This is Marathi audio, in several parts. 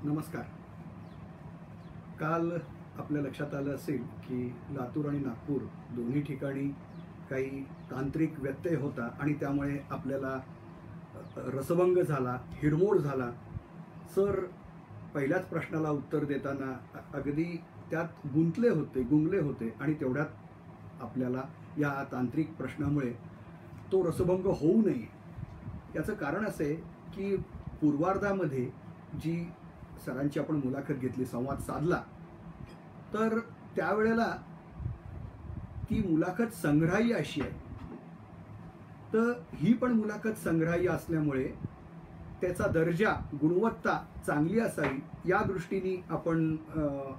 नमस्कार. काल आपल्या लक्षात आलं असेल की लातूर आणि नागपूर दोन्ही ठिकाणी काही तांत्रिक व्यत्यय होता आणि त्यामुळे आपल्याला रसभंग झाला, हिरमोड झाला. सर पहिल्याच प्रश्नाला उत्तर देताना अगदी त्यात गुंगले होते आणि तेवढ्यात आपल्याला या तांत्रिक प्रश्नामुळे तो रसभंग होऊ नये याचं कारण असे की पूर्वार्धामध्ये जी सरांची आपण मुलाखत घेतली, संवाद साधला, तर त्यावेळेला ती मुलाखत संग्राह्य अशी आहे. तर ही पण मुलाखत संग्राह्य असल्यामुळे त्याचा दर्जा, गुणवत्ता चांगली असावी या दृष्टीने आपण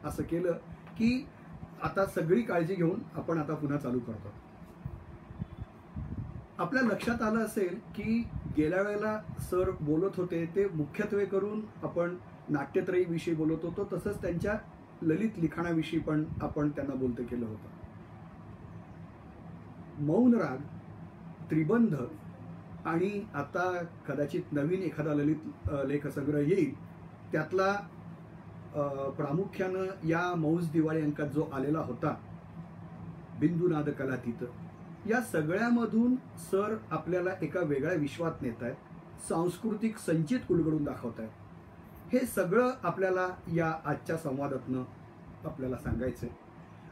असं केलं की आता सगळी काळजी घेऊन आपण आता पुन्हा चालू करतो. आपल्या लक्षात आलं असेल की गेल्या वेळेला सर बोलत होते ते मुख्यत्वे करून आपण नाट्यत्रयीविषयी बोलत होतो, तसंच त्यांच्या ललित लिखाणाविषयी पण आपण त्यांना बोलतं केलं होतं. मौन राग, त्रिबंध आणि आता कदाचित नवीन एखादा ललित लेखसंग्रह येईल, त्यातला प्रामुख्यानं या मौज दिवाळी अंकात जो आलेला होता बिंदुनाद कलातीत, या सगळ्यामधून सर आपल्याला एका वेगळ्या विश्वात नेत आहेत, सांस्कृतिक संचित उलगडून दाखवत आहेत. हे सगळं आपल्याला या आजच्या संवादातनं आपल्याला सांगायचं आहे.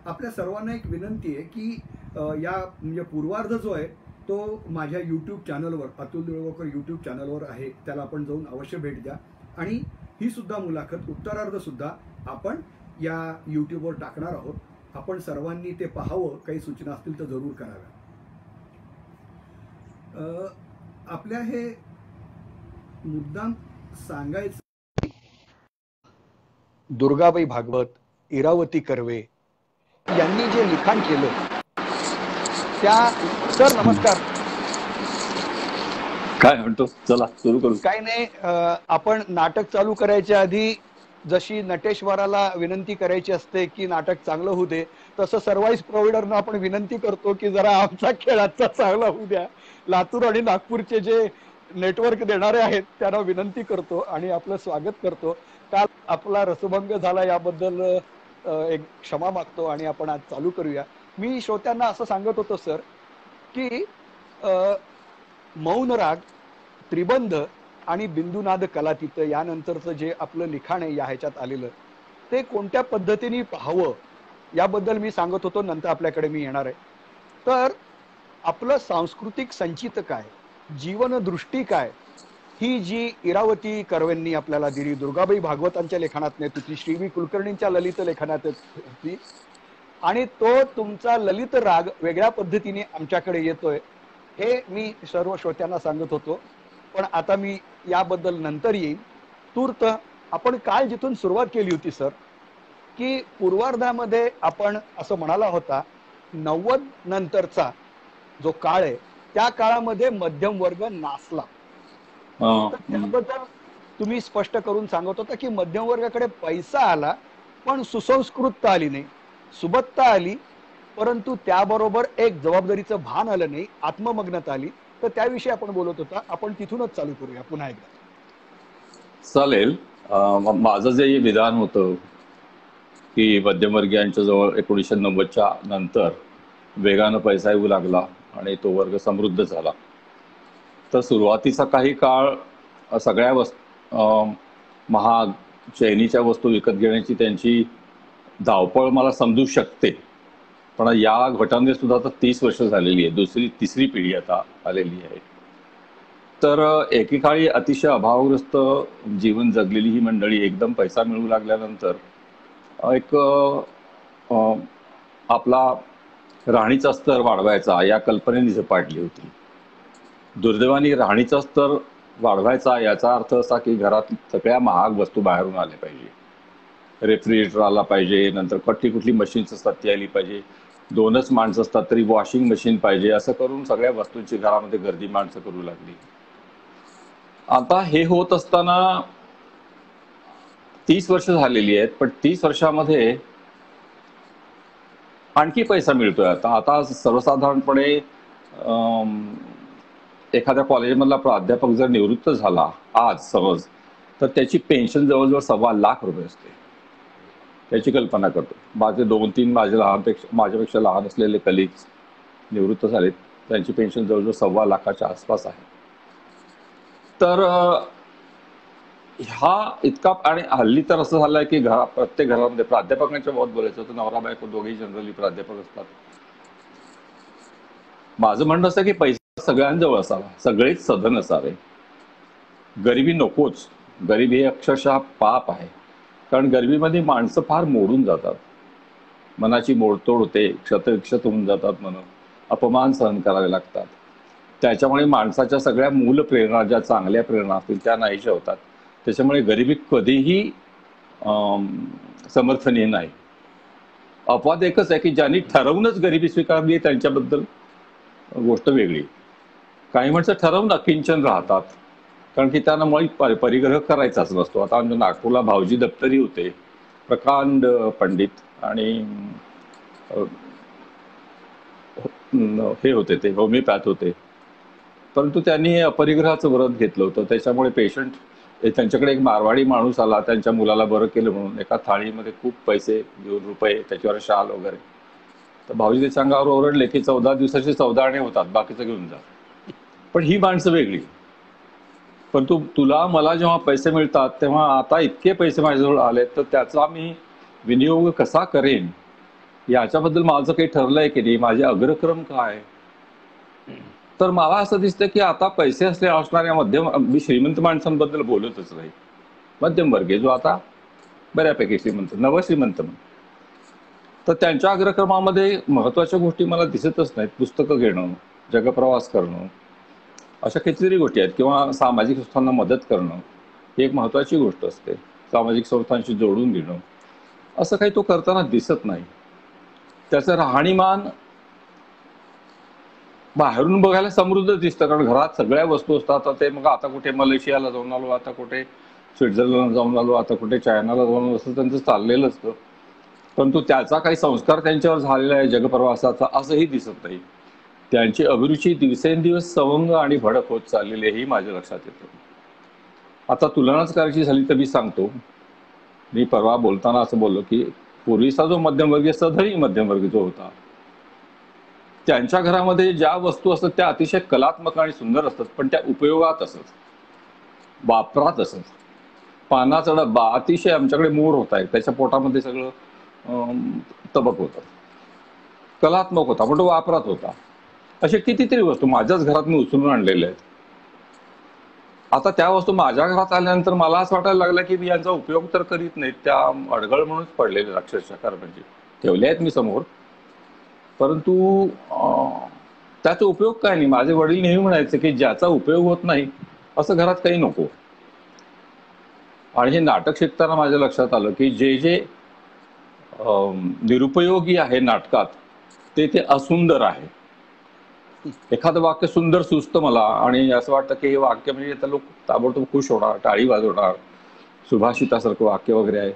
आपल्या सर्वांना एक विनंती आहे की या म्हणजे पूर्वार्ध जो आहे तो माझ्या यूट्यूब चॅनलवर, अतुल देऊळगावकर यूट्यूब चॅनलवर आहे, त्याला आपण जाऊन अवश्य भेट द्या. आणि ही सुद्धा मुलाखत, उत्तरार्ध सुद्धा आपण या यूट्यूबवर टाकणार आहोत. आपण सर्वांनी ते पाहावं, काही सूचना असतील तर जरूर कराव्या. आपल्या हे मुद्दाम सांगायचं, दुर्गाबाई भागवत, इरावती कर्वे यांनी जे लिखाण केलं त्या. सर नमस्कार. काय म्हणतो, चला सुरू करू. काय नाही, आपण नाटक चालू करायच्या आधी जशी नटेश्वराला विनंती करायची असते की नाटक चांगलं होऊ दे, तसं सर्वाईस प्रोव्हायडरना आपण विनंती करतो की जरा आमचा खेळ आजचा चांगला होऊ द्या. लातूर आणि नागपूरचे जे नेटवर्क देणारे आहेत त्यांना विनंती करतो आणि आपलं स्वागत करतो. काल आपला रसभंग झाला याबद्दल एक क्षमा मागतो आणि आपण आज चालू करूया. मी श्रोत्यांना असं सांगत होतो सर की मौन राग, त्रिबंध आणि बिंदुनाद कलातीत यानंतरचं जे आपलं लिखाण आहे या ह्याच्यात आलेलं, ते कोणत्या पद्धतीने पाहावं याबद्दल मी सांगत होतो. नंतर आपल्याकडे मी येणार आहे. तर आपलं सांस्कृतिक संचित काय, जीवनदृष्टी काय, ही जी इरावती कर्वेंनी आपल्याला दिली, दुर्गाबाई भागवतांच्या लेखनात होती, श्री वी कुलकर्णींच्या ललित लेखनात होती, आणि तो तुमचा ललित राग वेगळ्या पद्धतीने आमच्याकडे येतोय हे मी सर्व श्रोत्यांना सांगत होतो. पण आता मी याबद्दल नंतर येईल. तूर्त आपण काल जिथून सुरुवात केली होती सर, की पूर्वार्धामध्ये आपण असं म्हणाला होता 90 नंतरचा जो काळ आहे त्या काळामध्ये मध्यम वर्ग नासला. त्याबद्दल तुम्ही स्पष्ट करून सांगत होता की मध्यम वर्गाकडे पैसा आला पण सुसंस्कृतता आली नाही, सुबत्ता आली, परंतु त्याबरोबर एक जबाबदारीचं भान आलं नाही, आत्ममग्नता आली. तर त्याविषयी आपण बोलत होता. आपण तिथूनच चालू करूया पुन्हा एकदा. चालेल. माझं जे विधान होतं की मध्यमवर्गीयांच्या जवळ 1990च्या नंतर वेगानं पैसा येऊ लागला आणि तो वर्ग समृद्ध झाला. तर सुरुवातीचा काही काळ सगळ्या महाग चैनीच्या वस्तू विकत घेण्याची त्यांची धावपळ मला समजू शकते. पण या घटनेत सुद्धा आता 30 वर्ष झालेली आहे, तिसरी पिढी आता आलेली आहे. तर एकेकाळी अतिशय अभावग्रस्त जीवन जगलेली ही मंडळी एकदम पैसा मिळू लागल्यानंतर एक आपला राहणीचा स्तर वाढवायचा या कल्पनेने झपाटली होती. दुर्दैवाने राहणीचा स्तर वाढवायचा याचा अर्थ असा की घरात सगळ्या महाग वस्तू बाहेरून आल्या पाहिजे. रेफ्रिजरेटर आला पाहिजे, नंतर कुठली मशीन्स असतात ती आली पाहिजे, 2च माणसं असतात तरी वॉशिंग मशीन पाहिजे, असं करून सगळ्या वस्तूंची घरामध्ये गर्दी माणसं करू लागली. आता हे होत असताना 30 वर्ष झालेली आहेत, पण 30 वर्षामध्ये आणखी पैसा मिळतोय. आता सर्वसाधारणपणे एखाद्या कॉलेजमधला प्राध्यापक जर निवृत्त झाला आज समज, तर त्याची पेन्शन जवळजवळ ₹1.25 लाख असते. त्याची कल्पना करतो. माझे 2-3 माझ्यापेक्षा लहान असलेले कलिग्स निवृत्त झालेत, त्यांची पेन्शन जवळजवळ ₹1.25 लाखाच्या आसपास आहे. तर हा इतका, आणि हल्ली तर असं झालंय की प्रत्येक घरामध्ये प्राध्यापकांच्या बाबत बोलायचं तर नवरा बायको दोघेही जनरली प्राध्यापक असतात. माझं म्हणणं असं की पैसा सगळ्यांजवळ असावा, सगळेच सधन असावे. गरिबी नकोच. गरिबी हे अक्षरशः पाप आहे. कारण गरिबीमध्ये माणसं फार मोडून जातात. मनाची मोडतोड होते, क्षतविक्षत होऊन जातात मन, अपमान सहन करावे लागतात. त्याच्यामुळे माणसाच्या सगळ्या मूल प्रेरणा, ज्या चांगल्या प्रेरणा असतील त्या नाहीशा होतात. त्याच्यामुळे गरिबी कधीही समर्थनीय नाही. अपवाद एकच आहे की ज्यांनी ठरवूनच गरिबी स्वीकारली त्यांच्याबद्दल गोष्ट वेगळी. काही माणसं ठरवून अकिंचन राहतात, कारण की त्यांना मुळात परिग्रह करायचाच नसतो. आता आमच्या नागपूरला भाऊजी दप्तरी होते, प्रकांड पंडित, आणि हे होते, ते होमिओपॅथ होते. परंतु त्यांनी अपरिग्रहाचं व्रत घेतलं होतं. त्याच्यामुळे पेशंट, त्यांच्याकडे एक मारवाडी माणूस आला त्यांच्या मुलाला बरं केलं म्हणून, एका थाळीमध्ये खूप पैसे घेऊन, रुपये, त्याच्यावर शाल वगैरे. तर भाऊजी त्याच्या अंगावर ओरडले की 14 दिवसाचे 14 आणे होतात, बाकीचं घेऊन जा. पण ही माणसं वेगळी. पण तुला मला जेव्हा पैसे मिळतात तेव्हा आता इतके पैसे माझ्याजवळ आले तर त्याचा मी विनियोग कसा करेन याच्याबद्दल माझं काही ठरलंय की नाही, माझे अग्रक्रम काय. तर मला असं दिसतं की आता पैसे असणाऱ्या मध्यम, मी श्रीमंत माणसांबद्दल बोलतच नाही, मध्यमवर्गीय जो आता बऱ्यापैकी श्रीमंत, नवश्रीमंत, तर त्यांच्या अग्रक्रमामध्ये महत्वाच्या गोष्टी मला दिसतच नाहीत. पुस्तकं घेणं, जगप्रवास करणं, अशा कितीतरी गोष्टी आहेत, किंवा सामाजिक संस्थांना मदत करणं ही एक महत्वाची गोष्ट असते. सामाजिक संस्थांशी जोडून घेणं, असं काही तो करताना दिसत नाही. त्याचं राहणीमान बाहेरून बघायला समृद्ध दिसतं, कारण घरात सगळ्या वस्तू असतात. ते मग आता कुठे मलेशियाला जाऊन आलो, आता कुठे स्वित्झर्लंडला जाऊन आलो, आता कुठे चायनाला जाऊन आलो, असं त्यांचं चाललेलं असतं. परंतु त्याचा काही संस्कार त्यांच्यावर झालेला आहे जगप्रवासाचा असंही दिसत नाही. त्यांची अभिरुची दिवसेंदिवस सवंग आणि भडक होत चाललेली ही माझ्या लक्षात येतं. आता तुलनाच करायची झाली तर मी सांगतो, मी परवा बोलताना असं बोललो की पूर्वीचा जो मध्यमवर्गीय, सधनी मध्यमवर्गीय जो होता, त्यांच्या घरामध्ये ज्या वस्तू असतात त्या अतिशय कलात्मक आणि सुंदर असतात, पण त्या उपयोगात असत, वापरात असत. पानाचा डब्बा अतिशय आमच्याकडे मोर होता, त्याच्या पोटामध्ये सगळं तबक होतं, कलात्मक होता, पण तो वापरात होता. असे कितीतरी वस्तू माझ्याच घरात मी उचलून आणलेल्या आहेत. आता त्या वस्तू माझ्या घरात आल्यानंतर मला असं वाटायला लागलं की मी यांचा उपयोग तर करीत नाहीत, त्या अडगळ म्हणूनच पडलेले अक्षरशः, कारण म्हणजे ठेवले आहेत मी समोर, परंतु त्याचा उपयोग काय नाही. माझे वडील नेहमी म्हणायचे की ज्याचा उपयोग होत नाही असं घरात काही नको. आणि हे नाटक शिकताना माझ्या लक्षात आलं की जे जे निरुपयोगी आहे नाटकात ते असुंदर आहे. एखादं वाक्य सुंदर सुचतं मला आणि असं वाटतं की हे वाक्य म्हणजे आता लोक ताबडतोब खुश होणार, टाळी वाजवणार, सुभाषितासारखं वाक्य वगैरे आहे.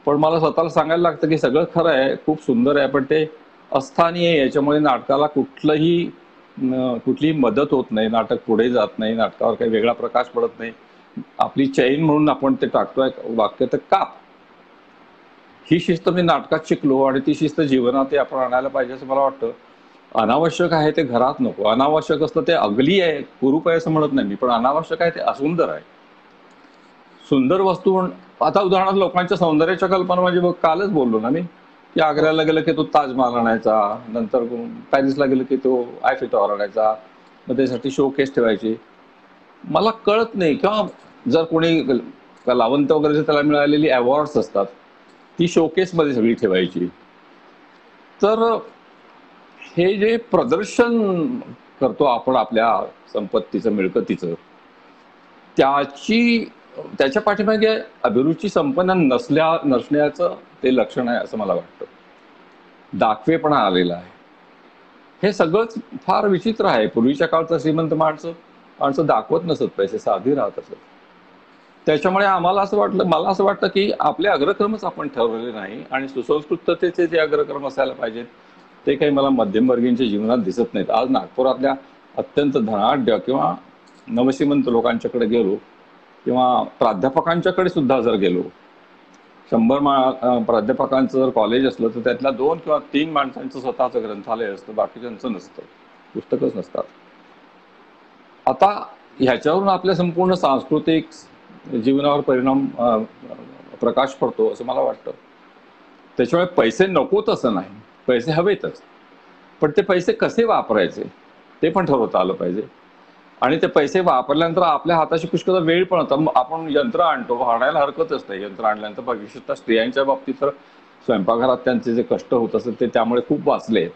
पण मला स्वतःला सांगायला लागतं की सगळं खरं आहे, खूप सुंदर आहे, पण ते अस्थानीय आहे. याच्यामुळे नाटकाला कुठलीही मदत होत नाही, नाटक पुढे जात नाही, नाटकावर काही वेगळा प्रकाश पडत नाही. आपली चैन म्हणून आपण ते टाकतोय वाक्य तर काप. ही शिस्त मी नाटकात शिकलो आणि ती शिस्त जीवनात आपण आणायला पाहिजे असं मला वाटतं. अनावश्यक आहे ते घरात नको. अनावश्यक असतं ते अगली आहे, कुरूप आहे असं म्हणत नाही मी, पण अनावश्यक आहे ते असुंदर आहे. सुंदर वस्तू, आता उदाहरणार्थ लोकांच्या सौंदर्याच्या कल्पना म्हणजे बघ, कालच बोललो ना मी की आग्र्याला गेलं की तो ताजमहाल आणायचा, नंतर पॅरिसला गेलं की तो आयफेल टॉवर आणायचा, मग त्यासाठी शोकेस ठेवायचे. मला कळत नाही, किंवा जर कोणी कलावंत वगैरे त्याला मिळालेली अवॉर्ड्स असतात ती शोकेसमध्ये सगळी ठेवायची. तर हे जे प्रदर्शन करतो आपण आपल्या संपत्तीचं, मिळकतीचं, त्याच्या पाठीमागे अभिरुची संपन्न नसण्याचं ते लक्षण आहे असं मला वाटतं. दाखवेपणा आलेला आहे. हे सगळंच फार विचित्र आहे. पूर्वीच्या काळचं श्रीमंत माणसं दाखवत नसत पैसे, साधी राहत असत. त्याच्यामुळे मला असं वाटतं की आपले अग्रक्रमच आपण ठरवलेले नाही, आणि सुसंस्कृततेचे जे अग्रक्रम असायला पाहिजेत ते काही मला मध्यमवर्गीयांच्या जीवनात दिसत नाहीत. आज नागपुरातल्या अत्यंत धनाढ्य किंवा नवश्रीमंत लोकांच्याकडे गेलो किंवा प्राध्यापकांच्याकडे सुद्धा जर गेलो, 100 प्राध्यापकांचं जर कॉलेज असलं तर त्यातल्या 2 किंवा 3 माणसांचं स्वतःचं ग्रंथालय असतं, बाकीच्यांचं नसतं, पुस्तकच नसतात. आता ह्याच्यावरून आपल्या संपूर्ण सांस्कृतिक जीवनावर परिणाम प्रकाश पडतो असं मला वाटतं. त्याच्यामुळे पैसे नकोत असं नाही, पैसे हवेतच, पण ते पैसे कसे वापरायचे ते पण ठरवता आलं पाहिजे. आणि ते पैसे वापरल्यानंतर आपल्या हाताशी पुष्कळ वेळ पण होता. आपण यंत्र आणतो, आणायला हरकतच नाही. यंत्र आणल्यानंतर भविष्यात स्त्रियांच्या बाबतीत तर स्वयंपाकघरात त्यांचे जे कष्ट होत असेल ते त्यामुळे खूप वाचले,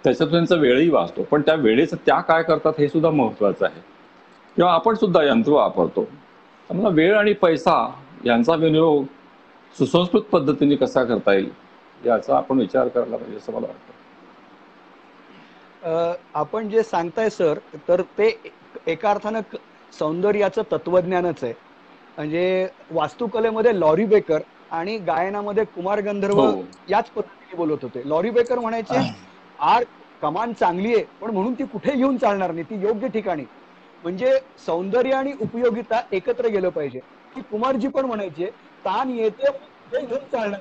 त्याच्यातून त्यांचा वेळही वाचतो. पण त्या वेळेचं त्या काय करतात हे सुद्धा महत्वाचं आहे. किंवा आपण सुद्धा यंत्र वापरतो, त्यामुळे वेळ आणि पैसा यांचा विनियोग सुसंस्कृत पद्धतीने कसा करता येईल याचा आपण विचार करायला पाहिजे असं मला वाटतं. आपण जे सांगताय सर, तर ते एका अर्थानं सौंदर्याचं तत्वज्ञानच आहे. म्हणजे वास्तुकलेमध्ये लॉरी बेकर आणि गायनामध्ये कुमार गंधर्व हो. याच पद्धतीने बोलत होते. लॉरी बेकर म्हणायचे, आर कमान चांगली आहे, पण म्हणून ती कुठे घेऊन चालणार नाही, ती योग्य ठिकाणी. म्हणजे सौंदर्य आणि उपयोगिता एकत्र गेलं पाहिजे. की कुमारजी पण म्हणायचे, ताण येते कुठे घेऊन चालणार.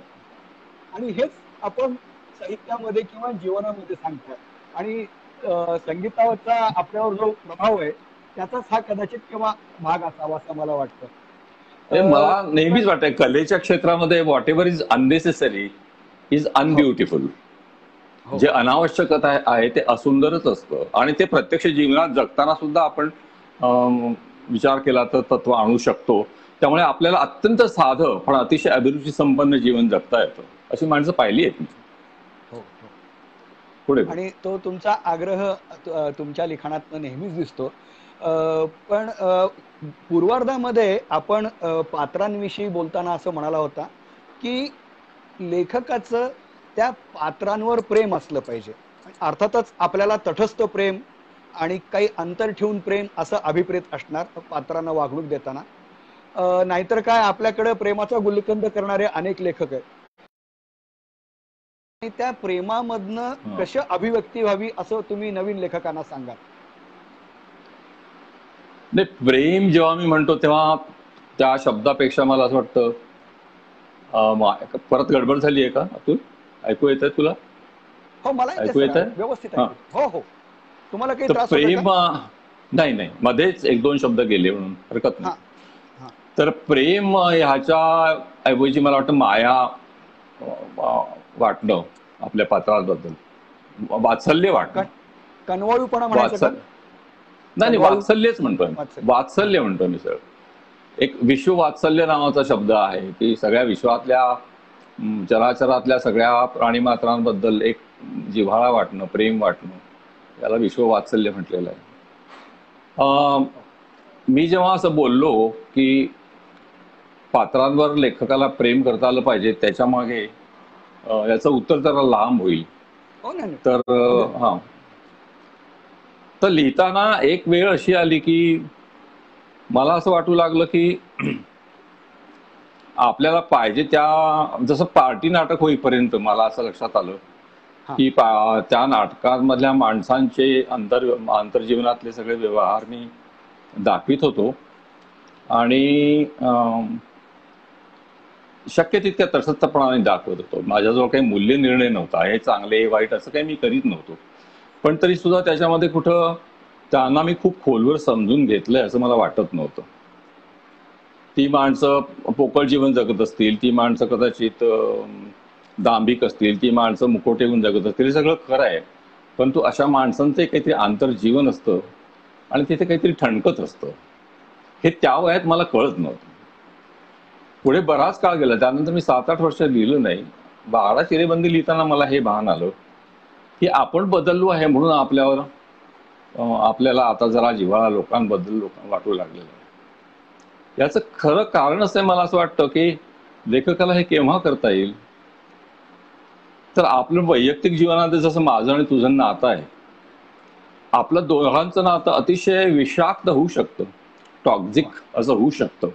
आणि हेच आपण साहित्यामध्ये किंवा जीवनामध्ये सांगतो. आणि संगीतावरचा आपल्यावर जो प्रभाव आहे त्याचाच हा कदाचित किंवा भाग असावा असं मला वाटतं. हे मला नेहमीच वाटतं, कलेच्या क्षेत्रामध्ये whatever is unnecessary is unbeautiful. जे अनावश्यक आहे ते असुंदरच असतं. आणि ते प्रत्यक्ष जीवनात जगताना सुद्धा आपण विचार केला तर तत्व आणू शकतो. त्यामुळे आपल्याला अत्यंत साधं पण अतिशय अभिरुची संपन्न जीवन जगता येतं. अशी माणसं पाहिली आहेत. पुढे आणि तो तुमचा आग्रह तुमच्या लिखाणात नेहमीच दिसतो. पण पूर्वार्धामध्ये आपण पात्रांविषयी बोलताना असं म्हणाला होता की लेखकाचं त्या पात्रांवर प्रेम असलं पाहिजे. अर्थातच आपल्याला तटस्थ प्रेम आणि काही अंतर ठेवून प्रेम असं अभिप्रेत असणार पात्रांना वागणूक देताना. नाहीतर काय, आपल्याकडे प्रेमाचा गुलकंद करणारे अनेक लेखक आहेत. आणि त्या प्रेमामधनं कशी अभिव्यक्ती व्हावी असं तुम्ही नवीन लेखकांना सांगा. नाही, प्रेम जेव्हा मी म्हणतो तेव्हा त्या शब्दापेक्षा मला असं वाटतं, परत गडबड झाली आहे का अतुल? ऐकू येत आहे तुला? हो, मला ऐकू येत आहे व्यवस्थित. हो हो, तुम्हाला काही त्रास प्रेम नाही नाही, मध्येच 1-2 शब्द गेले म्हणून हरकत नाही. तर प्रेम ह्याच्या ऐवजी मला वाटतं माया वाटणं, आपल्या पात्राबद्दल वात्सल्य वाटणं. कनवाळूपणा म्हणायचं नाही, वात्सल्यच म्हणतोय, वात्सल्य म्हणतोय मी सर. एक विश्व वात्सल्य नावाचा शब्द आहे की सगळ्या विश्वातल्या चराचरातल्या सगळ्या प्राणीमात्रांबद्दल एक जिव्हाळा वाटणं, प्रेम वाटणं, याला विश्व वात्सल्य म्हटलेलं आहे. मी जेव्हा असं बोललो की पात्रांवर लेखकाला प्रेम करता आलं पाहिजे, त्याच्या मागे याचं उत्तर जरा लांब होईल. तर तर लिहिताना एक वेळ अशी आली की मला असं वाटू लागलं की आपल्याला पाहिजे त्या, जसं पार्टी नाटक होईपर्यंत मला असं लक्षात आलं की त्या नाटकांमधल्या माणसांचे आंतरजीवनातले सगळे व्यवहार मी दाखवित होतो आणि शक्य तितक्या तटस्थपणाने दाखवत होतो. माझ्याजवळ काही मूल्य निर्णय नव्हता, हे चांगले वाईट असं काही मी करीत नव्हतो. पण तरी सुद्धा त्याच्यामध्ये कुठं त्यांना मी खूप खोलवर समजून घेतलंय असं मला वाटत नव्हतं. ती माणसं पोकळ जीवन जगत असतील, ती माणसं कदाचित दांभिक असतील, ती माणसं मुखोटे होऊन जगत असतील, हे सगळं खरं आहे. परंतु अशा माणसांचं काहीतरी आंतरजीवन असतं आणि तिथे काहीतरी ठणकत असतं. हे त्या वयात मला कळत नव्हतं. पुढे बराच काळ गेला, त्यानंतर मी 7-8 वर्ष लिहिलं नाही. 12 चिरेबंदी लिहिताना मला हे भान आलं की आपण बदललो आहे म्हणून आपल्याला आता जरा जिव्हाळा लोकांबद्दल वाटू लागलेलं आहे. याचं खरं कारण असं मला असं वाटतं की लेखकाला हे केव्हा करता येईल, तर आपलं वैयक्तिक जीवनात जसं माझं आणि तुझं नातं आहे, आपलं दोघांचं नातं अतिशय विषाक्त होऊ शकतं, टॉक्झिक असं होऊ शकतं.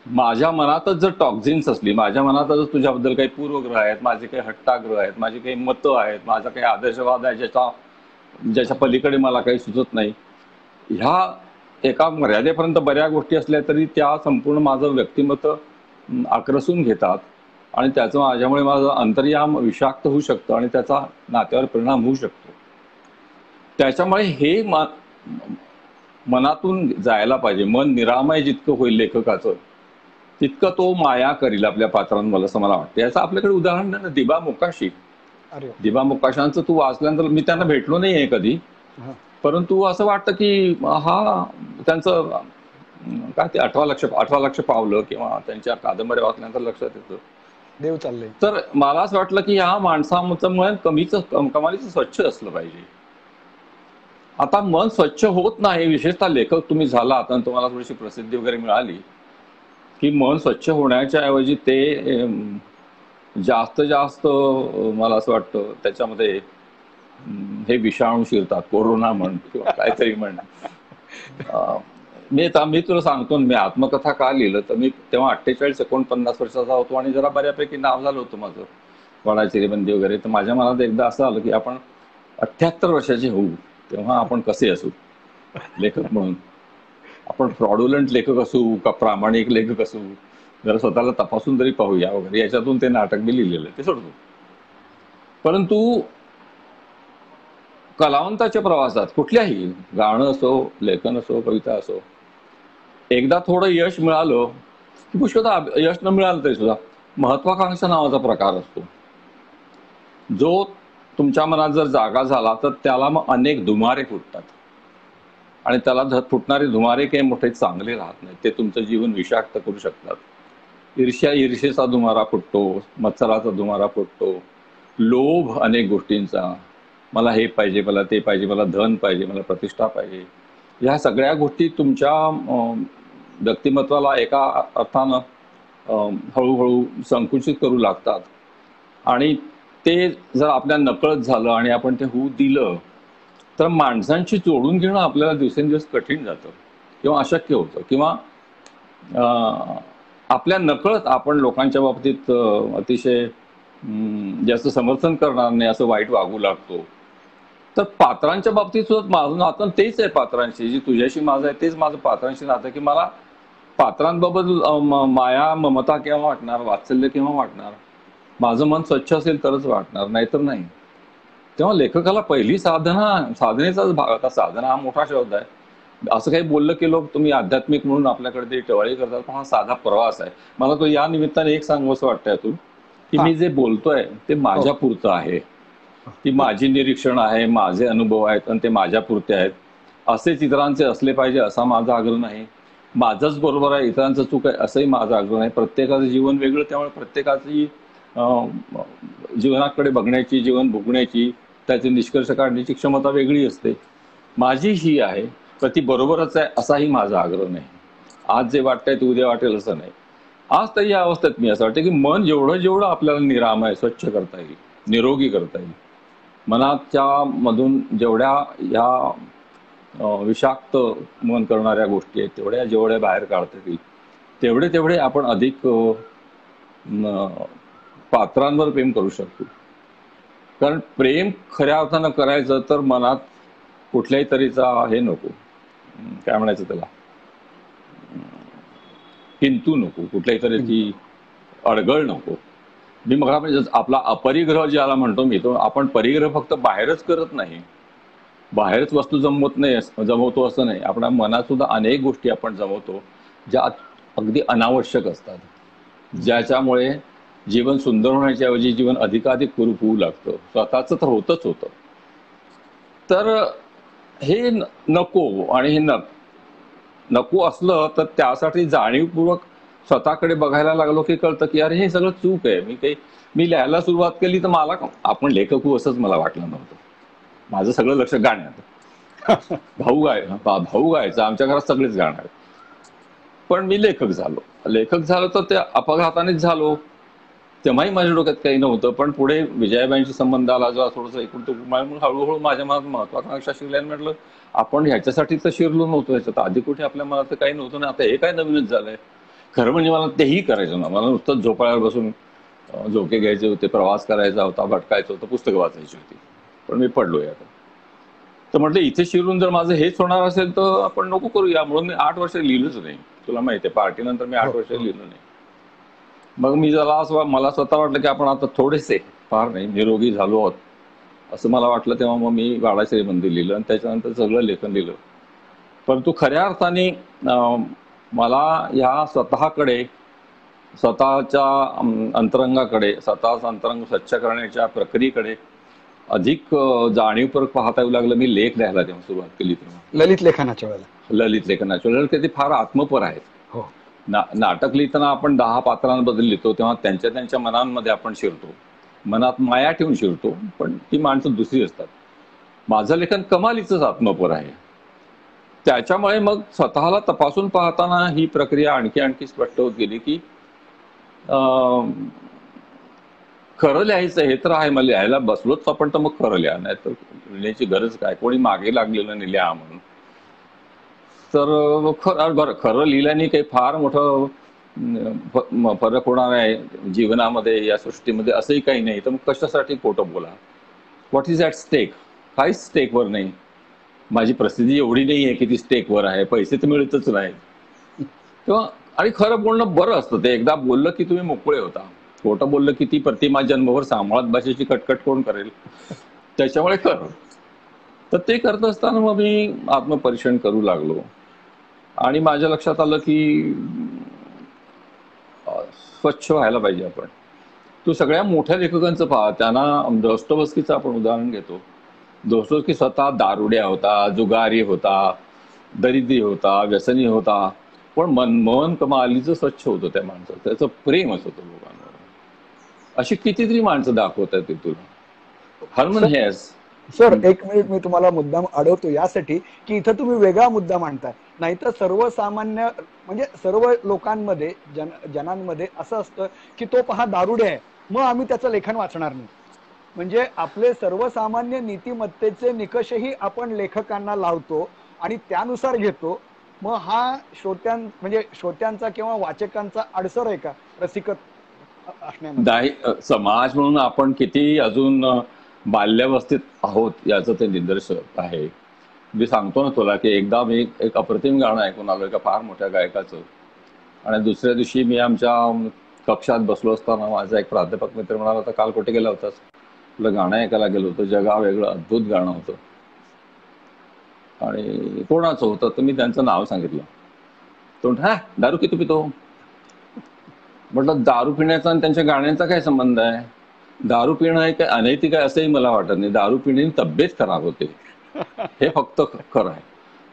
माझ्या मनातच जर टॉक्झिन्स असली, माझ्या मनातच तुझ्याबद्दल काही पूर्वग्रह आहेत, माझे काही हट्टाग्रह आहेत, माझी काही मतं आहेत, माझा काही आदर्शवाद आहे ज्याच्या पलीकडे मला काही सुचत नाही, ह्या एका मर्यादेपर्यंत बऱ्या गोष्टी असल्या तरी त्या संपूर्ण माझं व्यक्तिमत्व आक्रसून घेतात आणि त्याचं माझ्यामुळे माझं अंतर्याम विषाक्त होऊ शकतं आणि त्याचा नात्यावर परिणाम होऊ शकतो. त्याच्यामुळे हे मनातून जायला पाहिजे. मन निरामय जितकं होईल लेखकाचं तितकं तो माया करील आपल्या पात्रांवर, असं मला वाटतं. याचं आपल्याकडे उदाहरण आहे ना, दिबा मोकाशी. दिबा मोकाशांचं तू वाचल्यानंतर, मी त्यांना भेटलो नाहीये कधी, परंतु असं वाटतं की हा त्यांचं काय ते 18 लक्ष पावलं किंवा त्यांच्या कादंबऱ्या वाचल्यानंतर लक्षात येतं देव चाललंय. तर मला असं वाटलं की ह्या माणसाचं मन कमालीचं स्वच्छ असलं पाहिजे. आता मन स्वच्छ होत नाही, विशेषतः लेखक तुम्ही झाला आता तुम्हाला थोडीशी प्रसिद्धी वगैरे मिळाली की मन स्वच्छ होण्याच्या ऐवजी ते जास्त मला असं वाटतं त्याच्यामध्ये हे विषाणू शिरतात, कोरोना म्हण किंवा काहीतरी म्हण. मी तुला सांगतो, मी आत्मकथा का लिहिलं तर मी तेव्हा 48-49 वर्षाचा होतो आणि जरा बऱ्यापैकी नाव झालं होतं माझं, वडाची बंदी वगैरे. तर माझ्या मनात एकदा असं आलं की आपण 78 वर्षाचे होऊ तेव्हा आपण कसे असू लेखक म्हणून. आपण फ्रॉडुलंट लेखक असू का प्रामाणिक लेखक असू, जरा स्वतःला तपासून तरी पाहूया वगैरे. याच्यातून ते नाटक मी लिहिलेलं ते सोडतो. परंतु कलावंताच्या प्रवासात कुठल्याही गाणं असो, लेखन असो, कविता असो, एकदा थोडं यश मिळालं की पुष्कळदा यश न मिळालं तरी सुद्धा महत्वाकांक्षा नावाचा प्रकार असतो, जो तुमच्या मनात जर जागा झाला तर त्याला मग अनेक धुमारे फुटतात आणि त्याला फुटणारे धुमारे काही मोठे चांगले राहत नाही, ते तुमचं जीवन विषाक्त करू शकतात. ईर्षेचा धुमारा फुटतो, मत्सराचा धुमारा फुटतो, लोभ अनेक गोष्टींचा, मला हे पाहिजे, मला ते पाहिजे, मला धन पाहिजे, मला प्रतिष्ठा पाहिजे, ह्या सगळ्या गोष्टी तुमच्या व्यक्तिमत्वाला एका अर्थानं हळूहळू संकुचित करू लागतात. आणि ते जर आपल्या नकळत झालं आणि आपण ते होऊ दिलं तर माणसांशी जोडून घेणं आपल्याला दिवसेंदिवस कठीण जातं किंवा अशक्य होतं, किंवा आपल्या नकळत आपण लोकांच्या बाबतीत अतिशय जास्त समर्थन करणार नाही असं वाईट वागू लागतो. तर पात्रांच्या बाबतीत सुद्धा माझं नातं तेच आहे पात्रांशी, जी तुझ्याशी माझं आहे तेच माझं पात्रांशी नातं, की मला पात्रांबाबत माया ममता केव्हा वाटणार, वात्सल्य केव्हा वाटणार, माझं मन स्वच्छ असेल तरच वाटणार, नाहीतर नाही. तेव्हा लेखकाला पहिली साधनेचाच भाग. आता साधना हा मोठा शब्द आहे, असं काही बोललं की लोक तुम्ही आध्यात्मिक म्हणून आपल्याकडे ते टवाळी करतात, पण हा साधा प्रवास आहे. मला तो या निमित्ताने एक सांगू असं वाटतं यातून की मी जे बोलतोय ते माझ्या पुरतं आहे, ती माझी निरीक्षण आहे, माझे अनुभव आहेत आणि ते माझ्या पुरते आहेत. असेच इतरांचे असले पाहिजे असा माझा आग्रह नाही, माझंच बरोबर आहे इतरांचं चूक आहे असंही माझा आग्रह नाही. प्रत्येकाचं जीवन वेगळं, त्यामुळे प्रत्येकाची जीवनाकडे बघण्याची, जीवन भोगण्याची, त्याचे निष्कर्ष काढण्याची क्षमता वेगळी असते. माझी ही आहे, तर ती बरोबरच आहे असाही माझा आग्रह नाही. आज जे वाटतंय ते उद्या वाटेल असं नाही. आज तर या अवस्थेत मी असं वाटतं की मन जेवढं आपल्याला निरामय स्वच्छ करता येईल, निरोगी करता येईल, मनाच्या मधून जेवढ्या या विषाक्त मन करणाऱ्या गोष्टी आहेत जेवढ्या बाहेर काढता येईल तेवढे आपण अधिक पात्रांवर प्रेम करू शकतो. कारण प्रेम खऱ्या अर्थानं करायचं तर मनात कुठल्याही तऱ्हेचा हे नको, काय म्हणायचं त्याला, किंतु नको, कुठल्याही तऱ्हेची अडगळ नको. मी मग आपला अपरिग्रह ज्याला म्हणतो मी, तो आपण परिग्रह फक्त बाहेरच करत नाही, बाहेरच वस्तू जमवतो असं नाही. आपल्या मनात सुद्धा अनेक गोष्टी आपण जमवतो ज्या अगदी अनावश्यक असतात, ज्याच्यामुळे जीवन सुंदर होण्याच्या ऐवजी जीवन अधिकाधिक कुरूप होऊ लागतं. स्वतःच तर होतच होतं. तर हे नको, आणि हे नको असलं तर त्यासाठी जाणीवपूर्वक स्वतःकडे बघायला लागलो की कळतं की अरे हे सगळं चूक आहे. मी लिहायला सुरुवात केली तर मला आपण लेखक होऊ असंच मला वाटलं नव्हतं. माझं सगळं लक्ष गाण्यात, भाऊ गायचा, आमच्या घरात सगळेच गाणार. पण मी लेखक झालो तर त्या अपघातानेच झालो. तेव्हाही माझ्या डोक्यात काही नव्हतं, पण पुढे विजयाबाईंशी संबंध आला, जेव्हा थोडंसं एकूण हळूहळू माझ्या मनात महत्वाकांक्षा शिरल्याने म्हटलं आपण ह्याच्यासाठी तर शिरलो नव्हतो, ह्याच्यात आधी कुठे आपल्या मनात तर काही नव्हतं ना, आता हे काय नवीनच झालंय. खरं म्हणजे मला तेही करायचं ना, मला नुसतंच झोपाळ्यावर बसून झोके घ्यायचे होते, प्रवास करायचा होता, भटकायचं होतं, पुस्तकं वाचायची होती, पण मी पडलोय आता. तर म्हटलं इथे शिरून जर माझं हेच होणार असेल तर आपण नको करूया, म्हणून मी 8 वर्ष लिहिलंच नाही. तुला माहिती आहे पार्टीनंतर मी 8 वर्ष लिहिलं नाही. मग मी जरा असं मला स्वतः वाटलं की आपण आता थोडेसे, फार नाही, निरोगी झालो आहोत असं मला वाटलं. तेव्हा मग मी वाडा श्रीमंती लिहिलं आणि त्याच्यानंतर सगळं लेखन लिहिलं. परंतु खऱ्या अर्थाने मला ह्या स्वतःकडे, स्वतःच्या अंतरंगाकडे, स्वतःच अंतरंग स्वच्छ करण्याच्या प्रक्रियेकडे अधिक जाणीवपूर्वक पाहता येऊ लागलं. मी लेख लिहायला तेव्हा सुरुवात केली तेव्हा, ललित लेखनाच्या वेळेला. ललित लेखनाच्या वेळेला. ते फार आत्मपर आहेत. हो. नाटक लिहिताना आपण 10 पात्रांबद्दल लिहितो तेव्हा त्यांच्या मनांमध्ये आपण शिरतो, मनात माया ठेवून शिरतो, पण ती माणसं दुसरी असतात. माझं लेखन कमालीचंच आत्मपर आहे. त्याच्यामुळे मग स्वतःला तपासून पाहताना ही प्रक्रिया आणखी स्पष्ट होत गेली की खरं लिहायचं हे तर आहे. मला लिहायला बसलोच आपण तर मग खरं लिहा, नाही तर लिहिण्याची गरज काय, कोणी मागे लागलेलं नाही लिहा म्हणून. तर बरं, खरं लिहिल्याने काही फार मोठं फरक होणार आहे जीवनामध्ये, या सृष्टीमध्ये, असंही काही नाही. तर मग कशासाठी खोटं बोला? What is at stake? काहीच स्टेकवर नाही. माझी प्रसिद्धी एवढी नाही आहे की ती स्टेकवर आहे, पैसे तर मिळतच नाहीत किंवा. आणि खरं बोलणं बरं असतं. ते एकदा बोललं की तुम्ही मोकळे होता. खोटं बोललं की ती प्रतिमा जन्मभर सांभाळत भाषेची कटकट कोण करेल? त्याच्यामुळे खरं. तर ते करत असताना मग मी आत्मपरीक्षण करू लागलो आणि माझ्या लक्षात आलं की स्वच्छ व्हायला पाहिजे आपण. तू सगळ्या मोठ्या लेखकांचं पहा, त्यांना दोस्तोव्स्कीचं आपण उदाहरण घेतो. दोस्तोव्स्की स्वतः दारुड्या होता, जुगारी होता, दरिद्री होता, व्यसनी होता, पण मन कमालीचं स्वच्छ होतं त्या माणसाचं. त्याचं प्रेम असं होतं लोकांवर. अशी कितीतरी माणसं दाखवत आहेत तुला. हरमन हेस. सर, 1 मिनिट मी तुम्हाला मुद्दाम अडवतो यासाठी की इथं तुम्ही वेगळा मुद्दा मांडताय. नाहीतर सर्वसामान्य म्हणजे सर्व लोकांमध्ये, जनांमध्ये असं असतं की तो पहा दारुडे आहे, मग आम्ही त्याचं लेखन वाचणार नाही. म्हणजे आपले सर्वसामान्य नीतिमत्तेचे निकषही आपण लेखकांना लावतो आणि त्यानुसार घेतो. मग हा श्रोत्यांचा किंवा वाचकांचा अडसर आहे का रसिकत असण्यामध्ये? समाज म्हणून आपण किती अजून बाल्यावस्थेत आहोत याचं ते निदर्शन आहे. मी सांगतो ना तुला की एकदा मी एक अप्रतिम गाणं ऐकून आलो एका फार मोठ्या गायकाचं, आणि दुसऱ्या दिवशी मी आमच्या कक्षात बसलो असताना माझा एक प्राध्यापक मित्र म्हणाला, होता काल कुठे गेला होतास? आपलं गाणं ऐकायला गेलो होतं, जगा वेगळं अद्भुत गाणं होतं. आणि कोणाचं होतं? तर मी त्यांचं नाव सांगितलं. तो हा दारू किती पितो? म्हटलं दारू पिण्याचा आणि त्यांच्या गाण्यांचा काय संबंध आहे? दारू पिणं हे काय अनैतिक आहे असंही मला वाटत नाही. दारू पिण्याने तब्येत खराब होते, हे फक्त खरं आहे.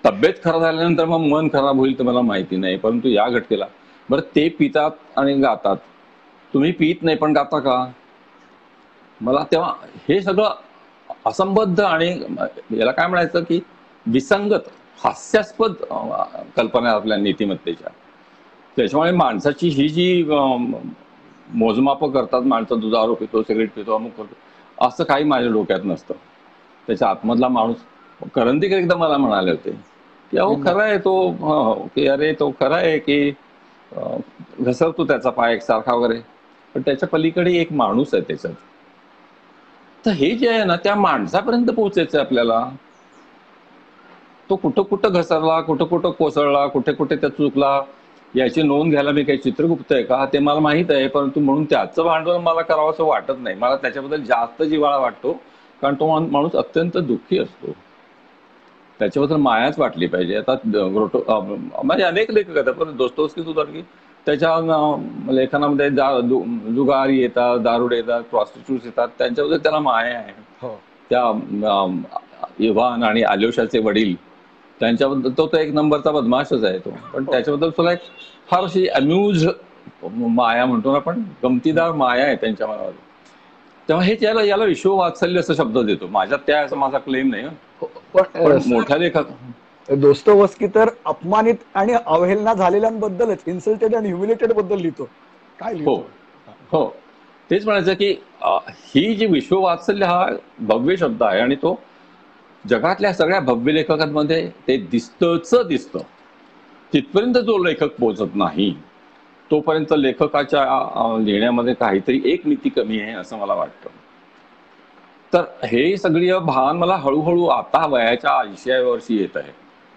तब्येत खराब झाल्यानंतर मग मन खराब होईल तर मला माहिती नाही, परंतु या घटकेला बरं ते पितात आणि गातात, तुम्ही पित नाही पण गाता का? मला तेव्हा हे सगळं असंबद्ध आणि याला काय म्हणायचं की विसंगत, हास्यास्पद कल्पना आपल्या नीतिमत्तेच्या. त्याच्यामुळे माणसाची ही जी मोजमापं करतात, माणसं दारू पितो, सिगरेट पितो, अमुक करतो, असं काही माझ्या डोक्यात नसतं. त्याच्या आतमधला माणूस. करंदीकर एकदा मला म्हणाले होते की अहो खरं आहे तो, की अरे तो खरं आहे की घसरतो त्याचा पाय एकसारखा वगैरे, पण त्याच्या पलीकडे एक माणूस आहे त्याच्यात. तर हे जे आहे ना त्या माणसापर्यंत पोहोचायचं आपल्याला. तो कुठं कुठं घसरला, कुठं कुठं कोसळला, कुठे कुठे त्या चुकला, याची नोंद घ्यायला मी काही चित्रगुप्त आहे का ते मला माहित आहे, परंतु म्हणून त्याचं भांडवल मला करावं असं वाटत नाही. मला त्याच्याबद्दल जास्त जिव्हाळा वाटतो, कारण तो माणूस अत्यंत दुःखी असतो. त्याच्याबद्दल मायाच वाटली पाहिजे. आता म्हणजे अनेक लेखक आहेत, पण दोस्तोव्स्की सुद्धा की त्याच्या लेखनामध्ये जुगारी येतात, दारुडे येतात, प्रॉस्टिट्यूट्स येतात, त्यांच्याबद्दल त्याला माया आहे. त्या इव्हान आणि आल्योशाचे वडील, त्यांच्याबद्दल तो एक नंबरचा बदमाशच आहे तो, पण त्याच्याबद्दल तुला एक फार अशी अम्यूज माया म्हणतो ना आपण, गमतीदार माया आहे त्यांच्या मनामध्ये. तेव्हा हे याला विश्ववात्सल्य असा शब्द देतो. माझ्यात त्या असा माझा क्लेम नाही. पण मोठ्या लेखक दोस्तोव्स्की तर अपमानित आणि अवहेलना झालेल्यांबद्दलच, इन्सल्टेड आणि ह्युमिलेटेड बद्दल लिहितो. काय लिहितो? हो, तेच म्हणायचं की ही जी विश्ववात्सल्य हा भव्य शब्द आहे आणि तो जगातल्या सगळ्या भव्य लेखकांमध्ये ते दिसतं. तिथपर्यंत जो लेखक पोहोचत नाही तोपर्यंत लेखकाच्या लिहिण्यामध्ये काहीतरी एक नीती कमी आहे असं मला वाटतं. तर हे सगळी भान मला हळूहळू आता वयाच्या 80व्या वर्षी येत आहे.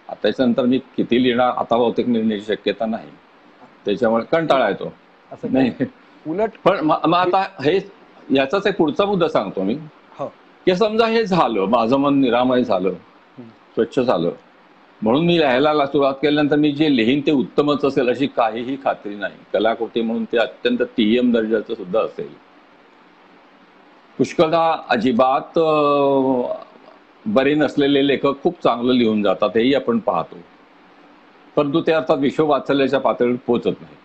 आता त्याच्यानंतर मी किती लिहिणार आता बहुतेक लिहिण्याची शक्यता नाही. त्याच्यामुळे कंटाळा येतो. असं काही नाही नाही. उलट पण मग आता हे याचाच एक पुढचा मुद्दा सांगतो मी, हो. की समजा हे झालं, माझं मन निरामय झालं, स्वच्छ झालं, म्हणून मी लिहायला सुरुवात केल्यानंतर मी जे लिहीन ते उत्तमच असेल अशी काहीही खात्री नाही. कलाकृती म्हणून ते अत्यंत TM दर्जाचं सुद्धा असेल. पुष्कळदा अजिबात बरे नसलेले लेखक खूप चांगलं लिहून जातात, हेही आपण पाहतो. परंतु ते अर्थात विश्व वाचल्याच्या पातळीवर पोहोचत नाही.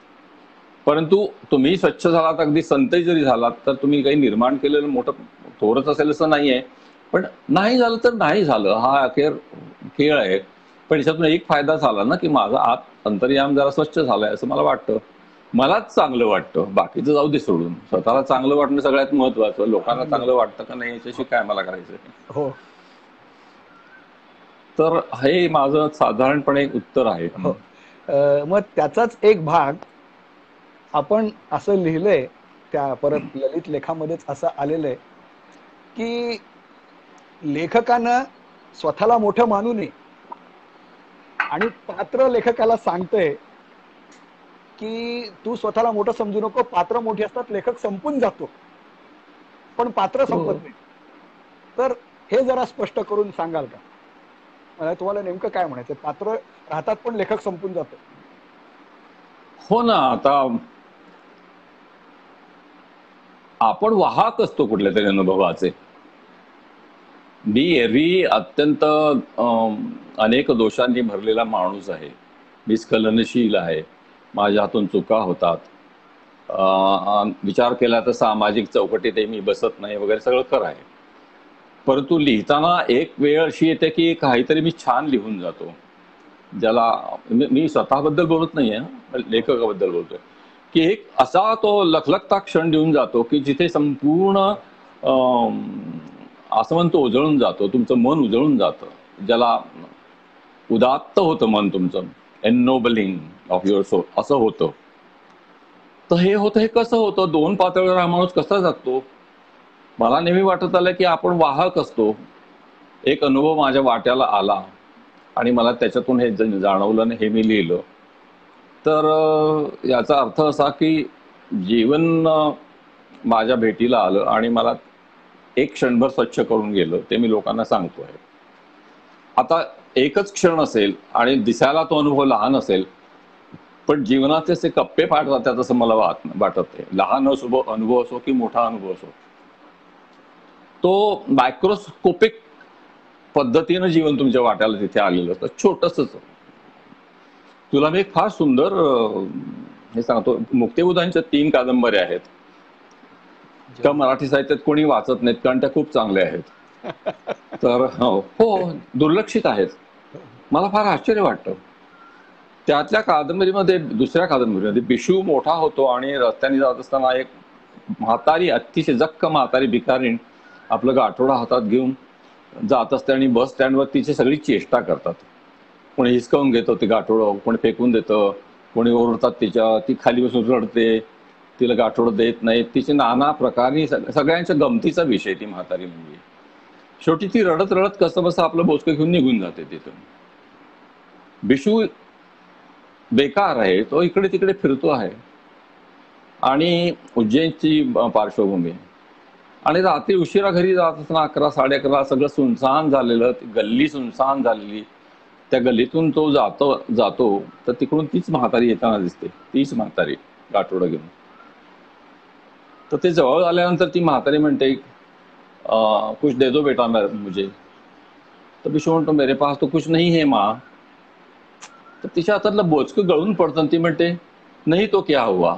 परंतु तुम्ही स्वच्छ झालात, अगदी संतही जरी झालात, तर तुम्ही काही निर्माण केलेलं मोठं थोरच असेल असं नाहीये. पण नाही झालं तर नाही झालं, हा अखेर खेळ आहे. पण याच्यातून एक फायदा झाला ना, की माझा आत अंतर्याम जरा स्वच्छ झालाय असं मला वाटतं. मलाच चांगलं वाटतं, बाकीचं जाऊ दे सोडून. स्वतःला चांगलं वाटणं सगळ्यात महत्वाचं. लोकांना चांगलं वाटतं का नाही याच्याशी काय मला करायचं. हो तर हे माझं साधारणपणे एक उत्तर आहे. हो. मग त्याचाच एक भाग आपण असं लिहिलंय, त्या परत ललित लेखामध्येच असं आलेलं आहे, की लेखकानं स्वतःला मोठं मानू नये आणि पात्र लेखकाला सांगतंय की तू स्वतःला मोठं समजू नको, पात्र मोठी असतात, लेखक संपून जातो पण पात्र संपत नाही. तर हे जरा स्पष्ट करून सांगाल का? मला तुम्हाला नेमकं काय म्हणायचं, पात्र राहतात पण लेखक संपून जातो? हो ना, आता आपण वाहक असतो कुठल्या तरी अनुभवाचे. मी एरवी अत्यंत अनेक दोषांनी भरलेला माणूस आहे. मी स्खलनशील आहे, माझ्या हातून चुका होतात. विचार केला तर सामाजिक चौकटीतही मी बसत नाही वगैरे सगळं खरं आहे. परंतु लिहिताना एक वेळ अशी येते की काहीतरी मी छान लिहून जातो, ज्याला मी स्वतःबद्दल बोलत नाहीये, लेखकाबद्दल बोलतोय, की एक असा तो लखलखता क्षण देऊन जातो की जिथे संपूर्ण असं म्हणतो उजळून जातो, तुमचं मन उजळून जातं, ज्याला उदात्त होतं मन तुमचं, एनोबलिंग ऑफ युअर सोल असं होतं. तर हे होतं, हे कसं होतं, दोन पातळीवर हा माणूस कसा जगतो. मला नेहमी वाटत आलं की आपण वाहक असतो. एक अनुभव माझ्या वाट्याला आला आणि मला त्याच्यातून हे जाणवलं आणि हे मी लिहिलं. तर याचा अर्थ असा की जीवन माझ्या भेटीला आलं आणि मला एक क्षणभर स्वच्छ करून गेलं, ते मी लोकांना सांगतोय. आता एकच क्षण असेल आणि दिसायला तो अनुभव लहान असेल, पण जीवनाचे असे कप्पे पाठ जातात असं मला वाटत आहे. लहान अनुभव असो की मोठा अनुभव असो, तो मायक्रोस्कोपिक पद्धतीनं जीवन तुमच्या वाट्याला तिथे आलेलं असतं, छोटंसंच. तुला मी एक फार सुंदर हे सांगतो, मुक्तिबोधांच्या 3 कादंबऱ्या आहेत, त्या मराठी साहित्यात कोणी वाचत नाहीत कारण त्या खूप चांगल्या आहेत. तर हो, दुर्लक्षित आहेत. मला फार आश्चर्य वाटतं. त्यातल्या कादंबरीमध्ये, दुसऱ्या कादंबरीमध्ये बिशू मोठा होतो आणि रस्त्याने जात असताना एक म्हातारी, अतिशय जक्क म्हातारी भिकारीण आपलं गाठोडा हातात घेऊन जात असते आणि बस स्टँडवर तिची सगळी चेष्टा करतात. कोणी हिसकावून घेतं ते गाठोडं, कोणी फेकून देतं, कोणी ओरडतात तिच्या, ती खाली बसून रडते, तिला गाठोडं देत नाही. तिचे नाना प्रकारनी सगळ्यांच्या गमतीचा विषय ती म्हातारी म्हणजे. शेवटी ती रडत रडत कसं बसं आपलं बोचकं घेऊन निघून जाते तिथून. बिशू बेकार आहे, तो इकडे तिकडे फिरतो आहे आणि उज्जैनची पार्श्वभूमी, आणि रात्री उशिरा घरी जात असताना 11, 11:30 सगळं सुनसान झालेलं, ती गल्ली सुनसान झालेली. त्या गल्लीतून तो जातो तर तिकडून तीच म्हातारी येताना दिसते, तीच म्हातारी गाठोडं घेऊन. तर ते जवळ आल्यानंतर ती म्हातारी म्हणते, कुछ दे दो बेटा मुझे. तर बिशू म्हणतो, मेरे पास तो कुछ नहीं है माँ. तर तिच्या हातातलं बोचकं गळून पडतं, ती म्हणते, नहीं तो क्या हुआ,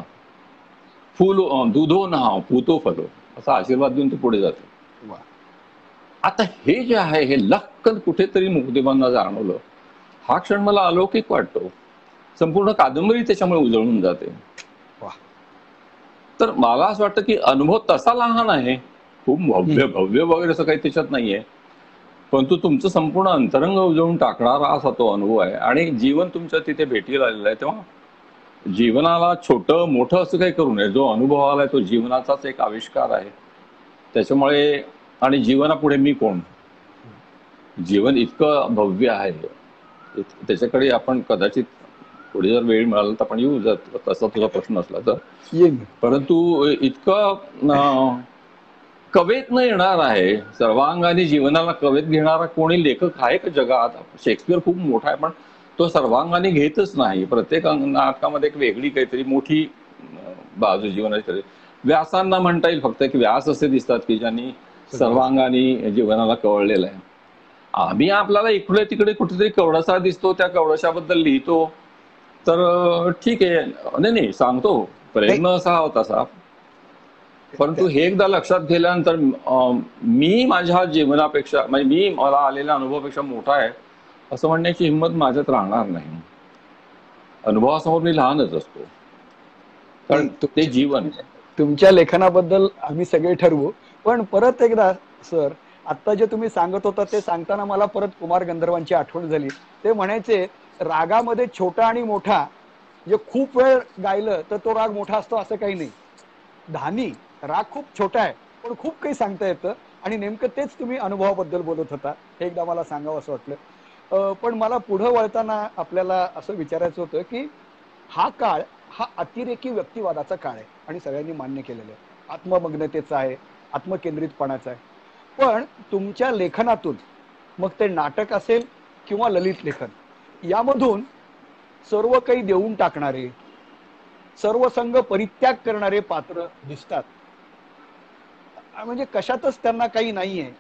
फूलो दूधो नहाओ पूतो फलो, असा आशीर्वाद देऊन ती पुढे जाते. आता हे जे आहे हे लक्कन कुठेतरी मुक्तिबांना जाणवलं. हा क्षण मला अलौकिक वाटतो. संपूर्ण कादंबरी त्याच्यामुळे उजळून जाते. तर मला असं वाटतं की अनुभव तसा लहान आहे, खूप भव्य भव्य वगैरे असं काही त्याच्यात नाहीये, परंतु तुमचं संपूर्ण अंतरंग उजळून टाकणारा असा तो अनुभव आहे. आणि जीवन तुमच्या तिथे भेटीला आलेलं आहे, तेव्हा जीवनाला छोटं मोठं असं काही करू नये. जो अनुभव आलाय तो जीवनाचाच एक आविष्कार आहे. त्याच्यामुळे आणि जीवनापुढे मी कोण. जीवन इतकं भव्य आहे, त्याच्याकडे आपण कदाचित पुढे जर वेळ मिळाला तर आपण येऊ, जर तसा तुझा प्रश्न असला तर. येईन. परंतु इतकं कवेत न येणार आहे, सर्वांगाने जीवनाला कवेत घेणारा कोणी लेखक आहे का जगात? शेक्सपियर खूप मोठा आहे, पण तो सर्वांगाने घेतच नाही. प्रत्येक नाटकामध्ये एक वेगळी काहीतरी मोठी बाजू जीवनाची. व्यासांना म्हणता येईल फक्त की व्यास असे दिसतात की ज्यांनी सर्वांगाने जीवनाला कवळलेलं आहे. आम्ही आपल्याला इकडे तिकडे कुठेतरी कवडसा दिसतो, त्या कवडशाबद्दल लिहितो, तर ठीक आहे. नाही सांगतो, प्रयत्न असा होता तसा. परंतु हे एकदा लक्षात गेल्यानंतर मी माझ्या जीवनापेक्षा, म्हणजे मी मला आलेल्या अनुभवापेक्षा मोठा आहे असं म्हणण्याची हिंमत माझ्यात राहणार नाही. अनुभवासमोर मी लहानच असतो, कारण ते जीवन. तुमच्या लेखनाबद्दल आम्ही सगळे ठरवू. पण परत एकदा सर, आता जे तुम्ही सांगत होता ते सांगताना मला परत कुमार गंधर्वांची आठवण झाली. ते म्हणायचे रागामध्ये छोटा आणि मोठा, जे खूप वेळ गायलं तर तो राग मोठा असतो असं काही नाही. धानी राग खूप छोटा आहे पण खूप काही सांगता येतं. आणि नेमकं तेच तुम्ही अनुभवाबद्दल बोलत होता, हे एकदा मला सांगावं असं वाटलं. पण मला पुढे वळताना आपल्याला असं विचारायचं होतं की हा काळ हा अतिरेकी व्यक्तिवादाचा काळ आहे आणि सगळ्यांनी मान्य केलेलं आहे. आत्ममग्नतेचा आहे, आत्मकेंद्रितपणाचा आहे. पण तुमच्या लेखनातून, मग ते नाटक असेल किंवा ललित लेखन, यामधून सर्व काही देऊन टाकणारे, सर्व संघ परित्याग करणारे पात्र दिसतात. म्हणजे कशातच त्यांना काही नाहीये.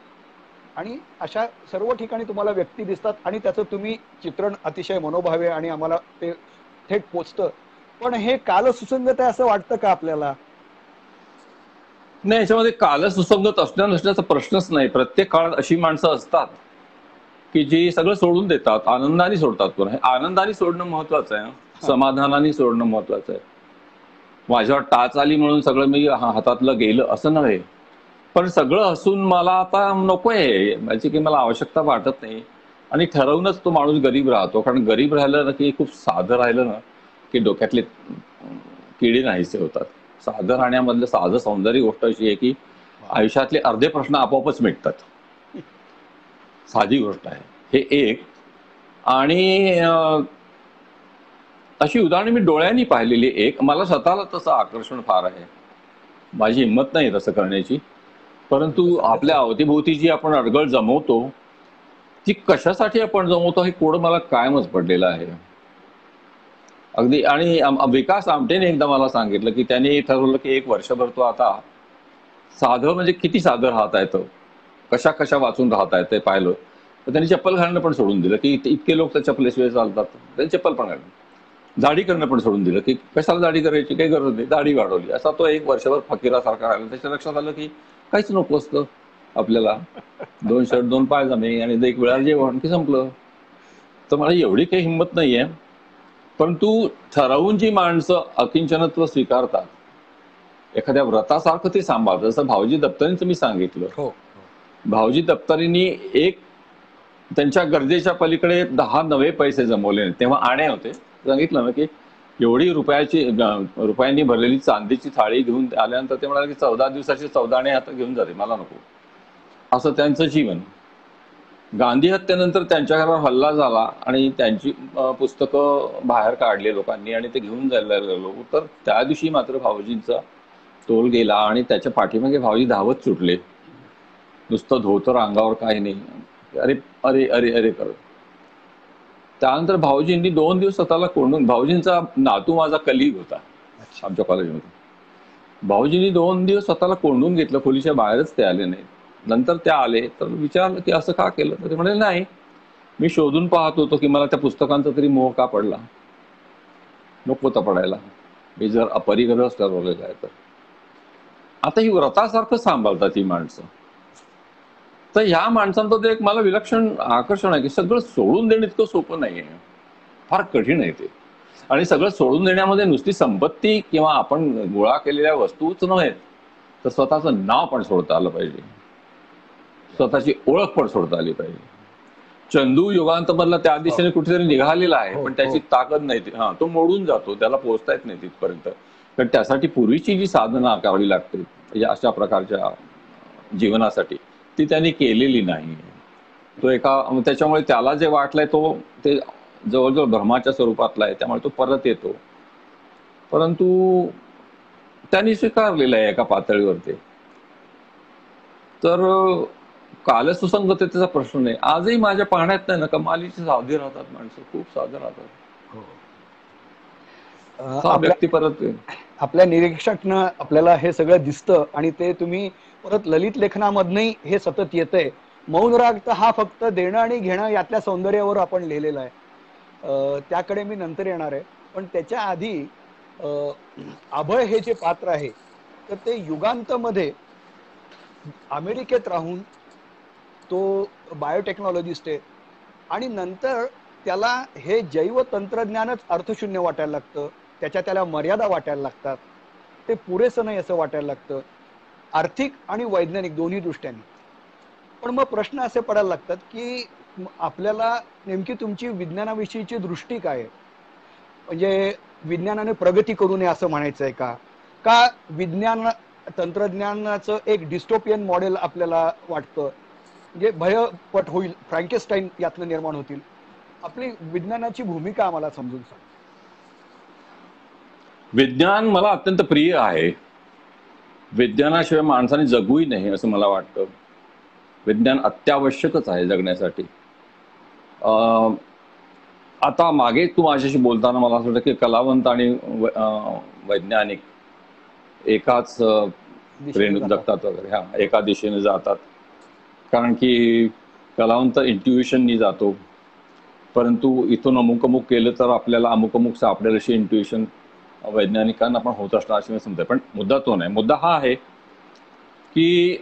आणि अशा सर्व ठिकाणी तुम्हाला व्यक्ती दिसतात आणि त्याचं तुम्ही चित्रण अतिशय मनोभावे आणि आम्हाला ते थेट पोचतं. पण हे कालसुसंगत आहे असं वाटतं का आपल्याला? नाही, याच्यामध्ये कालसुसंगत असण्या नसण्याचा प्रश्नच नाही. प्रत्येक काळात अशी माणसं असतात की जी सगळं सोडून देतात, आनंदाने सोडतात. पण आनंदाने सोडणं महत्वाचं आहे, समाधानाने सोडणं महत्वाचं आहे. माझ्यावर टाच आली म्हणून सगळं मी हातातलं गेलं असं नव्हे. पण सगळं असून मला आता नकोय, याची की मला आवश्यकता वाटत नाही. आणि ठरवूनच तो माणूस गरीब राहतो. कारण गरीब राहिलं ना की खूप साधं राहिलं ना की डोक्यातले किडे नाहीसे होतात. साधं राहण्यामधलं साधं सौंदर्य गोष्ट अशी आहे की आयुष्यातले अर्धे प्रश्न आपोआपच मिटतात. साधी गोष्ट आहे हे एक. आणि अशी उदाहरणे मी डोळ्यांनी पाहिलेली. एक, मला स्वतःला तसं आकर्षण फार आहे, माझी हिंमत नाही तसं करण्याची. परंतु आपल्या अवतीभोवती जी आपण अडगळ जमवतो ती कशासाठी आपण जमवतो हे कोड मला कायमच पडलेलं आहे अगदी. आणि विकास आमटेने एकदा मला सांगितलं की त्यांनी ठरवलं की एक वर्षभर तो आता साधं, म्हणजे किती साधं राहता येतं, कशा कशा वाचून राहता येतं पाहिलं. तर त्यांनी चप्पल घालणं पण सोडून दिलं की इतके लोक त्या चप्पलेशिवाय चालतात, त्यांनी चप्पल पण घालणं. दाढी करणं पण सोडून दिलं की कशाला दाढी करायची, काही गरज नाही, दाढी वाढवली. असा तो एक वर्षभर फकीरासारखा राहिला. त्याच्या लक्षात आलं की काहीच नको असतं आपल्याला, 2 शर्ट 2 पायजामे आणि एक वेळा जेवण की संपलं. तर मला एवढी काही हिंमत नाहीये. परंतु ठरवून जी माणसं अकिंचनत्व स्वीकारतात, एखाद्या व्रतासारखं ते सांभाळतात. जसं भाऊजी दप्तरींचं मी सांगितलं. भाऊजी दप्तरींनी एक त्यांच्या गरजेच्या पलीकडे 10 नवे पैसे जमवले नाही. तेव्हा आणे होते. सांगितलं ना की एवढी रुपयांनी भरलेली चांदीची थाळी घेऊन आल्यानंतर ते म्हणाले की 14 दिवसाची 14 आणे आता घेऊन जाते, मला नको. असं त्यांचं जीवन. गांधी हत्येनंतर त्यांच्या घरावर हल्ला झाला आणि त्यांची पुस्तकं बाहेर काढली लोकांनी आणि ते घेऊन जायला लागलो. तर त्या दिवशी मात्र भाऊजींचा तोल गेला आणि त्याच्या पाठीमागे भाऊजी धावत सुटले. नुसतं धोतर अंगावर काही नाही, अरे अरे अरे अरे करत. त्यानंतर भाऊजींनी 2 दिवस स्वतःला कोंडून, भाऊजींचा नातू माझा कलीग होता आमच्या कॉलेजमध्ये. भाऊजींनी 2 दिवस स्वतःला कोंडून घेतलं, खोलीच्या बाहेरच ते आले नाही. नंतर ते आले तर विचारलं की असं का केलं, तर ते म्हणाले नाही, मी शोधून पाहत होतो की मला त्या पुस्तकांचा तरी मोह का पडला, नको होता पडायला, मी जर अपरिग्रह ठरवलेला आहे तर. आता ही व्रतासारखं सांभाळतात ही माणसं. तर ह्या माणसांचं ते एक मला विलक्षण आकर्षण आहे की सगळं सोडून देणं इतकं सोपं नाहीये, फार कठीण आहे ते. आणि सगळं सोडून देण्यामध्ये नुसती संपत्ती किंवा आपण गोळा केलेल्या वस्तूच नव्हे, तर स्वतःचं नाव पण सोडता आलं पाहिजे, स्वतःची ओळख पण सोडता आली पाहिजे. चंदू युगांतमधला त्या दिशेने कुठेतरी निघालेला आहे, पण त्याची ताकद नाही. तो मोडून जातो, त्याला पोहोचता येत नाही तिथपर्यंत. कारण त्यासाठी पूर्वीची जी साधना करावी लागते या अशा प्रकारच्या जीवनासाठी, ती त्यांनी केलेली नाही. तो त्याच्यामुळे त्याला जे वाटलंय ते जवळजवळ भ्रमाच्या स्वरूपातला आहे, त्यामुळे तो परत येतो. परंतु त्यांनी स्वीकारलेलं आहे एका पातळीवरती. तर कालसुसंगततेचा प्रश्न नाही. आजही माझ्या पाहण्यात नाही ना, कमालीची साधी राहतात माणसं, खूप साधं राहतात. व्यक्ती परत आपल्या निरीक्षकनं आपल्याला हे सगळं दिसतं आणि ते तुम्ही परत ललित लेखनामधनही हे सतत येतंय. मौन राग तर हा फक्त देणं आणि घेणं यातल्या सौंदर्यावर आपण लिहिलेला आहे. त्याकडे मी नंतर येणार आहे. पण त्याच्या आधी अभय हे जे पात्र आहे तर ते युगांतमध्ये अमेरिकेत राहून तो बायोटेक्नॉलॉजिस्ट आहे आणि नंतर त्याला हे जैव तंत्रज्ञानच अर्थशून्य वाटायला लागतं, त्याला मर्यादा वाटायला लागतात, ते पुरेसं नाही असं वाटायला लागतं, आर्थिक आणि वैज्ञानिक दोन्ही दृष्ट्यांनी. पण मग प्रश्न असे पडायला लागतात की आपल्याला नेमकी तुमची विज्ञानाविषयीची दृष्टी काय आहे? म्हणजे विज्ञानाने प्रगती करू नये असं म्हणायचं आहे का विज्ञान तंत्रज्ञानाचं एक डिस्टोपियन मॉडेल आपल्याला वाटतं, म्हणजे भयपट होईल, फ्रँकेस्टाईन यातनं निर्माण होतील? आपली विज्ञानाची भूमिका आम्हाला समजून सांग. विज्ञान मला अत्यंत प्रिय आहे. विज्ञानाशिवाय माणसाने जगूही नाही असं मला वाटतं. विज्ञान अत्यावश्यकच आहे जगण्यासाठी. आता मागे तू माझ्याशी बोलताना मला असं वाटतं की कलावंत आणि वैज्ञानिक एकाच ट्रेन जगतात वगैरे. हा, एका दिशेने जातात. कारण की कलावंत इंट्युएशननी जातो, परंतु इथून अमुक अमुक केलं तर आपल्याला अमुक अमुक सापडेल अशी इंट्युएशन वैज्ञानिकांना पण होत असणार असे मी समजते. पण मुद्दा तो नाही. मुद्दा हा आहे की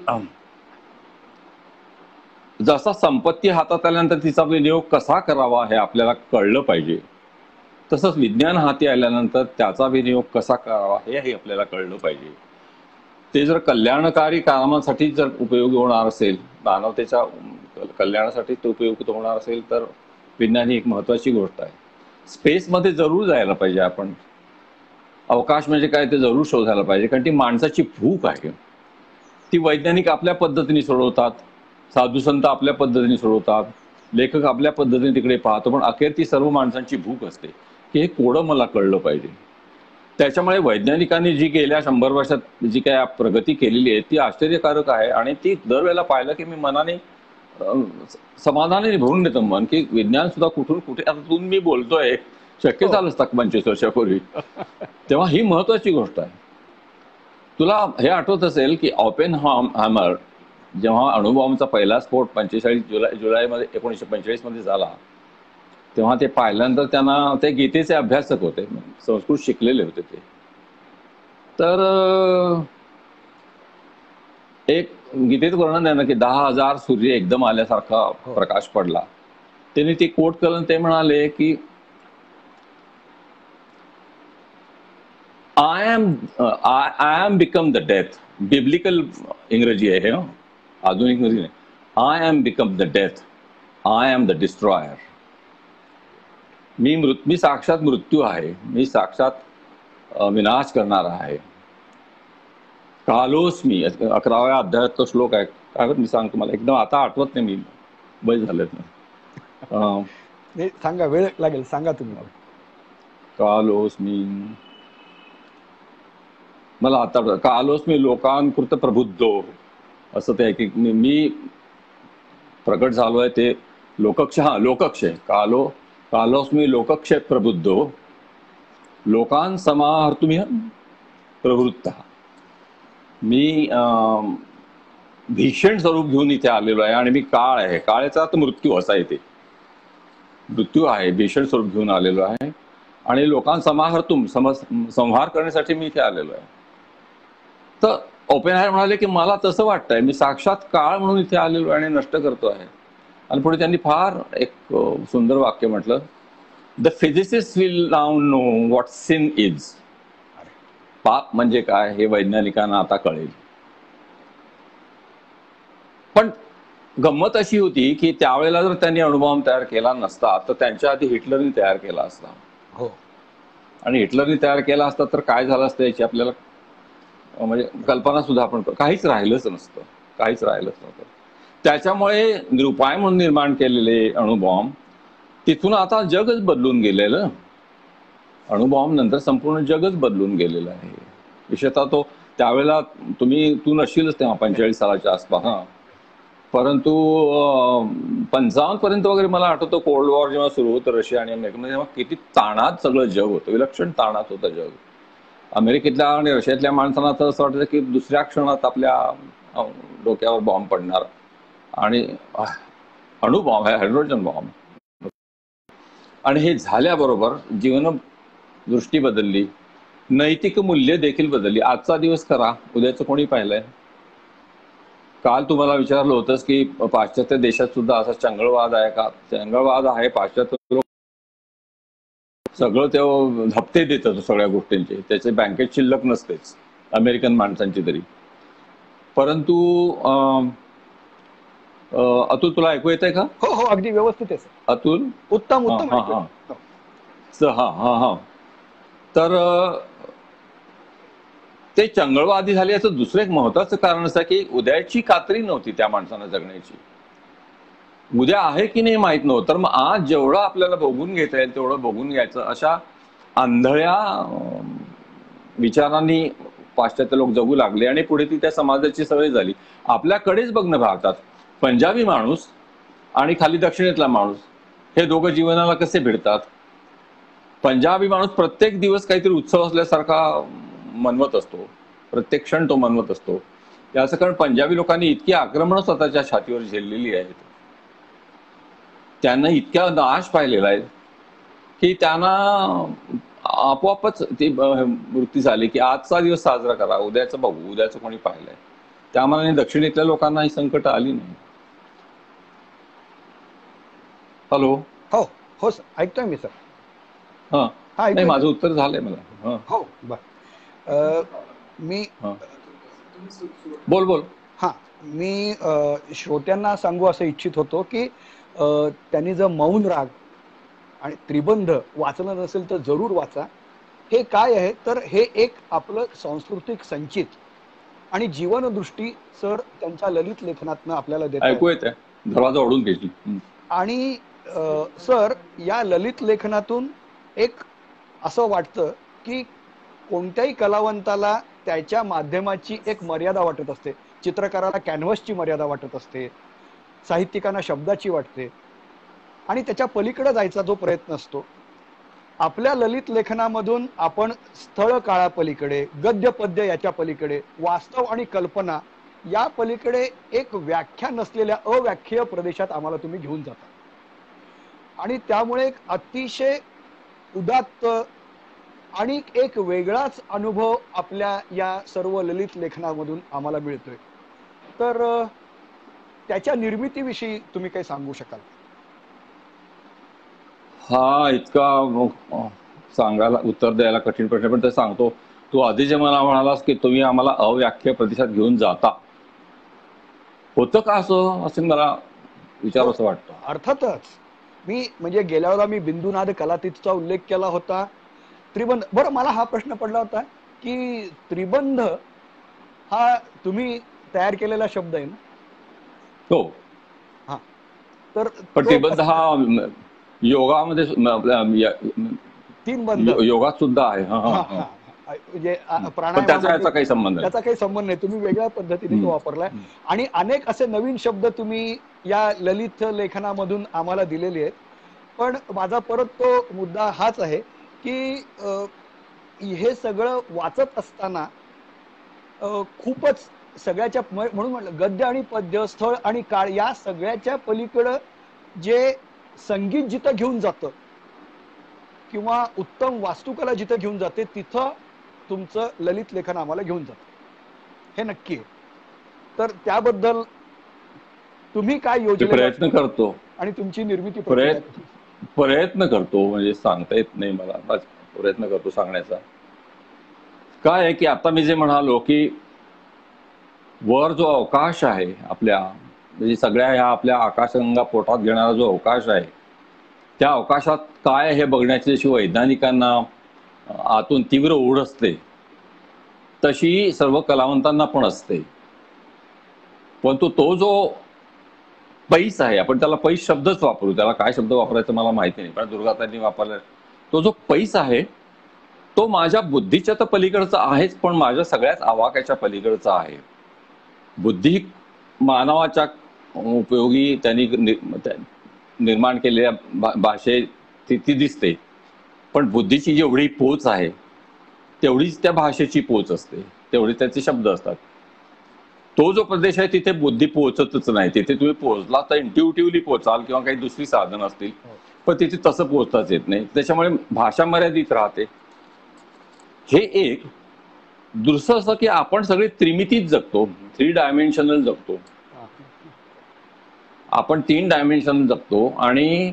जसा संपत्ती हातात आल्यानंतर तिचा विनियोग कसा करावा हे आपल्याला कळलं पाहिजे, तसंच विज्ञान हाती आल्यानंतर त्याचा विनियोग कसा करावा हेही आपल्याला कळलं पाहिजे. ते जर कल्याणकारी कामासाठी जर उपयोगी होणार असेल, मानवतेच्या कल्याणासाठी ते उपयुक्त होणार असेल, तर विज्ञान ही एक महत्वाची गोष्ट आहे. स्पेसमध्ये जरूर जायला पाहिजे आपण. अवकाश म्हणजे काय ते जरूर शोधायला पाहिजे, कारण ती माणसाची भूक आहे. ती वैज्ञानिक आपल्या पद्धतीने सोडवतात, साधू संत आपल्या पद्धतीने सोडवतात, लेखक आपल्या पद्धतीने तिकडे पाहतो, पण अखेर ती सर्व माणसांची भूक असते की हे कोडं मला कळलं पाहिजे. त्याच्यामुळे वैज्ञानिकांनी जी गेल्या 100 वर्षात जी काय प्रगती केलेली आहे ती आश्चर्यकारक आहे. आणि ती दरवेळेला पाहिलं की मी मनाने समाधानाने भरून येतं मन, की विज्ञान सुद्धा कुठून कुठे. आता तुम्ही मी बोलतोय, शक्य झालं असतं 25 वर्षापूर्वी. तेव्हा ही महत्वाची गोष्ट आहे. तुला हे आठवत असेल की ओपेनहायमर जेव्हा अणुबॉम्बचा पहिला स्फोट 45 जुलैमध्ये 1945 मध्ये झाला, तेव्हा ते पाहिल्यानंतर त्यांना, ते गीतेचे अभ्यासक होते, संस्कृत शिकलेले होते ते. तर एक गीतेत वर्णन आहे ना की 10,000 सूर्य एकदम आल्यासारखा प्रकाश पडला. त्यांनी ते कोट करून ते म्हणाले की I am become the death. Biblical इंग्रजी आहे हे, आधुनिक इंग्रजी नाही. I am become the death, I am the destroyer. मी साक्षात मृत्यू आहे, मी साक्षात विनाश करणारा आहे. कालोस्मी 11व्या अध्यायात तो श्लोक आहे. काय मी सांगतो, मला एकदम आता आठवत नाही, मी बस झालेत ना. सांगा, वेळ लागेल, सांगा तुम्ही. कालोस्मी, मला आता कालोस्मी लोकांकृत प्रबुद्धो असं ते की मी प्रकट झालो आहे. ते लोकक्ष, हा लोकक्ष आहे. कालोस्मी लोकक्ष प्रबुद्धो लोकान समाहर्तुमिह प्रवृत्त. मी भीषण स्वरूप घेऊन इथे आलेलो आहे आणि मी काळ आहे. काळाचा अर्थ मृत्यू असा येते. मृत्यू आहे, भीषण स्वरूप घेऊन आलेलो आहे आणि लोकांसमाहर्तुम संहार करण्यासाठी मी इथे आलेलो आहे. तर ओपेनहायमर म्हणाले की मला तसं वाटतंय, मी साक्षात काळ म्हणून इथे आलेलो आहे आणि नष्ट करतो आहे. आणि पुढे त्यांनी फार एक सुंदर वाक्य म्हटलं, the physicist will now know what sin is. पाप म्हणजे काय हे वैज्ञानिकांना आता कळेल. पण गंमत अशी होती की त्यावेळेला जर त्यांनी अणुबॉम्ब तयार केला नसता तर त्यांच्या आधी हिटलरने तयार केला असता. हो. आणि हिटलरने तयार केला असता तर काय झालं असतं याची आपल्याला म्हणजे कल्पना सुद्धा आपण, काहीच राहिलंच नसतं, काहीच राहिलंच नव्हतं. त्याच्यामुळे निरुपाय म्हणून निर्माण केलेले अणुबॉम्ब तिथून आता जगच बदलून गेलेलं. अणुबॉम्ब नंतर संपूर्ण जगच बदलून गेलेलं आहे. विशेषतः तो त्यावेळेला तू नशीलच तेव्हा 45 सालाच्या आसपास. परंतु 55 पर्यंत वगैरे मला आठवतं कोल्ड वॉर जेव्हा सुरू होतं रशिया आणि अमेरिकेमध्ये, तेव्हा किती ताणात सगळं जग होतं, विलक्षण ताणात होतं जग. अमेरिकेतल्या आणि रशियातल्या माणसांना तर असं वाटतं की दुसऱ्या क्षणात आपल्या डोक्यावर बॉम्ब पडणार. आणि अणुबॉम्ब आहे, हायड्रोजन बॉम्ब. आणि हे झाल्याबरोबर जीवनदृष्टी बदलली, नैतिक मूल्य देखील बदलली. आजचा दिवस करा, उद्याचं कोणी पाहिलंय? काल तुम्हाला विचारलं होतंस की पाश्चात्य देशात सुद्धा असा चंगळवाद आहे का? चंगळवाद आहे. पाश्चात्य लोक सगळं ते हप्ते देतात सगळ्या गोष्टींचे, त्याचे बँकेत शिल्लक नसतेच अमेरिकन माणसांची तरी. परंतु अतुल, तुला ऐकू येत आहे का? हो हो, अगदी व्यवस्थित आहे अतुल. उत्तम उत्तम. हा. तर ते चंगळवादी झाले याचं दुसरं एक महत्वाचं कारण असं की उद्याची खात्री नव्हती त्या माणसांना जगण्याची. उद्या आहे की नाही माहित नव्हतं. तर मग आज जेवढं आपल्याला बघून घेता येईल तेवढं बघून घ्यायचं, अशा आंधळ्या विचारांनी पाश्चात्य लोक जगू लागले आणि पुढे ती त्या समाजाची सवय झाली. आपल्याकडेच बघणं भारतात पंजाबी माणूस आणि खाली दक्षिणेतला माणूस हे दोघं जीवनाला कसे भिडतात. पंजाबी माणूस प्रत्येक दिवस काहीतरी उत्सव असल्यासारखा मनवत असतो, प्रत्येक क्षण तो मनवत असतो. याचं कारण पंजाबी लोकांनी इतकी आक्रमणं स्वतःच्या छातीवर झेललेली आहेत, त्यांना इतक्या नाश पाहिलेला आहे की त्यांना आपोआपच ती वृत्ती झाली की आजचा दिवस साजरा करा, उद्याचं बघू, उद्याचं कोणी पाहिलंय. त्यामुळे दक्षिणेतल्या लोकांना ही संकट आली नाही. हॅलो. हो हो सर, ऐकतोय मी सर. हा, नाही माझं उत्तर झालंय मला. हो बर. मी बोल. हा, मी श्रोत्यांना सांगू असं इच्छित होतो की त्यांनी जर मौन राग आणि त्रिबंध वाचलं नसेल तर जरूर वाचा. हे काय आहे तर हे एक आपलं सांस्कृतिक संचित आणि जीवनदृष्टी सर त्यांच्या ललित लेखनातनं आपल्याला देतात. ऐकू येते, दरवाजा ओढून घ्यायची. आणि सर या ललित लेखनातून एक असं वाटतं की कोणत्याही कलावंताला त्याच्या माध्यमाची एक मर्यादा वाटत असते. चित्रकाराला कॅनव्हसची मर्यादा वाटत असते, साहित्यिकांना शब्दाची वाटते, आणि त्याच्या पलीकडे जायचा जो प्रयत्न असतो. आपल्या ललित लेखनामधून आपण स्थळ काळा पलीकडे, गद्य पद्य याच्या पलीकडे, वास्तव आणि कल्पना या पलीकडे एक व्याख्या नसलेल्या अव्याख्येय प्रदेशात आम्हाला तुम्ही घेऊन जाता. आणि त्यामुळे एक अतिशय उदात्त आणि एक वेगळाच अनुभव आपल्या या सर्व ललित लेखनामधून आम्हाला मिळतोय. तर त्याच्या निर्मितीविषयी तुम्ही काही सांगू शकाल? हा इतका सांगायला उत्तर द्यायला कठीण प्रश्न, पण ते सांगतो. तू आधी जे मला म्हणालास की तुम्ही आम्हाला अव्याख्या प्रदेशात घेऊन जाता, होतं का असं मला विचारावंसं वाटतं. अर्थातच. मी म्हणजे गेल्या वेळेला मी बिंदुनाद कलातीतचा उल्लेख केला होता. त्रिबंध, बरं मला हा प्रश्न पडला होता की त्रिबंध हा तुम्ही तयार केलेला शब्द आहे ना? हो. हा, तर पण त्रिबंध हा योगामध्ये तीन बंध योगात सुद्धा आहे. म्हणजे त्याचा काही संबंध त्याचा काही संबंध नाही, तुम्ही वेगळ्या पद्धतीने तो वापरलाय. आणि अनेक असे नवीन शब्द तुम्ही या ललित लेखनामधून आम्हाला दिलेले आहेत. पण माझा परत तो मुद्दा हाच आहे की हे सगळं वाचत असताना खूपच सगळ्याच्या, म्हणून म्हटलं गद्य आणि पद्य, स्थळ आणि काळ या सगळ्याच्या पलीकडं जे संगीत जिथं घेऊन जातं किंवा उत्तम वास्तुकला जिथं घेऊन जाते तिथं तुमचं ललित लेखन आम्हाला घेऊन जातं, हे नक्की आहे. तर त्याबद्दल तुम्ही काय योजना प्रयत्न करतो आणि तुमची निर्मिती प्रयत्न करतो, म्हणजे सांगता येत नाही मला, प्रयत्न करतो सांगण्याचा. काय आहे की आता मी जे म्हणालो की वर जो अवकाश आहे आपल्या, म्हणजे सगळ्या ह्या आपल्या आकाशगंगा पोटात घेणारा जो अवकाश आहे, त्या अवकाशात काय हे बघण्याची जशी वैज्ञानिकांना आतून तीव्र ओढ असते तशी सर्व कलावंतांना पण असते. परंतु तो जो पैस आहे, आपण त्याला पैस शब्दच वापरू, त्याला काय शब्द वापरायचं मला माहिती नाही, पण दुर्गाताईंनी वापरला. तो जो पैस आहे तो माझ्या बुद्धीच्या तर पलीकडचा आहेच, पण माझ्या सगळ्याच आवाक्याच्या पलीकडचा आहे. बुद्धी मानवाच्या उपयोगी त्यांनी निर्माण केलेल्या भाषे ती दिसते, पण बुद्धीची जेवढी पोच आहे तेवढीच त्या भाषेची पोच असते, तेवढे त्याचे शब्द असतात. तो जो प्रदेश आहे तिथे बुद्धी पोहोचतच नाही. तिथे तुम्ही पोहोचला तर इंट्युटिव्हली पोहोचाल किंवा काही दुसरी साधन असतील, पण तिथे तसं पोहोचताच येत नाही. त्याच्यामुळे भाषा मर्यादित राहते. हे एक. दुसरं असं की आपण सगळे त्रिमितीत जगतो, 3 डायमेन्शनल जगतो. आपण 3 डायमेन्शन जगतो आणि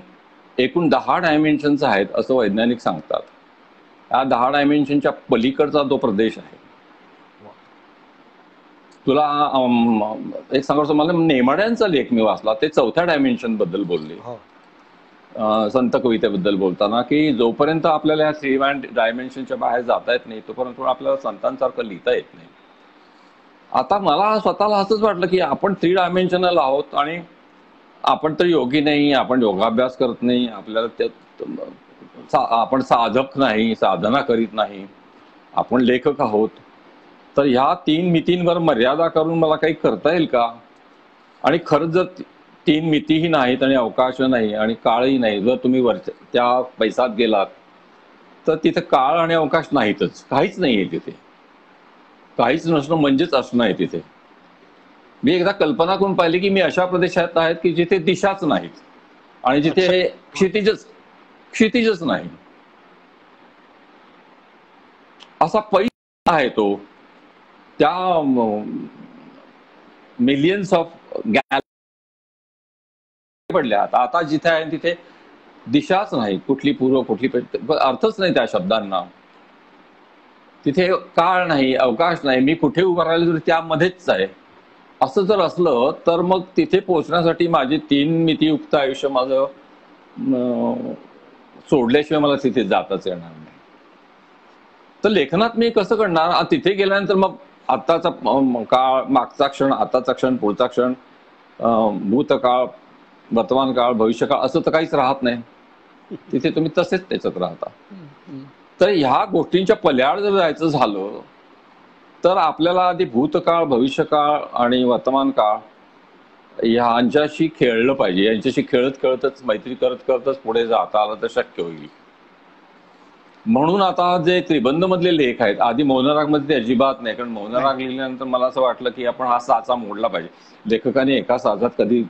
एकूण 10 डायमेन्शन्स आहेत असं वैज्ञानिक सांगतात. या 10 डायमेन्शनच्या पलीकडचा जो प्रदेश आहे, तुला एक सांगायचं, मला नेमाड्यांचा लेख मी वाचला, ते 4थ्या डायमेन्शन बद्दल बोलले. संत कवितेबद्दल बोलताना की जोपर्यंत आपल्याला या 3 डायमेन्शनच्या बाहेर जाता येत नाही तोपर्यंत आपल्याला संतांसारखं लिहिता येत नाही. आता मला स्वतःला असंच वाटलं की आपण 3 डायमेन्शनल आहोत आणि आपण तर योगी नाही, आपण योगाभ्यास करत नाही, आपल्याला त्यात आपण साधक नाही, साधना करीत नाही, आपण लेखक आहोत. तर ह्या 3 मितींवर मर्यादा करून मला काही करता येईल का? आणि खरंच जर 3 मितीही नाहीत आणि अवकाश नाही आणि काळही नाही, जर तुम्ही वरच्या त्या पैसात गेलात तर तिथे काळ आणि अवकाश नाहीतच, काहीच नाहीये तिथे. काहीच नसणं म्हणजेच असणं आहे तिथे. मी एकदा कल्पना करून पाहिली की मी अशा प्रदेशात आहेत की जिथे दिशाच नाहीत आणि जिथे क्षितिजच नाही. असा पैसा आहे तो. त्या मिलियन्स ऑफ पडल्या. आता जिथे आहे तिथे दिशाच नाही, कुठली पूर्व कुठली अर्थच नाही त्या शब्दांना. तिथे काळ नाही, अवकाश नाही, मी कुठे उभं राहिलो तरी त्यामध्येच आहे. असं जर असलं तर मग तिथे पोहोचण्यासाठी माझे 3 मितीयुक्त आयुष्य माझं सोडल्याशिवाय मला तिथे जाताच येणार नाही. तर लेखनात मी कसं करणार? तिथे गेल्यानंतर मग आताचा काळ, मागचा क्षण, आताचा क्षण, पुढचा क्षण, भूतकाळ, वर्तमान काळ, भविष्यकाळ असं तर काहीच राहत नाही. तिथे तुम्ही तसेच त्याच्यात राहता. तर ह्या गोष्टींच्या पल्याड जर जायचं झालं तर आपल्याला आधी भूतकाळ, भविष्यकाळ आणि वर्तमान काळ ह्यांच्याशी खेळलं पाहिजे. यांच्याशी खेळत खेळतच, मैत्री करत करतच पुढे जाता आलं तर शक्य होईल. म्हणून आता जे त्रिबंध मधले लेख आहेत, आधी मौनराग मध्ये ते अजिबात नाही, कारण मौनराग लिहिल्यानंतर मला असं वाटलं की आपण हा साचा मोडला पाहिजे. लेखकाने एका साचात कधी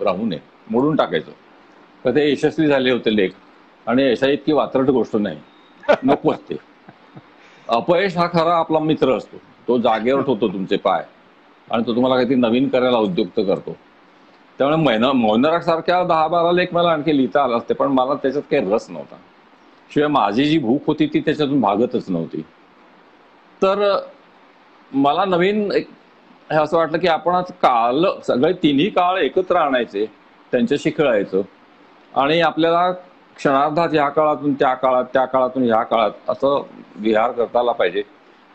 राहू नये, मोडून टाकायचं. तर ते यशस्वी झाले होते लेख आणि यशा इतकी वात्रट गोष्ट नाही, नकोच ते. अपयश हा खरा आपला मित्र असतो, तो जागेवर ठेवतो तुमचे पाय आणि तो तुम्हाला काहीतरी नवीन करायला उद्युक्त करतो. त्यामुळे मौनराग सारख्या 10-12 लेख मला आणखी लिहिता आले असते, पण मला त्याच्यात काही रस नव्हता. शिवाय माझी जी भूक होती ती त्याच्यातून भागतच नव्हती. तर मला नवीन असं वाटलं की आपण आज काल सगळे 3ही काळ एकत्र आणायचे, त्यांच्याशी खेळायचं आणि आपल्याला क्षणार्धात ह्या काळातून त्या काळात, त्या काळातून ह्या काळात असं विहार करता आला पाहिजे.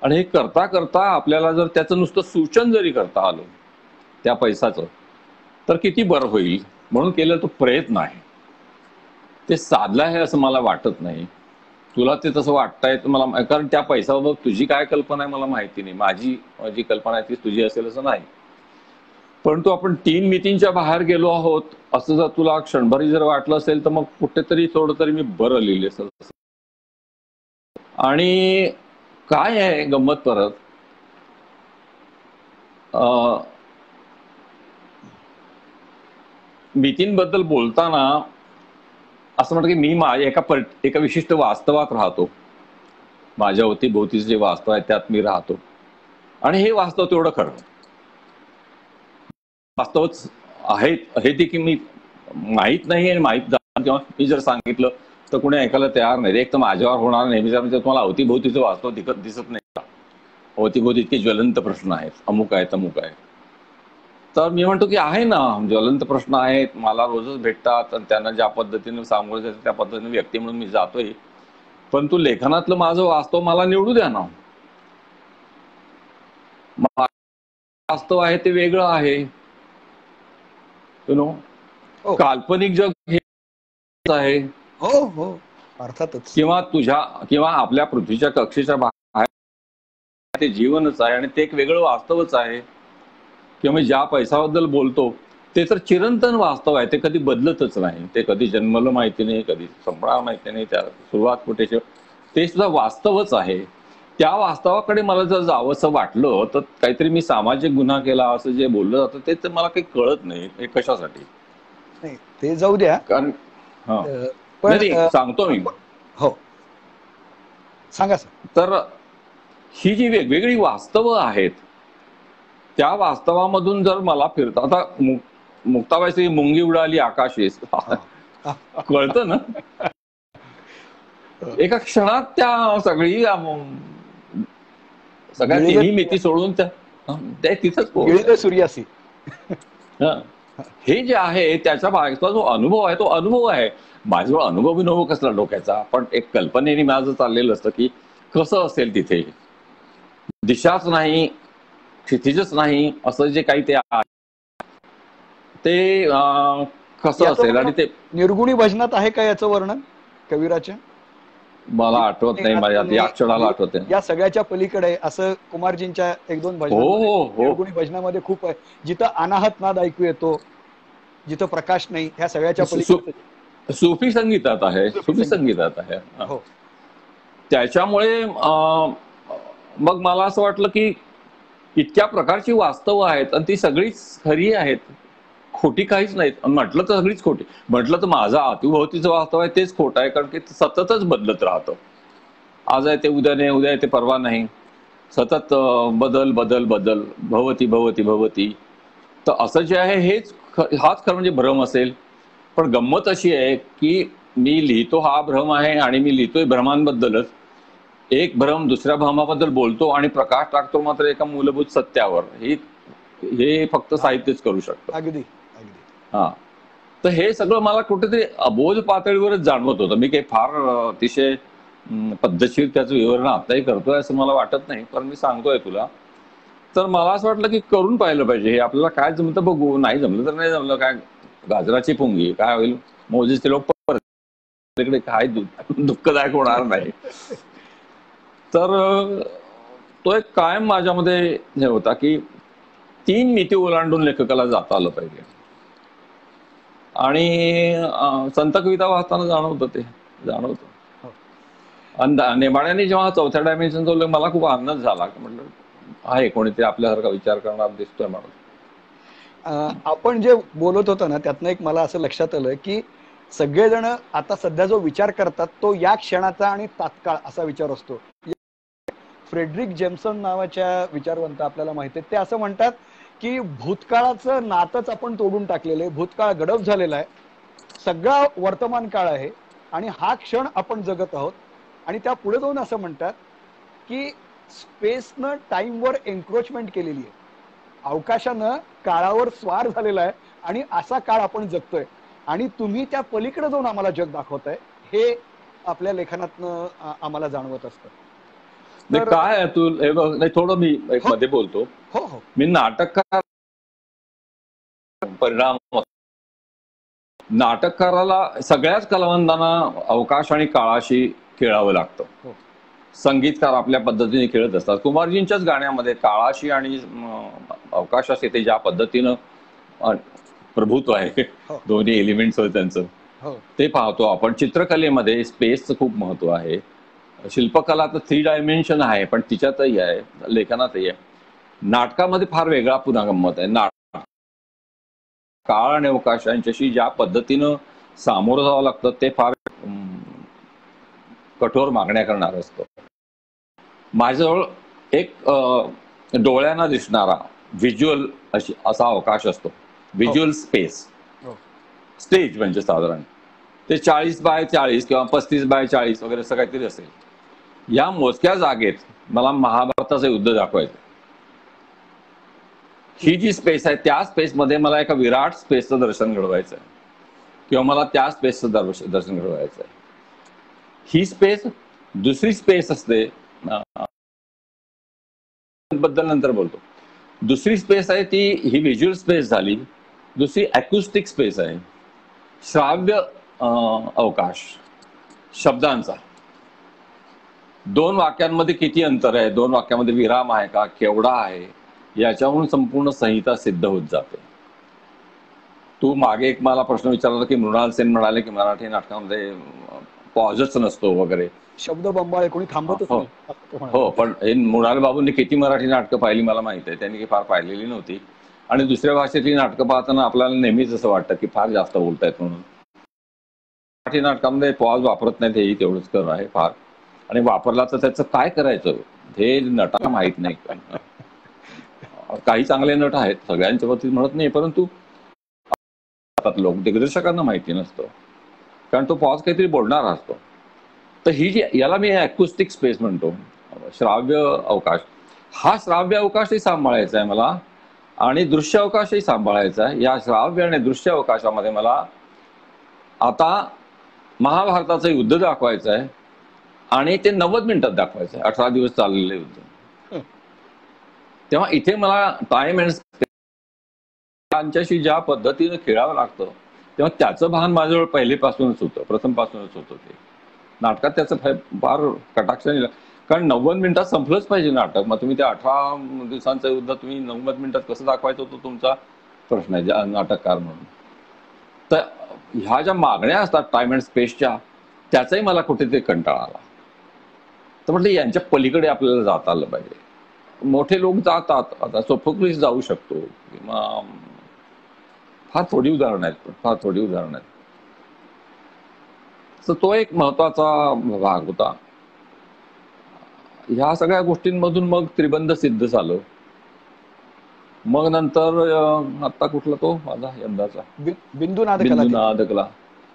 आणि हे करता करता आपल्याला जर त्याचं नुसतं सूचन जरी करता आलं त्या पैसाचं तर किती बरं होईल. म्हणून केलं तो प्रयत्न आहे. ते साधलं आहे असं मला वाटत नाही. तुला ते तसं वाटतंय तर मला, कारण त्या पैशाबाबत तुझी काय कल्पना आहे मला माहिती नाही. माझी जी कल्पना आहे ती तुझी असेल असं नाही. परंतु आपण 3 मितींच्या बाहेर गेलो आहोत असं जर तुला क्षणभरी जर वाटलं असेल तर मग कुठेतरी थोडं तरी मी बरं लिहिले असेल. आणि काय आहे गंमत, परत मितींबद्दल बोलताना असं म्हणतं की मी एका विशिष्ट वास्तवात राहतो. माझ्या अवतीभोवतीचं जे वास्तव आहे त्यात मी राहतो आणि हे वास्तव तेवढं खरं वास्तवच आहे. हे देखील मी माहीत नाही आणि माहीत झालं किंवा मी जर सांगितलं तर कुणी ऐकायला तयार नाही. एक तर माझ्यावर होणार नेहमीच म्हणजे तुम्हाला अवतीभोवतीचं वास्तव दिसत नाही का? अवतीभोवती इतके ज्वलंत प्रश्न आहेत, अमुक आहे तमुक आहे. तर मी म्हणतो की आहे ना, ज्वलंत प्रश्न आहेत, मला रोजच भेटतात आणि त्यांना ज्या पद्धतीने सामोरं जायचं त्या पद्धतीने व्यक्ती म्हणून मी जातोय. परंतु लेखनातलं माझं वास्तव मला निवडू द्या ना. वास्तव आहे ते वेगळं आहे, यु नो. हो. काल्पनिक जग हे आहे हो हो अर्थातच. किंवा आपल्या पृथ्वीच्या कक्षेच्या बाहेर ते जीवनच आहे आणि ते एक वेगळं वास्तवच आहे. किंवा मी ज्या पैशाबद्दल बोलतो ते तर चिरंतन वास्तव आहे, ते कधी बदलतच नाही. ते कधी जन्मलं माहिती नाही, कधी संपणार माहिती नाही, त्या सुरुवात कुठे ते सुद्धा वास्तवच आहे. त्या वास्तवाकडे मला जर जावंसं वाटलं तर काहीतरी मी सामाजिक गुन्हा केला असं जे बोललं जातं ते तर मला काही कळत नाही हे कशासाठी. नाही ते जाऊ द्या. कारण हा पण नाही सांगतो मी. हो सांगा सर. तर ही जी वेगवेगळी वास्तवं आहेत त्या वास्तवामधून जर मला फिरता आता मुक्ताबाईची मुंगी उडाली आकाशेस कळतं ना. एका क्षणात त्या सगळ्या तिन्ही मिती सोडून त्या तिथंच सूर्यासी हे जे आहे त्याच्या मागचा जो अनुभव आहे तो अनुभव आहे. माझ्याजवळ अनुभव कसला डोक्याचा, पण एक कल्पनेने माझं चाललेलं असतं की कसं असेल तिथे, दिशाच नाही क्षितिजच नाही असं जे काही ते कसं असेल. आणि ते निर्गुणी भजनात आहे का याचं वर्णन कविराच्या? मला आठवत नाही, माझ्या या क्षणाला आठवत नाही. या सगळ्याच्या पलीकडे असं कुमारजींच्या एक दोन भजन निर्गुणी भजनामध्ये खूप आहे, जिथं अनाहत नाद ऐकू येतो, जिथं प्रकाश नाही, ह्या सगळ्याच्या पलीकडे सुफी संगीतात आहे. सुफी संगीतात आहे. त्याच्यामुळे मग मला असं वाटलं की इतक्या प्रकारची वास्तव आहेत आणि ती सगळीच खरी आहेत, खोटी काहीच नाहीत. म्हटलं तर सगळीच खोटी, म्हटलं तर माझं अवतीभोवतीचं वास्तव आहे तेच खोटं आहे, कारण की सततच बदलत राहतं. आज आहे ते उद्या नाही, उद्या आहे ते परवा नाही, सतत बदल बदल बदल भवती भवती भवती. तर असं जे आहे हाच खरं म्हणजे भ्रम असेल. पण गंमत अशी आहे की मी लिहितो हा भ्रम आहे आणि मी लिहितोय भ्रमांबद्दलच. एक भ्रम दुसऱ्या भ्रमाबद्दल बोलतो आणि प्रकाश टाकतो मात्र एका मूलभूत सत्यावर. हे फक्त साहित्यच करू शकतं. अगदी हा. तर हे सगळं मला कुठेतरी अबोध पातळीवरच जाणवत होतं. मी काही फार अतिशय पद्धतशीर त्याचं विवरण आताही करतोय असं मला वाटत नाही, पण मी सांगतोय तुला. तर मला असं वाटलं की करून पाहिलं पाहिजे हे, आपल्याला काय जमतं बघू, नाही जमलं तर नाही जमलं, काय गाजराची पुंगी काय होईल, मोजेचे लोक तिकडे काय दुःखदायक होणार नाही. तर तो एक कायम माझ्यामध्ये हे होता की 3 मिती ओलांडून लेखकाला जाता आलं पाहिजे. आणि संत कविता वाचताना जाणवतं. आणि नेमाड्याने जेव्हा 4थ्या डायमेन्शन जोडलं मला खूप आनंद झाला. म्हटलं आहे कोणीतरी आपल्यासारखा विचार करणार दिसतोय माणूस. आपण जे बोलत होतो ना त्यातनं एक मला असं लक्षात आलं की सगळेजण आता सध्या जो विचार करतात तो या क्षणाचा आणि तात्काळ असा विचार असतो. फ्रेडरिक जेम्सन नावाच्या विचारवंत आपल्याला माहिती आहेत, ते असं म्हणतात की भूतकाळाचं नातच आपण तोडून टाकलेलं आहे, भूतकाळ गडप झालेला आहे, सगळा वर्तमान काळ आहे आणि हा क्षण आपण जगत आहोत. आणि त्या पुढे जाऊन असं म्हणतात की स्पेसनं टाइमवर एन्क्रोचमेंट केलेली आहे, अवकाशानं काळावर स्वार झालेला आहे आणि असा काळ आपण जगतोय आणि तुम्ही त्या पलीकडे जाऊन आम्हाला जग दाखवताय, हे आपल्या लेखनातनं आम्हाला जाणवत असतं. काय आहे तू हे बघ, नाही थोडं मी एक मध्ये बोलतो. हो हो. मी नाटककार परिणाम, नाटककाराला सगळ्याच कलावंतांना अवकाश आणि काळाशी खेळावं लागतं. संगीतकार आपल्या पद्धतीने खेळत असतात. कुमारजींच्याच गाण्यामध्ये काळाशी आणि अवकाशाशी ते ज्या पद्धतीनं प्रभुत्व आहे, दोन्ही एलिमेंट्स होते त्यांचं, ते पाहतो आपण. चित्रकलेमध्ये स्पेसचं खूप महत्व आहे. शिल्पकला तर 3 डायमेन्शन आहे, पण तिच्यातही आहे, लेखनातही आहे. नाटकामध्ये फार वेगळा पुन्हा गंमत आहे. काळ आणि अवकाश यांच्याशी ज्या पद्धतीनं सामोरं जावं लागतं ते फार कठोर मागण्या करणार असतं. माझ्याजवळ एक डोळ्यांना दिसणारा व्हिज्युअल असा अवकाश असतो, व्हिज्युअल स्पेस. स्टेज म्हणजे साधारण ते 40x40 किंवा 35x40 वगैरे असं काहीतरी असेल. या मोजक्या जागेत मला महाभारताचं युद्ध दाखवायचं. ही जी स्पेस आहे त्या स्पेसमध्ये मला एका विराट स्पेसचं दर्शन घडवायचं आहे किंवा मला त्या स्पेसचं दर्शन घडवायचं आहे. ही स्पेस दुसरी स्पेस असते, बद्दल नंतर बोलतो. दुसरी स्पेस आहे ती ही व्हिज्युअल स्पेस झाली. दुसरी अॅक्युस्टिक स्पेस आहे. श्राव्य अवकाश शब्दांचा 2 वाक्यांमध्ये किती अंतर आहे, 2 वाक्यामध्ये विराम आहे का, केवढा आहे, याच्यावरून संपूर्ण संहिता सिद्ध होत जाते. तू मागे एक मला प्रश्न विचारला की मृणाल सेन म्हणाले की मराठी नाटकामध्ये पॉजच नसतो वगैरे. शब्द बंबाळे कोणी थांबतच हो नाही असं ते म्हणाले. हो, पण हे मृणाल बाबूंनी किती मराठी नाटकं पाहिली मला माहित आहे, त्यांनी फार पाहिलेली नव्हती. आणि दुसऱ्या भाषेतली नाटकं पाहताना आपल्याला नेहमीच असं वाटतं की फार जास्त बोलतायत म्हणून. मराठी नाटकामध्ये पॉज वापरत नाहीत हेही तेवढंच खरं आहे फार. आणि वापरला तर त्याचं काय करायचं हे नटाला माहित नाही. काही चांगले नट आहेत, सगळ्यांच्या बाबतीत म्हणत नाही, परंतु लोक दिग्दर्शकांना माहिती नसतं, कारण तो पॉज काहीतरी बोलणार असतो. तर ही जी याला मी अॅक्युस्टिक स्पेस म्हणतो, श्राव्य अवकाश. हा श्राव्य अवकाशही सांभाळायचा आहे मला आणि दृश्य अवकाशही सांभाळायचा आहे. या श्राव्य आणि दृश्य अवकाशामध्ये मला आता महाभारताचं युद्ध दाखवायचं आहे आणि ते 90 मिनिटात दाखवायचं आहे, 18 दिवस चाललेलं युद्ध. तेव्हा इथे मला टाइम अँड त्यांच्याशी ज्या पद्धतीनं खेळावं लागतं, तेव्हा त्याचं भान माझ्याजवळ पहिलेपासूनच होतं, प्रथमपासूनच होतं. ते नाटकात त्याचं फार कटाक्षाने, कारण 90 मिनिटात संपलंच पाहिजे नाटक. मग तुम्ही त्या 18 दिवसांचं युद्ध तुम्ही 90 मिनिटात कसं दाखवायचं होतं तुमचा प्रश्न आहे नाटककार म्हणून. तर ह्या ज्या मागण्या असतात टाइम अँड स्पेसच्या, त्याचाही मला कुठेतरी कंटाळा आला. तर म्हटलं यांच्या पलीकडे आपल्याला जाता आलं पाहिजे. मोठे लोक जातात, आता सोफोक्लिस जाऊ शकतो, किंवा फार थोडी उदाहरणं आहेत, पण फार थोडी उदाहरणं आहेत. तर तो एक महत्वाचा भाग होता. ह्या सगळ्या गोष्टींमधून मग त्रिबंध सिद्ध झालं. मग नंतर आता कुठला तो माझा यंदाचा बिंदुनाद कला.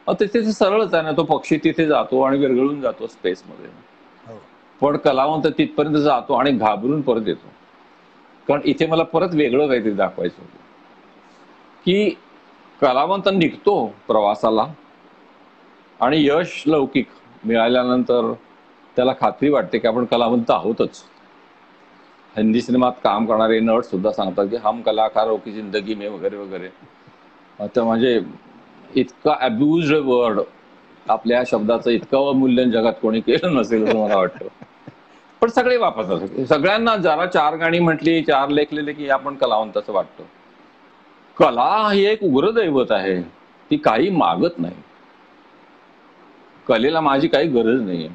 तिथे सरळच आहे ना, तो पक्षी तिथे जातो आणि विरघळून जातो स्पेसमध्ये. पण कलावंत तिथपर्यंत जातो आणि घाबरून परत येतो, कारण इथे मला परत वेगळं काहीतरी दाखवायचं होतं. की कलावंत निघतो प्रवासाला आणि यश लौकिक मिळाल्यानंतर त्याला खात्री वाटते की आपण कलावंत आहोतच. हिंदी सिनेमात काम करणारे नट सुद्धा सांगतात की हम कलाकारों की जिंदगी में वगैरे वगैरे. आता म्हणजे इतका अब्युज्ड वर्ड, आपल्या शब्दाचं इतकं अवमूल्यन जगात कोणी केलं नसेल असं मला वाटतं. पण सगळे वापरतात, सगळ्यांना जरा 4 गाणी म्हटली, 4 लेख लिहिले की आपण कलावंत असं वाटतं. कला ही एक उग्र दैवत आहे, ती काही मागत नाही. कलेला माझी काही गरज नाहीये,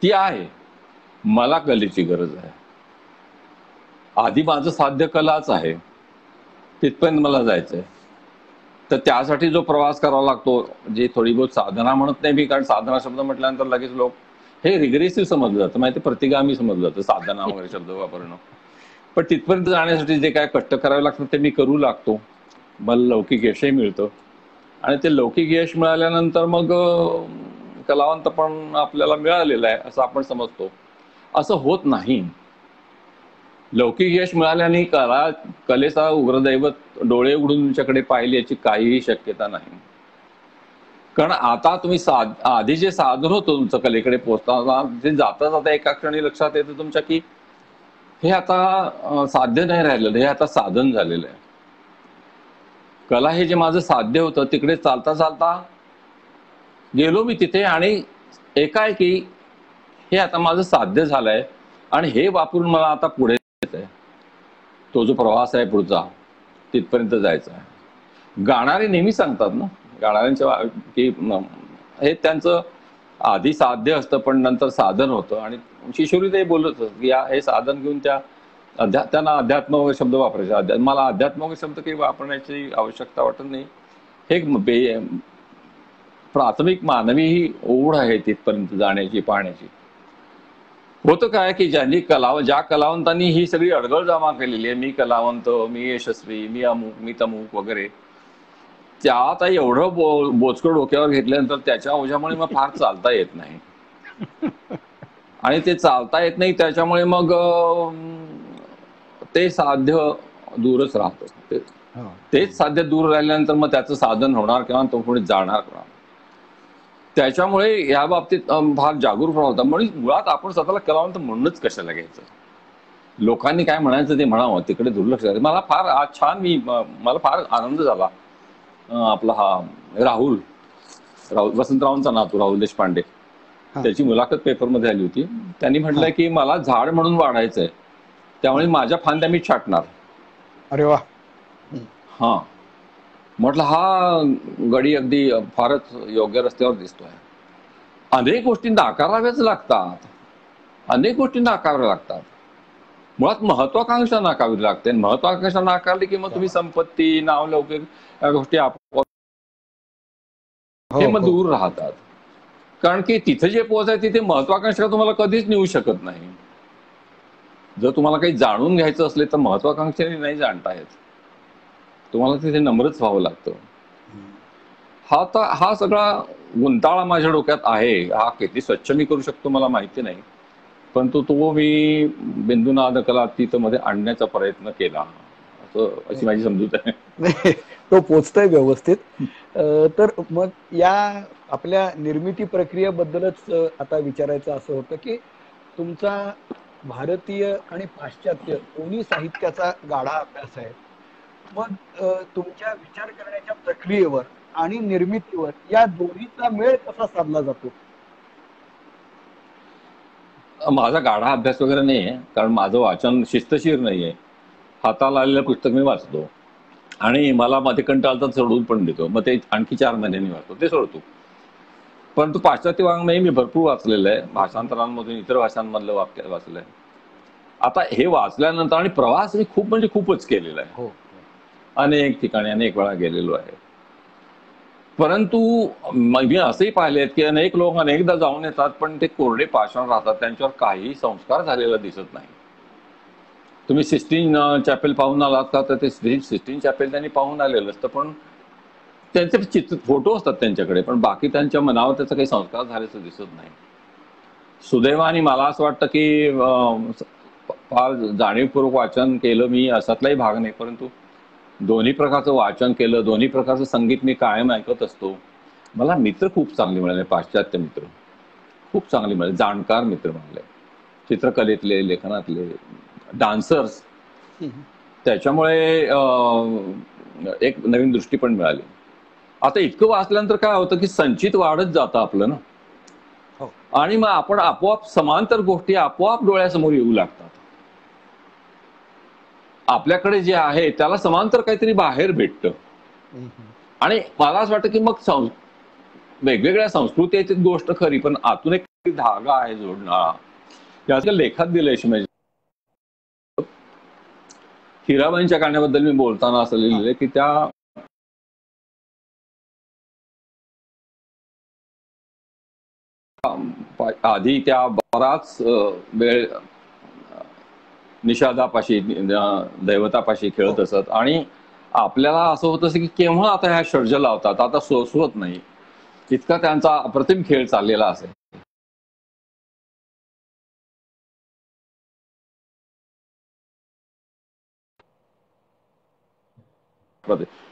ती आहे, मला कलेची गरज आहे. आधी माझं साध्य कलाच आहे, तिथपर्यंत मला जायचंय. तर त्यासाठी जो प्रवास करावा लागतो, जे थोडी बहुत साधना म्हणत नाही मी, कारण साधना शब्द म्हटल्यानंतर लगेच लोक हे रिग्रेसिव्ह समजलं जातं, माहिती, प्रतिगामी समजलं जातं साधना वगैरे शब्द वापरणं. पण तिथपर्यंत जाण्यासाठी जे काय कष्ट करावे लागतात ते मी करू लागतो. मला लौकिक यशही मिळतं आणि ते लौकिक यश मिळाल्यानंतर मग कलावंत पण आपल्याला मिळालेलं आहे असं आपण समजतो. असं होत नाही. लौकिक यश मिळाल्याने कलेचा उग्रदैवत डोळे उघडून तुमच्याकडे पाहिले याची काहीही शक्यता नाही. कारण आता तुम्ही आधी जे साधन होतं तुमचं कलेकडे पोहोचताना, जे जाता जाता एका क्षणी लक्षात येतं तुमच्या की हे आता साध्य नाही राहिलेलं, हे आता साधन झालेलं आहे. कला हे जे माझं साध्य होतं तिकडे चालता चालता गेलो मी तिथे आणि एकाएकी हे आता माझं साध्य झालंय आणि हे वापरून मला आता पुढे जायचंय. तो जो प्रवास आहे पुढचा तिथपर्यंत जायचा आहे. गाणारे नेहमी सांगतात ना, गाणाऱ्यांच्या की हे त्यांचं आधी साध्य असतं पण नंतर साधन होतं. आणि शिशोरी ते बोलत की हे साधन घेऊन त्यांना अध्यात्म वगैरे शब्द वापरायचे. मला अध्यात्म वगैरे शब्द काही वापरण्याची आवश्यकता वाटत नाही. हे प्राथमिक मानवी ही ओढ आहे तिथपर्यंत जाण्याची, पाहण्याची. होतं काय की ज्या कलावंतांनी ही सगळी अडगळ जमा केलेली आहे, मी कलावंत, मी यशस्वी, मी अमुक, मी तमुक वगैरे, त्या आता एवढं बोचकं डोक्यावर घेतल्यानंतर त्याच्या ओझ्यामुळे मग फार चालता येत नाही. आणि ते चालता येत नाही त्याच्यामुळे मग ते साध्य दूरच राहतं. तेच साध्य दूर राहिल्यानंतर मग त्याचं साधन होणार किंवा तो पुढे जाणार किंवा. त्याच्यामुळे या बाबतीत फार जागरूक होता. म्हणून मुळात आपण स्वतःला कलावंत म्हणूनच कशाला घ्यायचं. लोकांनी काय म्हणायचं ते म्हणावं, तिकडे दुर्लक्ष झालं. मला फार आज छान मला फार आनंद झाला आपला हा राहुल वसंतरावांचा नातू राहुल देशपांडे, हा त्याची मुलाखत पेपरमध्ये आली होती. त्यांनी हा म्हटलंय की मला झाड म्हणून वाढायचंय, त्यामुळे हा. माझ्या फांद्या मी छाटणार. अरे वा. हा, म्हटलं हा गडी अगदी फारच योग्य रस्त्यावर दिसतोय. अनेक गोष्टी नाकाराव्याच लागतात, अनेक गोष्टी नाकाराव्या लागतात. मुळात महत्वाकांक्षा नाकारावी लागते. महत्वाकांक्षा नाकारली की मग तुम्ही संपत्ती, नावलौकिक या गोष्टी आपोआप हो हे मग हो. दूर राहतात. कारण की तिथे जे पोहोचायचं तिथे महत्वाकांक्षा तुम्हाला कधीच नेऊ शकत नाही. जर तुम्हाला काही जाणून घ्यायचं असले तर महत्वाकांक्षेने नाही जाणता येत, तुम्हाला तिथे नम्रच व्हावं लागतं. हा सगळा गुंताळा माझ्या डोक्यात आहे. हा किती स्वच्छ मी करू शकतो मला माहिती नाही, परंतु तो मी बिंदुनाद कलातीतमध्ये आणण्याचा प्रयत्न केला, अशी माझी समजूत आहे. नाही, तो पोचतोय व्यवस्थित. तर मग या आपल्या निर्मिती प्रक्रियेबद्दलच आता विचारायचं असं होतं की तुमचा भारतीय आणि पाश्चात्य दोन्ही साहित्याचा गाढा अभ्यास आहे. मग तुमच्या विचार करण्याच्या प्रक्रियेवर आणि निर्मितीवर या दोन्हीचा मेळ कसा साधला जातो? माझा गाढा अभ्यास वगैरे नाही आहे, कारण माझं वाचन शिस्तशीर नाहीये. हाताला आलेलं पुस्तक मी वाचतो आणि मला मध्ये कंटाळा तर सोडून पण देतो, मग ते आणखी 4 महिन्यांनी वाचतो, ते सोडतो. परंतु पाश्चात्य वाङ्मय मी भरपूर वाचलेलं आहे, भाषांतरांमधून इतर भाषांमधलं वाक्य वाचलंय. आता हे वाचल्यानंतर आणि प्रवास मी खूप म्हणजे खूपच केलेला आहे, हो. अनेक ठिकाणी अनेक वेळा गेलेलो आहे. परंतु मी असंही पाहिलेत की अनेक लोक अनेकदा जाऊन येतात, पण ते कोरडे पाषाण राहतात, त्यांच्यावर काही संस्कार झालेला दिसत नाही. तुम्ही सिस्टीन चॅपेल पाहून आलात का, तर ते सिस्टीन चॅपेल त्यांनी पाहून आलेलं असतं, पण त्यांचे फोटो असतात त्यांच्याकडे, पण बाकी त्यांच्या मनावर त्याचा काही संस्कार झाल्याचं दिसत नाही. सुदैवाने मला असं वाटतं की फार जाणीवपूर्वक वाचन केलं मी असातलाही भाग नाही, परंतु दोन्ही प्रकारचं वाचन केलं, दोन्ही प्रकारचं संगीत मी कायम ऐकत असतो. मला मित्र खूप चांगले मिळाले, पाश्चात्य मित्र खूप चांगले मिळाले, जाणकार मित्र मिळाले, चित्रकलेतले, लेखनातले, डान्सर्स. त्याच्यामुळे एक नवीन दृष्टी पण मिळाली. आता इतकं वाचल्यानंतर काय होतं की संचित वाढत जातं आपलं ना, हो. आणि मग आपण आपोआप समांतर गोष्टी आपोआप डोळ्यासमोर येऊ लागतात. आपल्याकडे जे आहे त्याला समांतर काहीतरी बाहेर भेटतं. आणि मला असं वाटतं की मग वेगवेगळ्या संस्कृतीची गोष्ट खरी, पण आतून एक धागा आहे जोडणारा. त्याच्या लेखात दिलंय शिवाजी. हिराबाईंच्या गाण्याबद्दल मी बोलताना असं लिहिलेलं की त्या आधी त्या बराच वेळ निषादापाशी, दैवतापाशी खेळत असत, आणि आपल्याला असं होत असं की केव्हा आता ह्या षड्ज लावतात, आता सोसवत नाही, इतका त्यांचा अप्रतिम खेळ चाललेला असेल.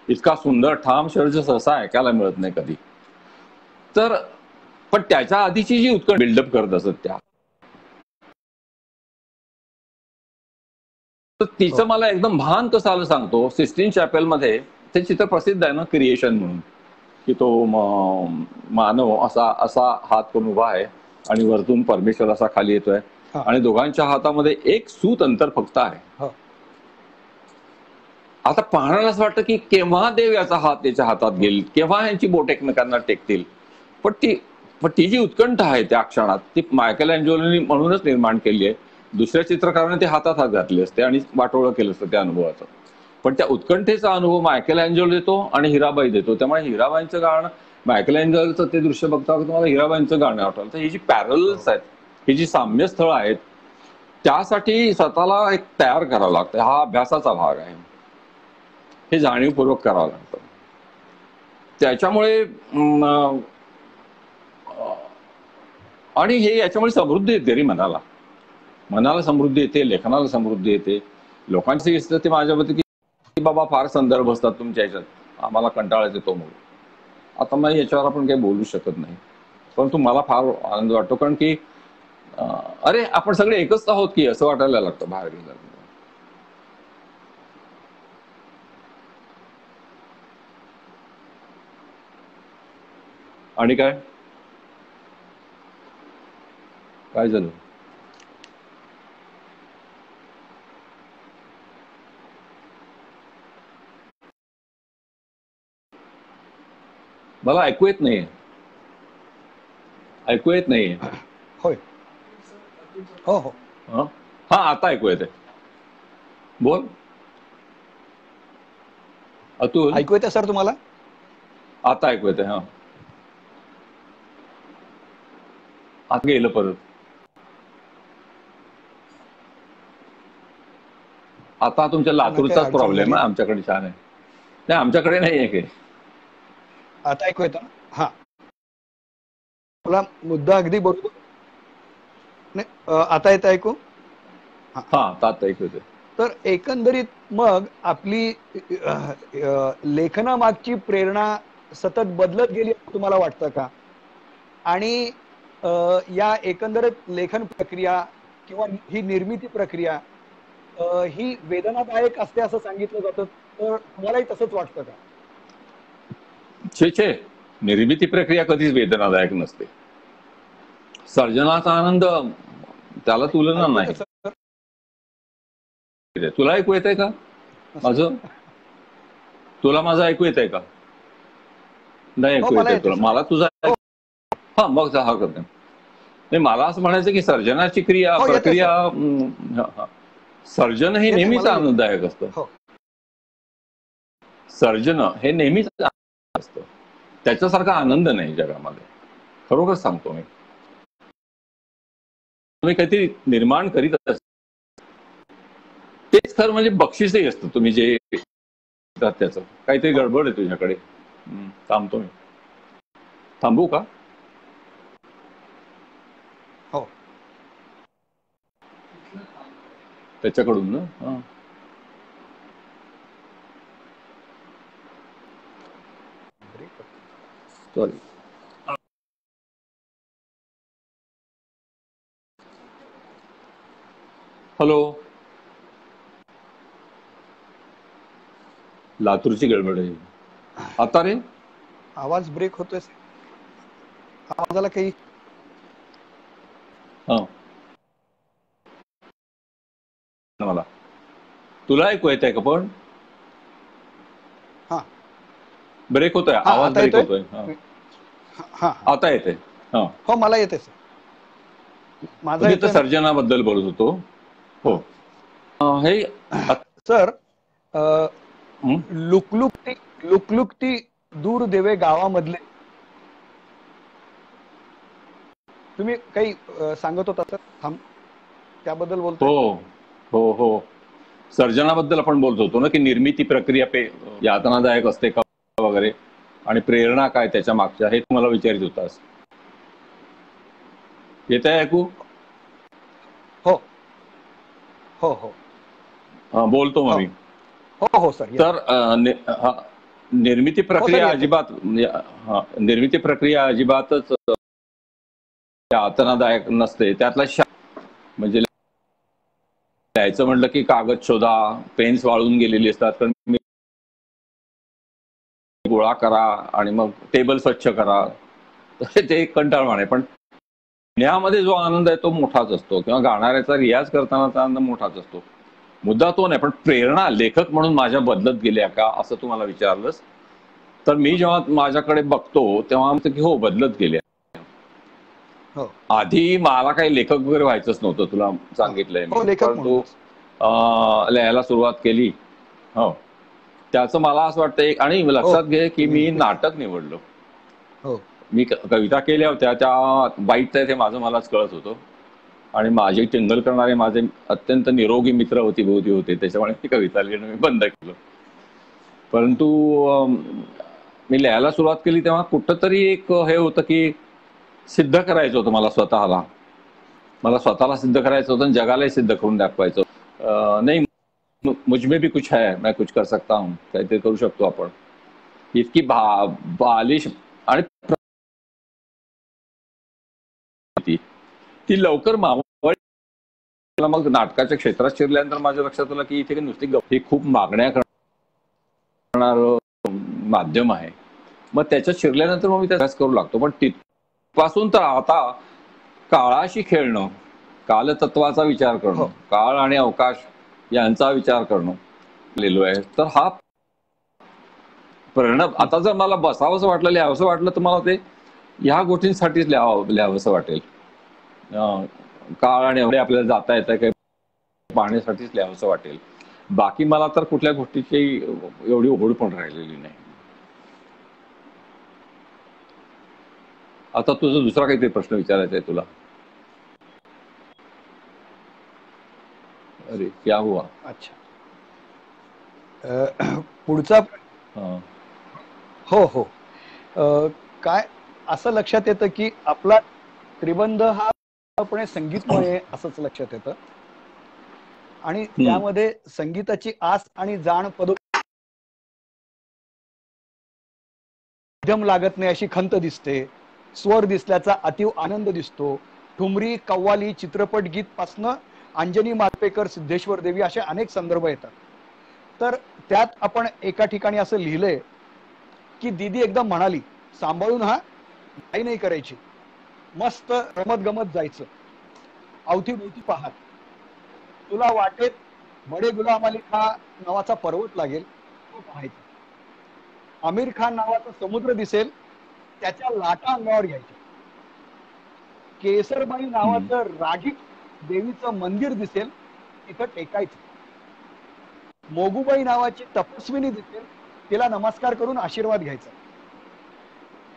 इतका सुंदर ठाम षड्ज सहसा ऐकायला मिळत नाही कधी. तर पण त्याच्या आधीची जी उत्कट बिल्डअप करत असत त्या, तर तिचं मला एकदम भान कसं आलं सांगतो. सिस्टीन चॅपेल मध्ये ते चित्र प्रसिद्ध आहे ना, क्रिएशन म्हणून, की तो मानव असा असा हात करून उभा आहे आणि वरतून परमेश्वर असा खाली येतोय, आणि दोघांच्या हातामध्ये एक सूत अंतर फक्त आहे. आता पाहणाऱ्याला असं वाटतं की केव्हा देव याचा हात त्याच्या हातात घेईल, केव्हा यांची बोट एकमेकांना टेकतील. पण ती जी उत्कंठा आहे त्या क्षणात, ती मायकेल अँजेलोनी म्हणूनच निर्माण केली आहे. दुसऱ्या चित्रकाराने ते हातात हात घातले असते आणि वाटोळं केलं असतं त्या अनुभवाचं. पण त्या उत्कंठेचा अनुभव मायकेल अँजेलो देतो आणि हिराबाई देतो. त्यामुळे हिराबाईंचं गाणं, मायकेल अँजेलोचं ते दृश्य बघता तुम्हाला हिराबाईंचं गाणं आठवलं. तर ही जी पॅरल्स आहेत, ही जी साम्यस्थळं आहेत, त्यासाठी स्वतःला एक तयार करावं लागतं. हा अभ्यासाचा भाग आहे, हे जाणीवपूर्वक करावं लागतं. त्याच्यामुळे आणि हे याच्यामुळे समृद्धी येते रे मनाला समृद्धी येते, लेखनाला समृद्धी येते. लोकांची स्थिती माझ्याबद्दल की बाबा फार संदर्भ असतात तुमच्या ह्याच्यात, आम्हाला कंटाळा येतो म्हणून. आता मग याच्यावर आपण काही बोलू शकत नाही, परंतु मला फार आनंद वाटतो, कारण की अरे आपण सगळे एकच आहोत की, असं वाटायला लागतं बाहेर गेल्यावर. आणि काय काय झालं? मला ऐकू येत नाहीये. ऐकू येत नाहीये. होय. हो हो. हं? हा, आता ऐकू येते. बोल अतुल. ऐकू येते सर तुम्हाला? आता ऐकू येते. हा, आता गेलं परत. आता तुमच्या नाही, काही लातूरचाच अडचण प्रॉब्लेम झाली. आहे, आमच्याकडे छान आहे. नाही, आमच्याकडे नाही आहे काही. आता ऐकू येतं ना? हा, मला मुद्दा अगदी बरोबर. नाही, आता येतं ऐकू? हा. हा, आता ऐकू येते. तर एकंदरीत मग आपली लेखनामागची प्रेरणा सतत बदलत गेली असं तुम्हाला वाटतं का? आणि अ, या एकंदरीत लेखन प्रक्रिया किंवा ही निर्मिती प्रक्रिया ही वेदनादायक असते असं सांगितलं जातं, तर तुम्हालाही तसंच वाटतं का? छे छे, निर्मिती प्रक्रिया कधीच वेदनादायक नसते. सर्जनाचा आनंद त्याला तुलना ऐकू येतं नाही. सर? तुला ऐकू येतंय का माझं? तुला माझं ऐकू येतंय का? नाही हो, ऐकू मला येतंय येते तुला? सर. मला तुझा हो हा, मग हा करते. नाही, मला असं म्हणायचं की सर्जनाची हो, येते प्रक्रिया सर. हा, हा. सर्जन हे येते, नेहमीच मला येते. आनंददायक असतं. हो सर्जन हे नेहमीच आनंददायक असतं. त्याच्यासारखा आनंद नाही जगामध्ये. खरोखर सांगतो मी. तुम्ही काहीतरी निर्माण करीत असता, तेच खरं म्हणजे बक्षीसही असतं. तुम्ही जे त्याचं काहीतरी हो गडबड आहे तुझ्याकडे. थांबतो मी. थांबू का? हो. त्याच्याकडून ना. हा, ब्रेक होतो. सॉरी. हॅलो. लातूरची गडबड आहे आता रे. आवाज ब्रेक होतोय सर. आवाजाला काही हा, मला तुला ऐकू येत आहे का? पण हा ब्रेक होतोय, हा, आवाज आता ब्रेक येतोय? होतोय. हा, हा हा हा. आता येते. हा, हो, मला येते सर. माझा मी तर येतोय ना? सर्जनाबद्दल बोलत होतो. हो. हा. हे सर, हं? लुकलुकती लुकलुकती दूर देवे गावामधले, तुम्ही काही सांगत होता सर? त्याबद्दल बोलतोय? हो हो हो, सर्जनाबद्दल आपण बोलत होतो ना, की निर्मिती प्रक्रिया यातनादायक असते का वगैरे, आणि प्रेरणा काय त्याच्या मागच्या, हे तुम्हाला विचारित होतास. येत आहे ऐकू? हो हो हो बोलतो मग हो मी. हो हो सर, येते. तर निर्मिती हो सर, प्रक्रिया येते. अजिबात निर्मिती प्रक्रिया अजिबातच यातनादायक नसते. त्यातला म्हणजे लिहायचं म्हटलं की कागद शोधा, पेन्स वाळून गेलेली असतात, पण गोळा करा आणि मग टेबल स्वच्छ करा, तर ते एक कंटाळवाण आहे. पण लिहिण्यामध्ये जो आनंद आहे तो मोठाच असतो, किंवा गाणाऱ्याचा रियाज करतानाचा आनंद मोठाच असतो. मुद्दा तो नाही. पण प्रेरणा लेखक म्हणून माझ्या बदलत गेल्या का असं तुम्हाला विचारलंस, तर मी जेव्हा माझ्याकडे बघतो तेव्हा म्हणतो की हो, बदलत गेल्या. हो आधी मला काही लेखक वगैरे व्हायचंच नव्हतं, तुला हो सांगितलंय मी. हो, लेखक परंतु म्हणूनच. लिहायला सुरुवात केली. हो, त्याचं मला असं वाटतं एक, आणि हो, लक्षात घे की तुम्ही मी नाटक निवडलो. हो मी कविता केल्या होत्या, त्या बाईट आहे ते माझं मलाच कळत होतं. आणि माझी टिंगल करणारे माझे अत्यंत निरोगी मित्र अवतीभोवती होते, त्याच्यामुळे मी कविता लिहिणं मी बंद केलं. परंतु मी लिहायला सुरुवात केली तेव्हा कुठंतरी एक हे होतं की सिद्ध करायचं होतं मला स्वतःला. मला स्वतःला सिद्ध करायचं होतं आणि जगालाही सिद्ध करून दाखवायचं. नाही, मुझमें भी कुछ है, मैं कुछ कर सकता हूँ, काहीतरी करू शकतो आपण. इतकी बालिश आणि ती लवकर मावळली. मग नाटकाच्या क्षेत्रात शिरल्यानंतर माझ्या लक्षात आलं की इथे नुसती ही खूप मागण्या करणार माध्यम आहे. मग त्याच्यात शिरल्यानंतर मग मी त्याच करू लागतो. पण तिथपासून तर आता काळाशी खेळणं, कालतत्वाचा विचार करणं, हो. काळ आणि अवकाश यांचा विचार करणं लिहिलो आहे. तर हा परिणाम आता जर मला बसावंसं वाटलं, लिहावंसं वाटलं, तर मला ते ह्या गोष्टींसाठीच लिहावंसं वाटेल. काळ आणि एवढे आपल्याला जाता येतं काही पाहण्यासाठीच लिहावंसं वाटेल. बाकी मला तर कुठल्या गोष्टीची एवढी ओढ पण राहिलेली नाही. आता तुझा दुसरा काहीतरी प्रश्न विचारायचा आहे तुला. अरे क्या हुआ? अच्छा. पुढचा हा. हो हो. काय असं लक्षात येतं की आपला त्रिबंध हा पूर्णपणे संगीतमय आहे असंच लक्षात येतं. आणि त्यामध्ये संगीताची आस आणि जाण मध्यम लागत नाही अशी खंत दिसते. स्वर दिसल्याचा अतीव आनंद दिसतो. ठुमरी, कव्वाली, चित्रपट गीत पासनं अंजनी मालपेकर, सिद्धेश्वर देवी असे अनेक संदर्भ येतात. तर त्यात आपण एका ठिकाणी असं लिहिलंय की दीदी एकदम म्हणाली, सांभाळून हा काही नाही करायची, मस्त रमत गमत जायचं, अवतीभोवती पाहत, तुला वाटेत बडे गुलाम अली खान नावाचा पर्वत लागेल, तो पाहायचा, आमिर खान नावाचा समुद्र दिसेल, त्याच्या लाटा अंगावर घ्यायच्या, केसरबाई नावाचं रागीट देवीचं मंदिर दिसेल, तिथं टेकायचं, मोगूबाई नावाची तपस्विनी दिसेल, तिला नमस्कार करून आशीर्वाद घ्यायचा,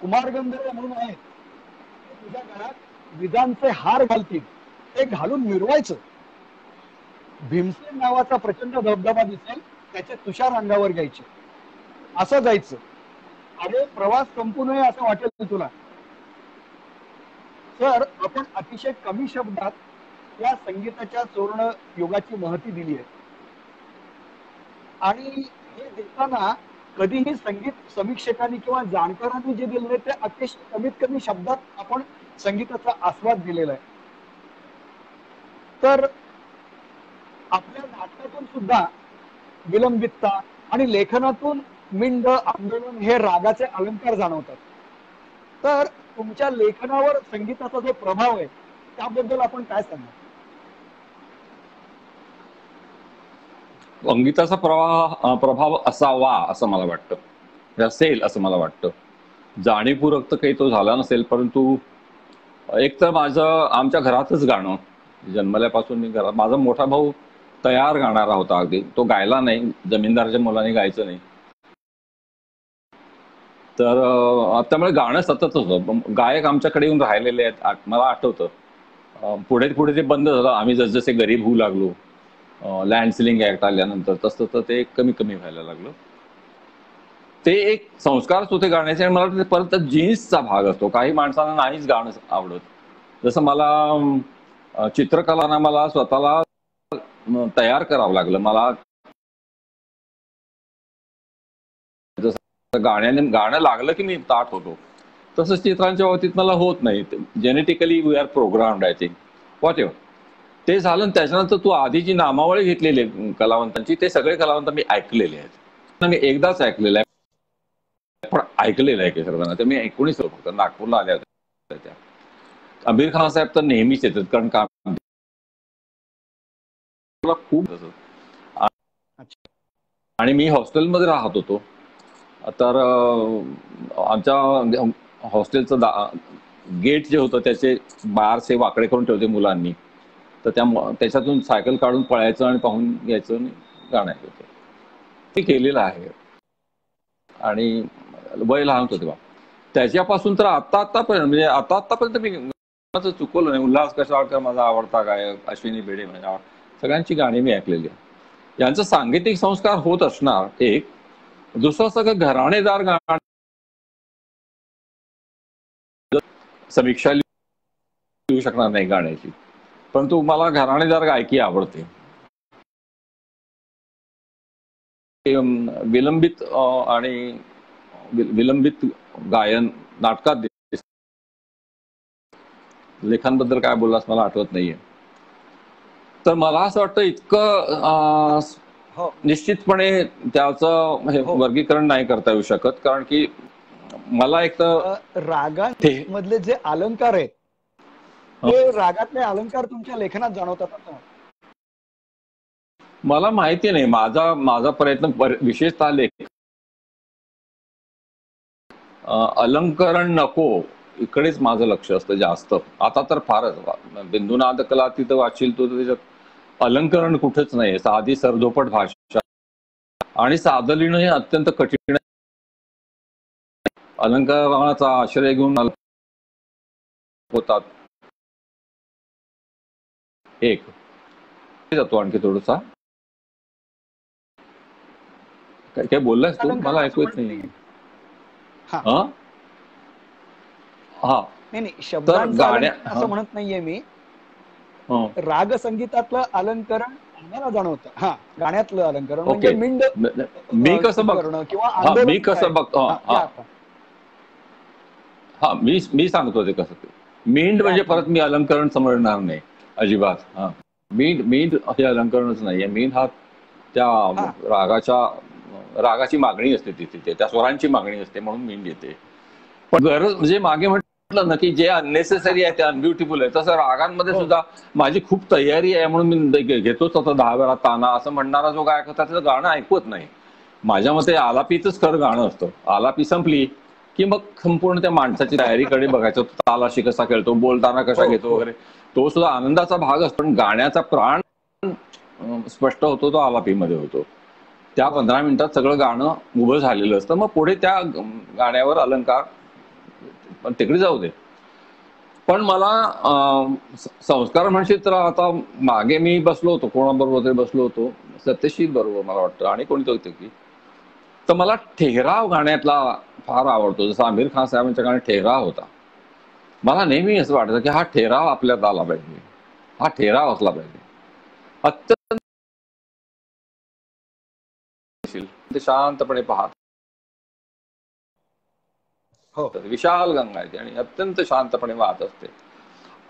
कुमार गंधर्व म्हणून आहेत तुझ्या घरात विजांचे हार घालतील, ते घालून मिरवायचं, भीमसेन नावाचा प्रचंड धबधबा दिसेल, त्याचे तुषार अंगावर घ्यायचे, असं जायचं. अरे प्रवास संपू नये असं वाटेल तुला. तर आपण अतिशय कमी शब्दात या संगीताच्या सुवर्ण युगाची महती दिली आहे. आणि हे देताना कधीही संगीत समीक्षकांनी किंवा जाणकारांनी जे दिले ते अतिशय कमीत कमी शब्दात आपण संगीताचा आस्वाद दिलेला आहे. तर आपल्या नाटकातून सुद्धा विलंबितता आणि लेखनातून मिंड, आंदोलन हे रागाचे अलंकार जाणवतात. तर तुमच्या लेखनावर संगीताचा जो प्रभाव आहे त्याबद्दल आपण काय सांगणार? संगीताचा प्रभाव असावा असं मला वाटतं, असेल असं मला वाटतं. जाणीवपूर्वक तर काही तो झाला नसेल, परंतु एक तर आमच्या घरातच गाणं, जन्मल्यापासून मी घरात, माझा मोठा भाऊ तयार गाणारा होता. अगदी तो गायला नाही, जमीनदाराच्या मुलाने गायचं नाही, तर त्यामुळे गाणं सतत होतं. गायक आमच्याकडे येऊन राहिलेले आहेत. मला आठवतं पुढे पुढे ते बंद झालं. आम्ही जसजसे गरीब होऊ लागलो, लँड सिलिंग ऍक्ट आल्यानंतर, तसं तर ते कमी कमी व्हायला लागलं. ते एक संस्कारच होते गाण्याचे. आणि मला वाटतं परत जीन्सचा भाग असतो. काही माणसांना नाहीच गाणं आवडत. जसं मला चित्रकलाना मला स्वतःला तयार करावं लागलं. मला जसं गाणं लागलं की मी ताठ होतो, तसंच चित्रांच्या बाबतीत मला होत नाही. Genetically we are programmed I think, whatever. ते झालं. त्याच्यानंतर तू आधी जी नामावळी घेतलेली कलावंतांची, ते सगळे कलावंत मी ऐकलेले आहेत. मी एकदाच ऐकलेलं आहे, पण ऐकलेलं आहे की सर्वांना. ते मी 19 फक्त नागपूरला आल्या होत्या त्या. आमिर खान साहेब तर नेहमीच येतात, कारण का खूप. आणि मी हॉस्टेलमध्ये राहत होतो, तर आमच्या हॉस्टेलचं गेट जे होतं त्याचे बारसे वाकडे करून ठेवते मुलांनी, तर त्याच्यातून सायकल काढून पळायचं आणि पाहून घ्यायचं आणि गाणं ऐकायचं. ते केलेलं आहे. आणि वय लहान होतं तेव्हा. त्याच्यापासून तर आतापर्यंत, म्हणजे आतापर्यंत मी गाण्याचं चुकवलं नाही. उल्हास कशाळकर माझा आवडता गायक, अश्विनी भिडे माझ्या सगळ्यांची गाणी मी ऐकलेली आहे. यांचा सांगीतिक संस्कार होत असणार एक. दुसरं सगळं घराणेदार गाणं, समीक्षा लिहू शकणार नाही गाण्याची, परंतु मला घराणेदार गायकी आवडते. विलंबित आणि विलंबित गायन नाटकात लेखांबद्दल काय बोललास मला आठवत नाहीये. तर मला असं वाटतं इतकं निश्चितपणे त्याचं वर्गीकरण नाही करता येऊ शकत, कारण की मला एक तर रागांमधले जे अलंकार आहेत ते रागातले अलंकार तुमच्या लेखनात जाणवतात असं मला माहिती नाही, माझा माझा प्रयत्न विशेषतः अलंकरण नको इकडेच माझं लक्ष असतं जास्त. आता तर फारच बिंदुनाद कला तिथं वाचील तो त्याच्यात अलंकरण कुठेच नाही, साधी सरधोपट भाषा आणि साधं लिहिणं हे अत्यंत कठीण आहे. अलंकाराचा आश्रय घेऊन होतात. एक जातो आणखी थोडसा काय बोललास तू, मला ऐकू येत नाही. हा नाही शब्दांचं अलंकरण असं म्हणत नाहीये मी, राग संगीतातलं अलंकरण गाण्याला जाणवतं. हा, गाण्यातलं अलंकरण म्हणजे मिंड मी कसं बघतो किंवा मी कसं बघतो हा मी सांगतो ते कसं. ते मिंड म्हणजे परत मी अलंकरण समजणार नाही अजिबात. हा, मिंड हे अलंकरणच नाहीये. मिंड हा त्या रागाची मागणी असते तिथे, त्या स्वरांची मागणी असते म्हणून मिंड येते. पण गरज म्हणजे मागे म्हटलं ना की जे अननेसेसरी आहे ते अनब्युटिफुल आहे, तसं रागांमध्ये सुद्धा माझी खूप तयारी आहे म्हणून मी घेतोच आता 10 वेळा ताना असं म्हणणारा जो गायक होता त्याचं गाणं ऐकवत नाही. माझ्या मते आलापीच खरं गाणं असतं. आलापी संपली की मग संपूर्ण त्या माणसाची तयारीकडे बघायचं, तालाशी कसा खेळतो, बोलताना कसा घेतो वगैरे, तो सुद्धा आनंदाचा भाग असतो. पण गाण्याचा प्राण स्पष्ट होतो तो आलापीमध्ये होतो. त्या 15 मिनिटात सगळं गाणं उभं झालेलं असतं. मग पुढे त्या गाण्यावर अलंकार पण तिकडे जाऊ दे. पण मला संस्कार म्हणशील तर आता मागे मी बसलो होतो, कोणाबरोबर तरी बसलो होतो, सत्यशील बरोबर मला वाटतं आणि कोणीतरी होतं की, तर मला ठेहराव गाण्यातला फार आवडतो. जसं आमिर खान साहेबांच्या गाण्यात ठेहराव होता. मला नेहमी असं वाटतं की हा ठेहराव आपल्यात आला पाहिजे, हा ठेहराव असला पाहिजे. अत्यंत शांतपणे पाहत, विशाल गंगा आहे आणि अत्यंत शांतपणे वाहत असते.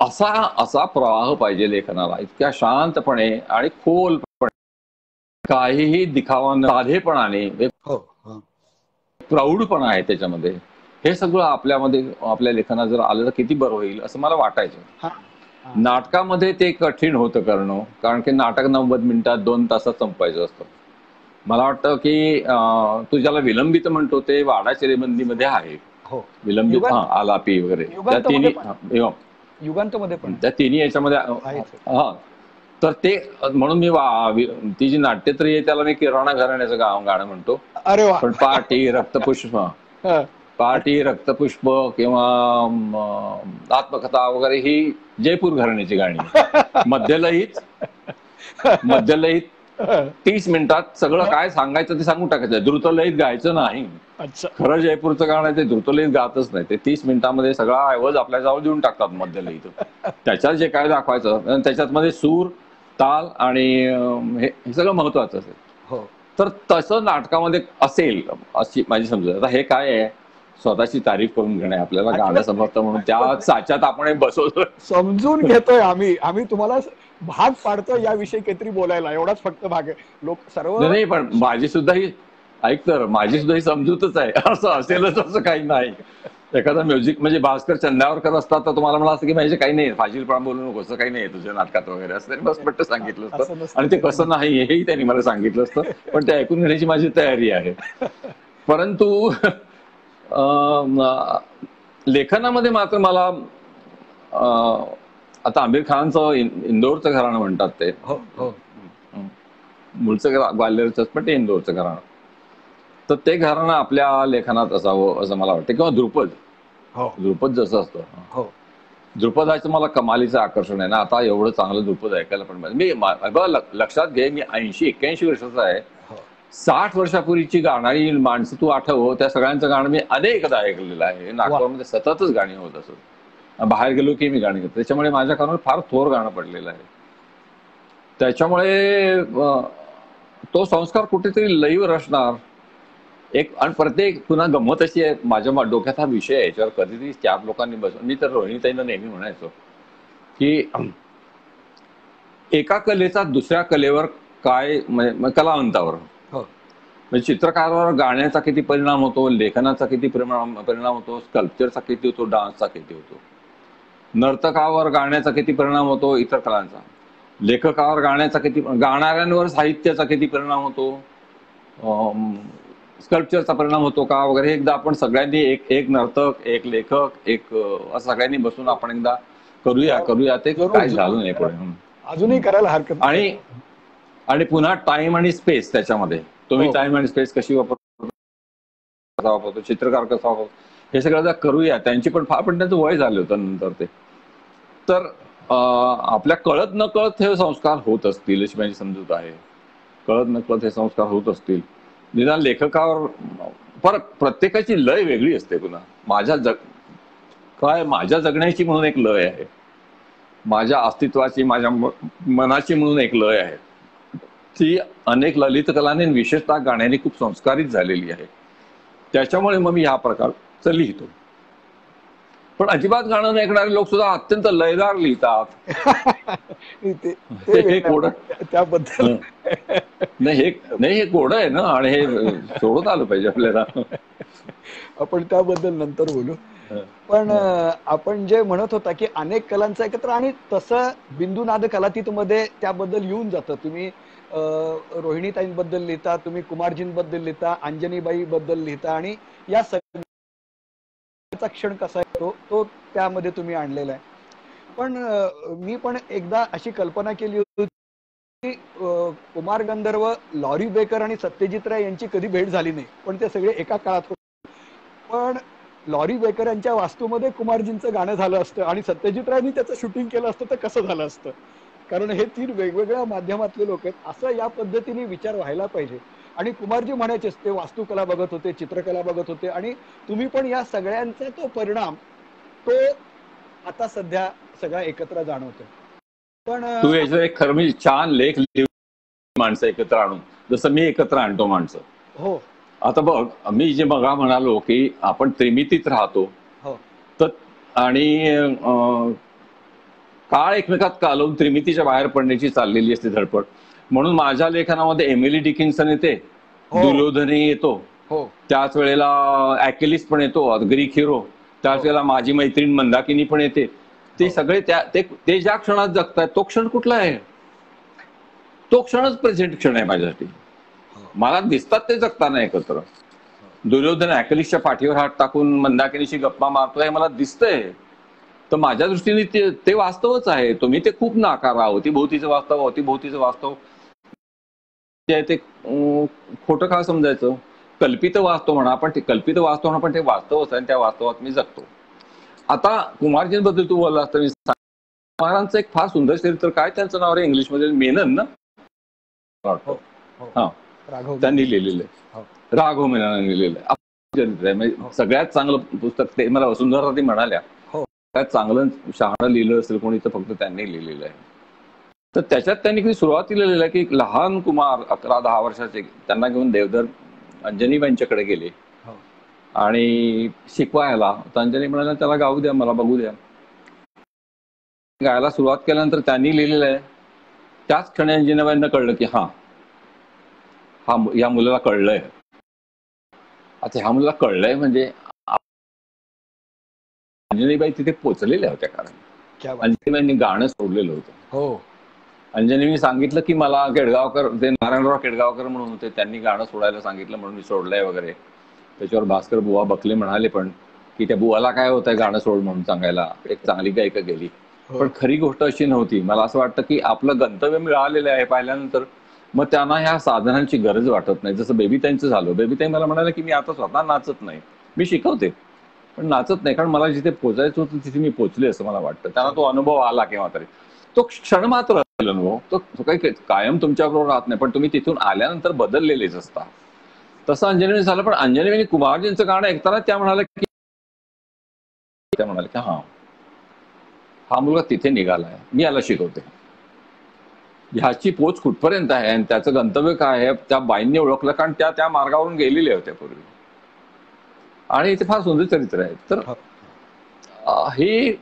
असा प्रवाह पाहिजे लेखनाला, इतक्या शांतपणे आणि खोलपणे, काहीही दिखावा साधेपणाने, प्रौढपणा आहे त्याच्यामध्ये. हे सगळं आपल्या लेखनात जर आलं तर किती बरं होईल असं मला वाटायचं. नाटकामध्ये ते कठीण होतं करणं, कारण की नाटक 90 मिनिटात 2 तासात संपायचं असतं. मला वाटतं की तू ज्याला विलंबित म्हणतो ते वाडा चिरेबंदीमध्ये आहे. विलंबित आलापी वगैरे त्या तिन्ही युगांतमध्ये पण त्या तिन्ही याच्यामध्ये हा. तर ते म्हणून मी ती जी नाट्यत्री आहे त्याला मी किराणा घराण्याचं गाणं म्हणतो. पण पाटी रक्तपुष्प किंवा आत्मकथा वगैरे ही जयपूर घराण्याची गाणी. मध्यलयीत 30 मिनिटात सगळं काय सांगायचं ते सांगून टाकायचं. द्रुतलयीत गायचं नाही. खरं जयपूरचं गाणं ते द्रुतलयीत गातच नाही. ते 30 मिनिटांमध्ये सगळा ऐवज आपल्या जवळ देऊन टाकतात मध्यलयीत. त्याच्यात जे काय दाखवायचं त्याच्यात मध्ये सूर, ताल आणि हे सगळं महत्वाचं असेल. तर तसं नाटकामध्ये असेल अशी माझी समजूत. आता हे काय आहे, स्वतःची तारीफ करून घेणे, आपल्याला गाणं समजतं म्हणून त्या साच्यात आपण बसवतो. समजून घेतोय आम्ही तुम्हाला भाग पाडतो याविषयी काहीतरी बोलायला, एवढाच फक्त भाग आहे. लोक सर्व नाही, पण माझी सुद्धा ही समजूतच आहे. असं असेलच असं काही नाही. एखादा म्युझिक म्हणजे भास्कर चंदावरकर असतात तर तुम्हाला म्हणलं असतं की म्हणजे काही नाही, फाजीलपणा बोलू नको, असं काही नाही तुझ्या नाटकात वगैरे असं बस पट्ट सांगितलं असतं आणि ते कसं नाही हेही त्यांनी मला सांगितलं असतं. पण ते ऐकून घेण्याची माझी तयारी आहे. परंतु लेखनामध्ये मात्र मला आता आमिर खानचं इंदोरचं घराणं म्हणतात ते, मूळचं ग्वाल्हेरचं पण ते इंदोरचं घराणं, तर ते घराणं आपल्या लेखनात असावं असं मला वाटतं. किंवा ध्रुपद जसं असतं, ध्रुपदाचं मला कमालीचं आकर्षण आहे ना. आता एवढं चांगलं ध्रुपद ऐकायला पण मी लक्षात घे, मी 80-81 वर्षाचा आहे. 60 वर्षापूर्वीची गाणारी माणसं तू आठव, त्या सगळ्यांचं गाणं मी अनेकदा ऐकलेलं आहे. नागपूरमध्ये सततच गाणी होत असत, बाहेर गेलो की मी गाणी घेतो. त्याच्यामुळे माझ्या कानावर फार थोर गाणं पडलेलं आहे. त्याच्यामुळे तो संस्कार कुठेतरी लईवर असणार एक. आणि प्रत्येक पुन्हा गंमत अशी आहे, माझ्या डोक्यात हा विषय आहे, याच्यावर कधीतरी 4 लोकांनी बसून, मी तर रोहिणीताईंना नेहमी म्हणायचो की एका कलेचा दुसऱ्या कलेवर काय म्हणजे कलावंतावर म्हणजे चित्रकारावर गाण्याचा किती परिणाम होतो, लेखनाचा किती परिणाम होतो, स्कल्पचरचा किती होतो, डान्सचा किती होतो, नर्तकावर गाण्याचा किती परिणाम होतो, इतर कलांचा, लेखकावर गाण्याचा किती, गाणाऱ्यांवर साहित्याचा किती परिणाम होतो, स्कल्पचरचा परिणाम होतो का वगैरे, एकदा आपण सगळ्यांनी एक एक नर्तक, एक लेखक, एक असं सगळ्यांनी बसून आपण एकदा करूया ते काय झालं नाही पुढे. अजूनही करायला हरकत नाही. आणि आणि पुन्हा टाइम आणि स्पेस त्याच्यामध्ये, तुम्ही टाइम आणि स्पेस कशी वापरतो, चित्रकार कसा वापरतो, हे सगळं करूया. त्यांची पण त्यांचं वय झालं होतं नंतर ते. तर आपल्या कळत न कळत हे संस्कार होत असतील अशी माझी समजूत आहे. कळत न कळत हे संस्कार होत असतील. निदान लेखकावर प्रत्येकाची लय वेगळी असते. पुन्हा माझ्या जगण्याची म्हणून एक लय आहे, माझ्या अस्तित्वाची, माझ्या मनाची म्हणून एक लय आहे. ती अनेक ललित कलाने, विशेषतः गाण्याने खूप संस्कारित झालेली आहे. त्याच्यामुळे मग मी ह्या प्रकारचं लिहितो. पण अजिबात गाणं नाही ऐकणारे लोक सुद्धा अत्यंत लयदार लिहितात. हे कोड त्याबद्दल नाही, हे कोड आहे ना, आणि हे सोडत आलं पाहिजे आपल्याला. आपण त्याबद्दल नंतर बोलू. पण आपण जे म्हणत होता की अनेक कलांचा एकत्र, आणि तसं बिंदुनाद कलातीत मध्ये त्याबद्दल येऊन जातं. तुम्ही रोहिणीताईंबद्दल लिहिता, तुम्ही कुमारजींबद्दल लिहिता, अंजनीबाई बद्दल लिहिता, आणि या सगळ्याचा क्षण कसा आहे तो त्यामध्ये तुम्ही आणलेला आहे. पण मी पण एकदा अशी कल्पना केली होती की कुमार गंधर्व, लॉरी बेकर आणि सत्यजित राय यांची कधी भेट झाली नाही, पण ते सगळे एका काळात होते. पण लॉरी बेकर यांच्या वास्तूमध्ये कुमारजींचं गाणं झालं असतं आणि सत्यजित रायांनी त्याचं शूटिंग केलं असतं तर कसं झालं असतं. कारण हे 3 वेगवेगळ्या माध्यमातले लोक आहेत, असं या पद्धतीने विचार व्हायला पाहिजे. आणि कुमारजी म्हणायचेच, ते वास्तुकला बघत होते, चित्रकला बघत होते, आणि तुम्ही पण या सगळ्यांचा तो परिणाम तो आता सध्या सगळा एकत्र जाणवतो. पण तू याचं एक खरं म्हणजे छान लेख माणसं एकत्र आणून, जसं मी एकत्र आणतो माणसं. हो, आता बघ, मी जे मगा म्हणालो की आपण त्रिमितीत राहतो, तर आणि काळ एकमेकात कालवून त्रिमितीच्या बाहेर पडण्याची चाललेली असते धडपड. म्हणून माझ्या लेखनामध्ये एमिली डिकिन्सन येते, दुर्योधनही येतो, त्याच वेळेला ॲकिलिस पण येतो, ग्रीक हिरो, त्याच वेळेला माझी मैत्रीण मंदाकिनी पण येते. ते सगळे ते ज्या क्षणात जगतायत तो क्षण कुठला आहे? तो क्षणच प्रेझेंट क्षण आहे माझ्यासाठी. मला दिसतात ते जगताना एकत्र. दुर्योधन ॲकिलिसच्या पाठीवर हात टाकून मंदाकिनीशी गप्पा मारतोय हे मला दिसतंय. तर माझ्या दृष्टीने ते वास्तवच आहे. तुम्ही ते खूप नाकारा, अवतीभोवतीचं वास्तव ते खोटं का समजायचं? कल्पित वास्तव म्हणा, पण ते कल्पित वास्तव म्हणा, पण ते वास्तवच आहे, त्या वास्तवात मी जगतो. आता कुमारजींबद्दल तू बोललास तर मी कुमारांचं एक फार सुंदर चरित्र, काय त्यांचं नाव रे इंग्लिशमध्ये, मेनन ना, हा, त्यांनी लिहिलेलं आहे, राघव मेनन लिहिलेलं आहे. चरित्र आहे, म्हणजे सगळ्यात चांगलं पुस्तक ते. मला वसुंधरा ती म्हणाल्या काय चांगलं शहाणं लिहिलं असेल कोणी तर फक्त त्यांनी लिहिलेलं आहे. तर त्याच्यात त्यांनी सुरुवातीला लिहिलं की लहान कुमार 11-10 वर्षाचे, त्यांना घेऊन देवधर अंजनीबाईंच्याकडे गेले आणि शिकवायला. तर अंजनी म्हणाल्या त्याला गाऊ द्या, मला बघू द्या. गायला सुरुवात केल्यानंतर त्यांनी लिहिलेलं आहे. त्याच क्षणी अंजनीबाईंना कळलं की या मुलाला कळलंय. आता ह्या मुलाला कळलंय म्हणजे अंजनीबाई तिथे पोचलेल्या होत्या, कारण अंजनीबाईंनी गाणं सोडलेलं होतं. अंजनीबाईंनी सांगितलं की मला केडगावकर, ते नारायणराव केडगावकर म्हणून होते, त्यांनी गाणं सोडायला सांगितलं म्हणून मी सोडलंय वगैरे. त्याच्यावर भास्कर बुवा बकले म्हणाले पण की त्या बुवाला काय होतंय गाणं सोड म्हणून सांगायला, एक चांगली गायिका गेली. पण खरी गोष्ट अशी नव्हती. मला असं वाटतं की आपलं गंतव्य मिळालेलं आहे पाहिल्यानंतर मग त्यांना ह्या साधनांची गरज वाटत नाही. जसं बेबीताईंचं झालं. बेबीताई मला म्हणाले की मी आता स्वतः नाचत नाही, मी शिकवते पण नाचत नाही, कारण मला जिथे पोचायचं होतं तिथे मी पोचले असं मला वाटतं. त्यांना तो अनुभव आला केव्हा तरी. तो क्षण मात्र अनुभव, तो काही कायम तुमच्याबरोबर राहत नाही, पण तुम्ही तिथून आल्यानंतर बदललेलेच असतात. तसं अंजनीबाई झालं. पण अंजनीबाई कुमारजींचं गाणं ऐकताना त्या म्हणाल्या की हा मुलगा तिथे निघालाय, मी याला शिकवते. ह्याची पोच कुठपर्यंत आहे आणि त्याचं गंतव्य काय आहे त्या बाईंनी ओळखलं, कारण त्या मार्गावरून गेलेल्या होत्या पूर्वी. आणि ते फार सुंदर चरित्र आहे. तर हे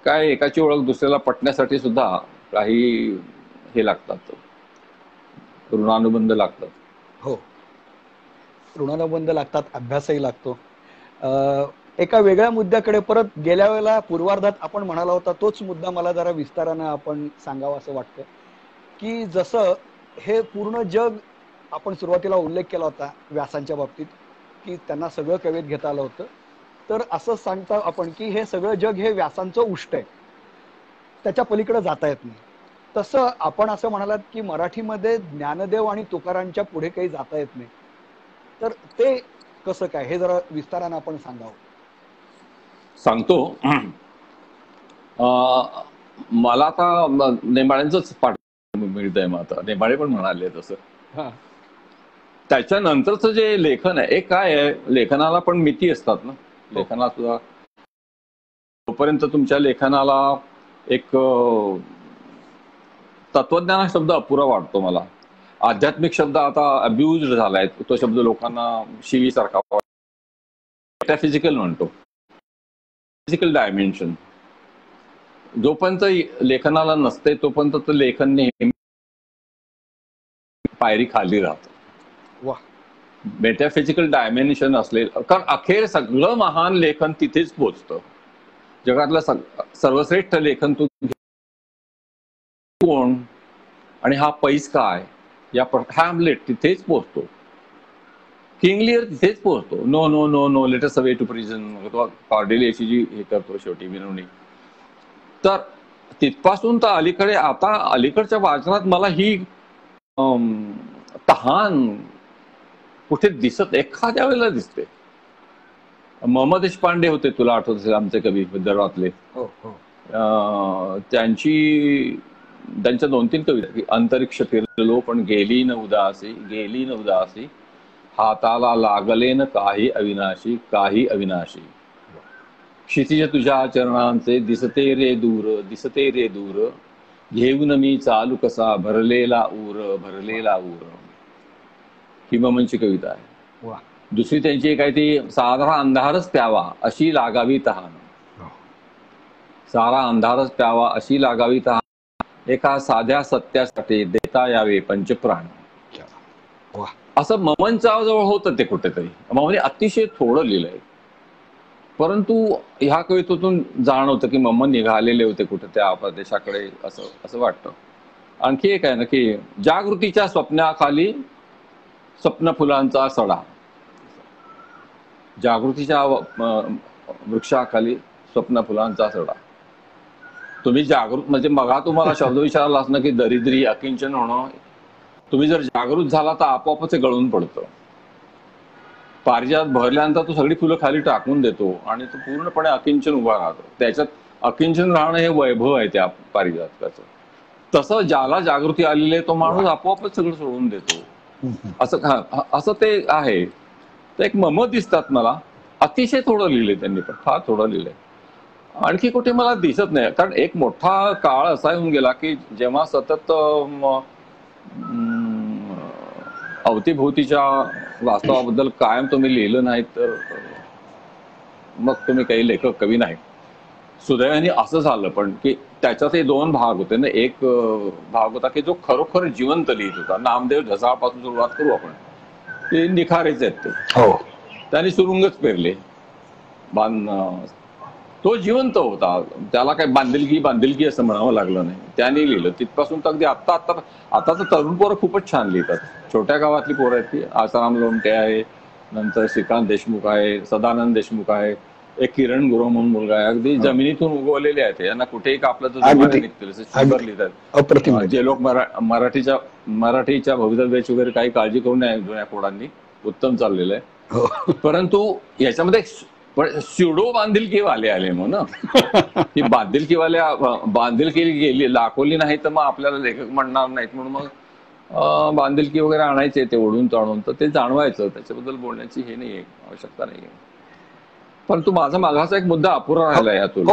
काय, एकाची ओळख दुसऱ्याला पटण्यासाठी सुद्धा काही हे लागतात, ऋणानुबंध लागतात. ऋणानुबंध लागतात, अभ्यासही लागतो. एका वेगळ्या मुद्द्याकडे परत गेल्या वेळेला पूर्वार्धात आपण म्हणाला होता तोच मुद्दा मला जरा विस्तारानं आपण सांगावा असं वाटतं, की जसं हे पूर्ण जग आपण सुरुवातीला उल्लेख केला होता व्यासांच्या बाबतीत, की त्यांना सगळं कवेत घेता आलं होतं. तर असं सांगता आपण की हे सगळं जग हे व्यासांचं उष्ट आहे, त्याच्या पलीकडे जाता येत नाही. तसं आपण असं म्हणालात की मराठीमध्ये ज्ञानदेव आणि तुकारांच्या पुढे काही जाता येत नाही. तर ते कसं काय हे जरा विस्तारानं आपण सांगावं. सांगतो. मला आता नेमाळ्यांचंच पाठ मिळतंय. मग आता नेमाळे पण म्हणाले तसं. हा त्याच्यानंतरचं जे लेखन आहे, एक काय आहे, लेखनाला पण मिती असतात ना. लेखनात सुद्धा तोपर्यंत तुमच्या लेखनाला एक तत्वज्ञान हा शब्द अपुरा वाटतो मला. आध्यात्मिक शब्द आता अब्युज झालाय, तो शब्द लोकांना शिवीसारखा वाटतो. मेटाफिजिकल म्हणतो, फिजिकल डायमेन्शन. जोपर्यंत लेखनाला नसते तोपर्यंत तर लेखन नेहमी पायरी खाली राहतं. वा. मेटाफिजिकल डायमेन्शन असलेलं, कारण अखेर सगळं महान लेखन तिथेच पोचतं. जगातलं सर्वश्रेष्ठ लेखन तू कोण आणि हा पैस काय, या हॅमलेट तिथेच पोहोचतो. किंग लिअर तिथेच पोहोचतो. No no no no let us away to prison, कॉर्डेलियाची जी हे करतो शेवटी विनवणी. तर तिथपासून तर अलीकडे, आता अलीकडच्या वाचनात मला ही तहान कुठे दिसत, एखाद्या वेळेला दिसते. मोहम्मद देशपांडे होते, तुला आठवत असेल, आमचे कवी विदर्भातले. त्यांच्या 2-3 कविता की अंतरिक्ष फिरलो पण गेली न उदासी, गेली न उदासी, हाताला लागले न काही अविनाशी, काही अविनाशी. क्षितिज तुझ्या चरणांचे दिसते रे दूर, दिसते रे दूर, घेऊन मी चालू कसा भरलेला ऊर, भरलेला ऊर. ही ममनची कविता आहे. दुसरी त्यांची एक आहे ती, सारा अंधारच प्यावा अशी लागावी तहान. सारा अंधारच प्यावा अशी लागावी तहान, एका साध्या सत्यासाठी देता यावे पंचप्राण. असं ममनच्या जवळ होतं ते कुठेतरी. ममने अतिशय थोडं लिहिलंय, परंतु ह्या कवितेतून जाणवतं की ममन निघालेले होते कुठे त्या प्रदेशाकडे, असं वाटतं. आणखी एक आहे ना की, जागृतीच्या स्वप्नाखाली स्वप्न फुलांचा सडा. जागृतीच्या वृक्षाखाली स्वप्न फुलांचा सडा. तुम्ही जागृत म्हणजे, मगा तुम्हाला शब्द विचारला असणं की दरिद्री अकिंचन होणं, तुम्ही जर जागृत झाला तर आपोआपच गळून पडतं. पारिजात भरल्यानंतर तो सगळी फुलं खाली टाकून देतो आणि तो पूर्णपणे अकिंचन उभा राहतो. त्याच्यात अकिंचन राहणं हे वैभव आहे त्या पारिजातकाचं. तसं ज्याला जागृती आलेली आहे तो माणूस आपोआपच सगळं सोडून देतो. असं ते आहे. तर एक मम दिसतात मला. अतिशय थोडं लिहिलंय त्यांनी, पण फार थोडं लिहिलंय. आणखी कुठे मला दिसत नाही, कारण एक मोठा काळ असा येऊन गेला की जेव्हा सतत अवतीभोवतीच्या वास्तवाबद्दल कायम तुम्ही लिहिलं नाही तर मग तुम्ही काही लेखक कवी नाही. सुदैवाने असं झालं पण की त्याच्यात हे 2 भाग होते ना. एक भाग होता की जो खरोखर जिवंत लिहित होता. नामदेव ढसाळपासून सुरुवात करू आपण. ते निखारेच आहेत ते. त्यांनी सुरुंगच पेरले. तो जिवंत होता, त्याला काही बांधिलकी असं म्हणावं लागलं नाही. त्यांनी लिहिलं. तिथपासून तर अगदी आता तर तरुण पोरं खूपच छान लिहितात. छोट्या गावातली पोरं आहेत ती. आसाराम लोमटे आहे, नंतर श्रीकांत देशमुख आहे, सदानंद देशमुख आहे, एक किरण गुरव म्हणून मुलगा आहे. अगदी जमिनीतून उगवलेले आहेत. यांना कुठेही कापलं तर निघतील, सुंदर लिहितात. जे लोक मराठीच्या भवितव्याची वगैरे काही काळजी करू नये जुन्या कोणांनी, उत्तम चाललेलं आहे. परंतु याच्यामध्ये स्युडो बांधिलकीवाले आले मग ना. की बांधिलकी गेली दाखवली नाही तर मग आपल्याला लेखक म्हणणार नाहीत, म्हणून मग बांधिलकी वगैरे आणायचे ते ओढून ताणून. तर ते जाणवायचं, त्याच्याबद्दल बोलण्याची हे नाहीये, आवश्यकता नाहीये. परंतु माझा मागाचा एक मुद्दा अपुरा राहिला यातून.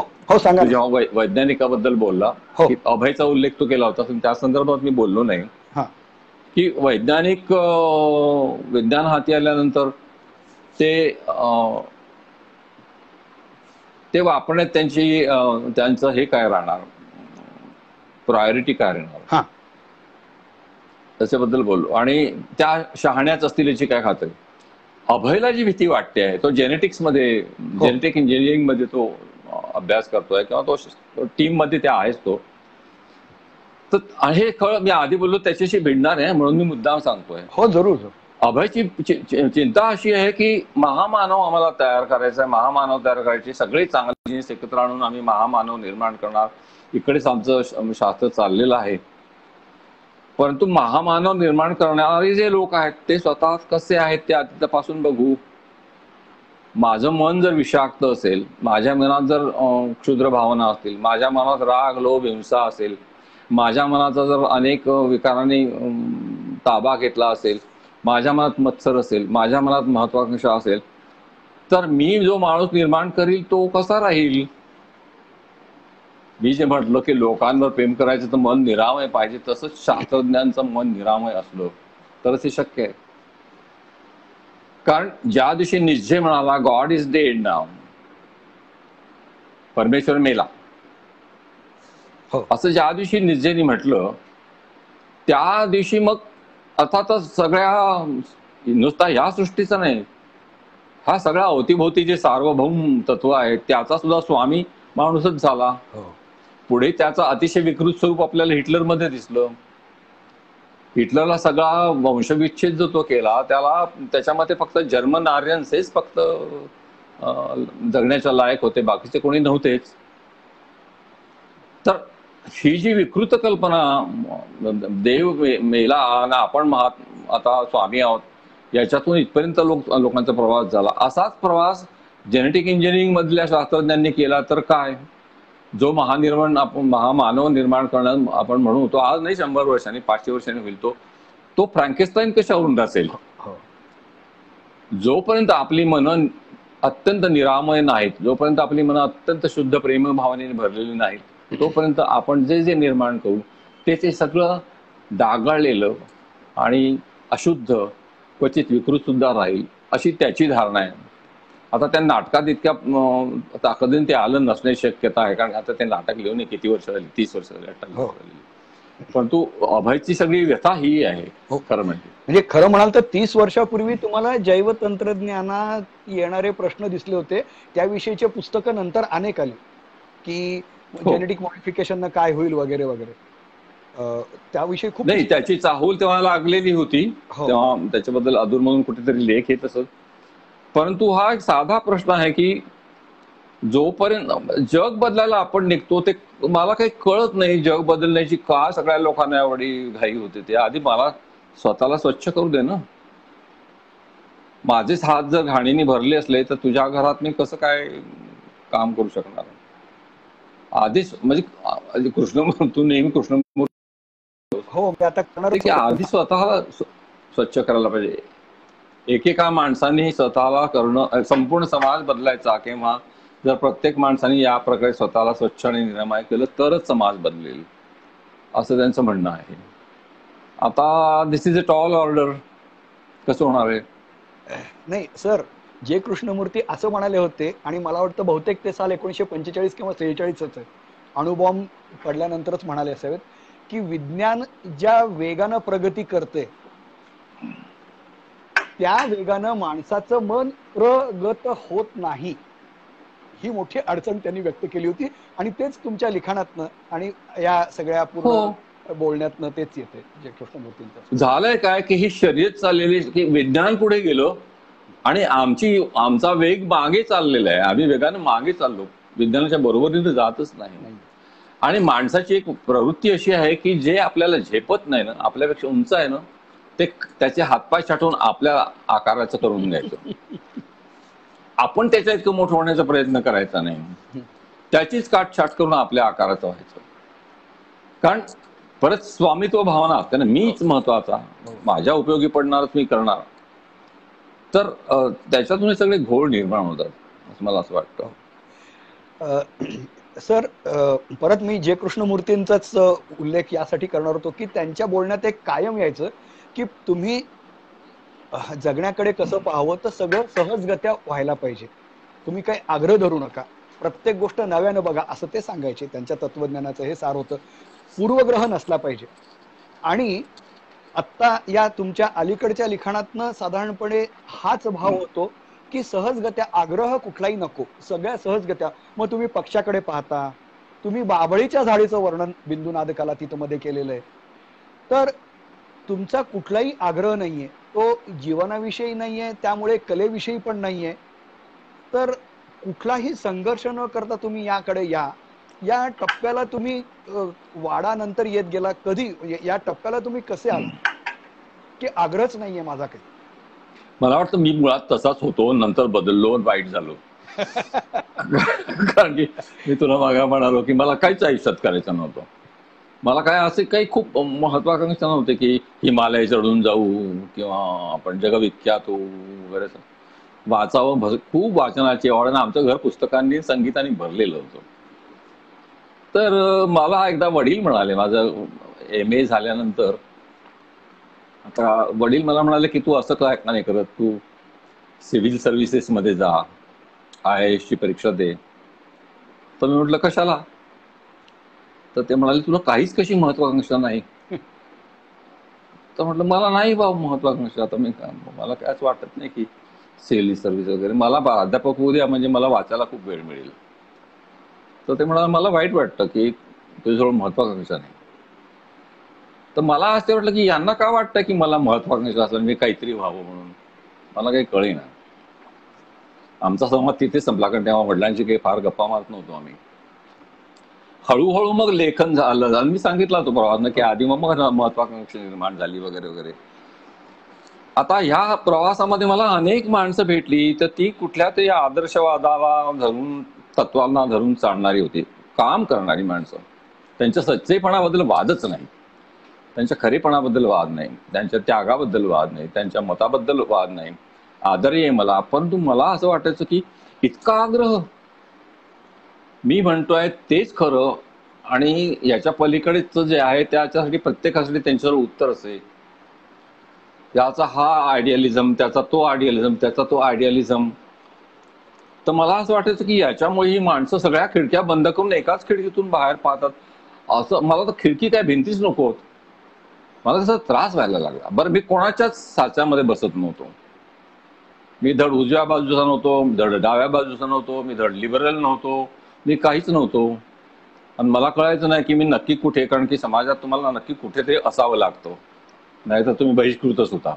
जेव्हा वैज्ञानिकाबद्दल बोलला की अभयचा उल्लेख तो केला होता, त्या संदर्भात मी बोललो नाही. की वैज्ञानिक विज्ञान हाती आल्यानंतर ते वापरण्यात त्यांचं हे काय राहणार, प्रायोरिटी काय राहणार, त्याच्याबद्दल बोललो. आणि त्या शहाण्याच असतील याची काय खात्री. अभयला जी भीती वाटते आहे, तो जेनेटिक्स मध्ये, जेनेटिक इंजिनिअरिंग मध्ये तो अभ्यास करतोय किंवा तो टीम मध्ये त्या आहेच तो. तर हे खरं मी आधी बोललो त्याच्याशी भिडणार आहे म्हणून मी मुद्दाम सांगतोय. हो जरूर. अभयची चिंता अशी आहे की महामानव आम्हाला तयार करायचा आहे, महामानव तयार करायचे, सगळे चांगले जिनिस एकत्र आणून आम्ही महामानव निर्माण करणार, इकडेच आमचं शास्त्र चाललेलं आहे. परंतु महामानव निर्माण करणारे जे लोक आहेत ते स्वतः कसे आहेत ते आधी तपासून बघू. माझं मन जर विषाक्त असेल, माझ्या मनात जर क्षुद्र भावना असतील, माझ्या मनात राग लोभ हिंसा असेल, माझ्या मनाचा जर अनेक विकारांनी ताबा घेतला असेल, माझ्या मनात मत्सर असेल, माझ्या मनात महत्वाकांक्षा असेल, तर मी जो माणूस निर्माण करील तो कसा राहील. मी जे म्हटलं की लोकांवर प्रेम करायचं तर मन निरामय पाहिजे, तसंच शास्त्रज्ञांचं मन निरामय असलं तरच हे शक्य आहे. कारण ज्या दिवशी निश्चय म्हणाला गॉड इज डेड नाव, परमेश्वर मेला, असं ज्या दिवशी निश्चयनी म्हटलं त्या दिवशी मग अर्थातच सगळ्या, नुसता ह्या सृष्टीचा नाही, हा सगळा अवतीभोवती जे सार्वभौम तत्व आहे त्याचा सुद्धा स्वामी माणूसच झाला. पुढे त्याचं अतिशय विकृत स्वरूप आपल्याला हिटलरमध्ये दिसलं. हिटलरला सगळा वंशविच्छेद जो तो केला त्याला, त्याच्यामध्ये फक्त जर्मन आर्यन्स हेच फक्त जगण्याच्या लायक होते, बाकीचे कोणी नव्हतेच. तर ही जी विकृत कल्पना, देव मेला आणि आपण आता स्वामी आहोत, याच्यातून इथपर्यंत लोकांचा प्रवास झाला. असाच प्रवास जेनेटिक इंजिनिअरिंग मधल्या शास्त्रज्ञांनी केला तर काय, जो महामानव निर्माण करणं आपण म्हणू, तो आज नाही 100 वर्षांनी 500 वर्षांनी होईल. तो फ्रँकेस्टाईन कशावरून असेल. जोपर्यंत आपली मन अत्यंत निरामय नाहीत, जोपर्यंत आपली मन अत्यंत शुद्ध प्रेम भावनेने भरलेली नाहीत, तोपर्यंत आपण जे जे निर्माण करू ते सगळं डागाळलेलं आणि अशुद्ध, क्वचित विकृत सुद्धा राहील, अशी त्याची धारणा आहे. आता त्या नाटकात इतक्या ताकदीने ते आलं नसण्याची शक्यता आहे, कारण आता ते नाटक लिहून किती वर्ष झाली, 30 वर्ष झाली, 28 वर्ष झाली. परंतु अभयची सगळी व्यथा ही आहे खरं म्हणजे खरं म्हणाल तर 30 वर्षापूर्वी तुम्हाला जैव तंत्रज्ञानात येणारे प्रश्न दिसले होते, त्याविषयीचे पुस्तकं नंतर अनेक आली की जेनेटिक मॉडिफिकेशन काय होईल वगैरे वगैरे. त्याविषयी खूप नाही, त्याची चाहूल तेव्हा लागलेली होती, तेव्हा त्याच्याबद्दल अधूनमधून कुठेतरी लेख येत असत. परंतु हा एक साधा प्रश्न आहे की जोपर्यंत जग बदलायला आपण निघतो, ते मला काही कळत नाही जग बदलण्याची का सगळ्या लोकांना एवढी घाई होते. ते आधी मला स्वतःला स्वच्छ करू दे ना. माझेच हात जर घाणीने भरले असले तर तुझ्या घरात मी कसं काय काम करू शकणार. आधीच म्हणजे कृष्ण, तू नेहमी कृष्ण की आधी स्वतःला स्वच्छ करायला पाहिजे. एकेका माणसाने स्वतःला करणं, संपूर्ण समाज बदलायचा, किंवा जर प्रत्येक माणसाने या प्रकारे स्वतःला स्वच्छ आणि निरामय केलं तरच समाज बदलेल, असं त्यांचं म्हणणं आहे. आता दिस इज अ टॉल ऑर्डर, कसं होणार आहे. नाही सर, जे कृष्णमूर्ती असं म्हणाले होते, आणि मला वाटतं बहुतेक ते साल 1945 किंवा 46 आहे, अणुबॉम्ब पडल्यानंतरच म्हणाले असावेत की विज्ञान ज्या वेगानं प्रगती करते त्या वेगानं माणसाचं मन प्रगत होत नाही, ही मोठी अडचण त्यांनी व्यक्त केली होती. आणि तेच तुमच्या लिखाणातनं आणि या सगळ्या पूर्ण बोलण्यातनं तेच येते जे कृष्णमूर्तींचं. झालंय काय की ही शर्यत चाललेली की विज्ञान पुढे गेलो आणि आमचा वेग मागे चाललेला आहे. आम्ही वेगाने मागे चाललो, विज्ञानाच्या बरोबरीने जातच नाही. आणि माणसाची एक प्रवृत्ती अशी आहे की जे आपल्याला झेपत नाही ना, आपल्यापेक्षा उंच आहे ना, ते त्याचे हातपाय छाटून आपल्या आकाराचं करून घ्यायचं. आपण त्याच्या इतकं मोठं होण्याचा प्रयत्न करायचा नाही, त्याचीच काटछाट करून आपल्या आकाराचं व्हायचं. कारण परत स्वामित्व भावना असते ना, मीच महत्वाचा, माझ्या उपयोगी पडणारच मी करणार, तर त्याच्यातून सगळे घोळ निर्माण होतात असं मला असं वाटतं. सर, परत मी जे कृष्णमूर्तींचाच उल्लेख यासाठी करणार होतो की त्यांच्या बोलण्यात एक कायम यायचं की तुम्ही जगण्याकडे कसं पाहावं तर सगळं सहजगत्या व्हायला पाहिजे, तुम्ही काही आग्रह धरू नका, प्रत्येक गोष्ट नव्यानं बघा, असं ते सांगायचे. त्यांच्या तत्वज्ञानाचं हे सार होतं. पूर्वग्रह नसला पाहिजे. आणि आत्ता या तुमच्या अलीकडच्या लिखाणातनं साधारणपणे हाच भाव होतो की सहजगत्या आग्रह कुठलाही नको, सगळ्या सहजगत्या. मग तुम्ही पक्षाकडे पाहता, तुम्ही बाभळीच्या झाडीचं वर्णन बिंदुनाद कलातीतमध्ये केलेलं आहे. तर तुमचा कुठलाही आग्रह नाहीये, तो जीवनाविषयी नाहीये, त्यामुळे कलेविषयी पण नाहीये. तर कुठलाही संघर्ष न करता तुम्ही याकडे या टप्प्याला तुम्ही वाडा नंतर येत गेला कधी, या टप्प्याला तुम्ही कसे आला की आग्रहच नाहीये माझा काही? मला वाटतं मी मुळात तसाच होतो, नंतर बदललो, वाईट झालो. कारण की मी तुला मागे म्हणालो की मला काहीच आयुष्यात करायचं नव्हतं. मला काय असे काही खूप महत्वाकांक्षा नव्हते की हिमालय चढून जाऊ किंवा आपण जगविख्यात होऊ वगैरे. वाचावं, खूप वाचनाची आवड, आमचं घर पुस्तकांनी संगीताने भरलेलं होतं. तर मला एकदा वडील म्हणाले, माझं MA झाल्यानंतर आता वडील मला म्हणाले की तू असं काय नाही करत, तू सिव्हिल सर्व्हिसेस मध्ये जा, IAS ची परीक्षा दे. तर मी म्हटलं कशाला? तर ते म्हणाले तुला काहीच कशी महत्वाकांक्षा नाही? तर म्हटलं मला नाही बाबा महत्वाकांक्षा. आता मला कायच वाटत नाही की सिव्हिल सर्व्हिस वगैरे. मला प्राध्यापक होऊ द्या, म्हणजे मला वाचायला खूप वेळ मिळेल. तर ते म्हणाले मला वाईट वाटतं की तुझ्याजवळ महत्वाकांक्षा नाही. तर मला असं वाटलं की यांना का वाटतं की मला महत्वाकांक्षा असेल, मी काहीतरी व्हावं म्हणून. मला काही कळेना. आमचा संवाद तिथे संपला, कारण तेव्हा वडिलांची काही फार गप्पा मारत नव्हतो आम्ही. हळूहळू मग लेखन झालं. आणि मी सांगितलं होतं प्रवासानं की आधी मग महत्वाकांक्षा निर्माण झाली वगैरे वगैरे. आता ह्या प्रवासामध्ये मला अनेक माणसं भेटली, तर ती कुठल्या तरी आदर्शवादाला धरून, तत्वांना धरून चालणारी होती, काम करणारी माणसं. त्यांच्या सच्चेपणाबद्दल वादच नाही, त्यांच्या खरेपणाबद्दल वाद नाही, त्यांच्या त्यागाबद्दल वाद नाही, त्यांच्या मताबद्दल वाद नाही. आदरही आहे मला, परंतु मला असं वाटायचं की इतका आग्रह, मी म्हणतोय तेच खरं, आणि याच्या पलीकडेच जे आहे त्याच्यासाठी प्रत्येकासाठी त्यांच्यावर उत्तर असेल. त्याचा हा आयडियलिझम, त्याचा तो आयडियलिझम, त्याचा तो आयडियलिझम. तर मला असं वाटायचं की याच्यामुळे ही माणसं सगळ्या खिडक्या बंद करून एकाच खिडकीतून बाहेर पाहतात. असं मला तर खिडकी काय भिंतीच नको होत. मला तसा त्रास व्हायला लागला. बरं, मी कोणाच्याच साच्यामध्ये बसत नव्हतो. मी धड उजव्या बाजूचा नव्हतो, धड डाव्या बाजूचा नव्हतो, मी धड लिबरल नव्हतो, मी काहीच नव्हतो. आणि मला कळायचं नाही की मी नक्की कुठे, कारण की समाजात तुम्हाला नक्की कुठेतरी असावं लागतं, नाहीतर तुम्ही बहिष्कृतच होता.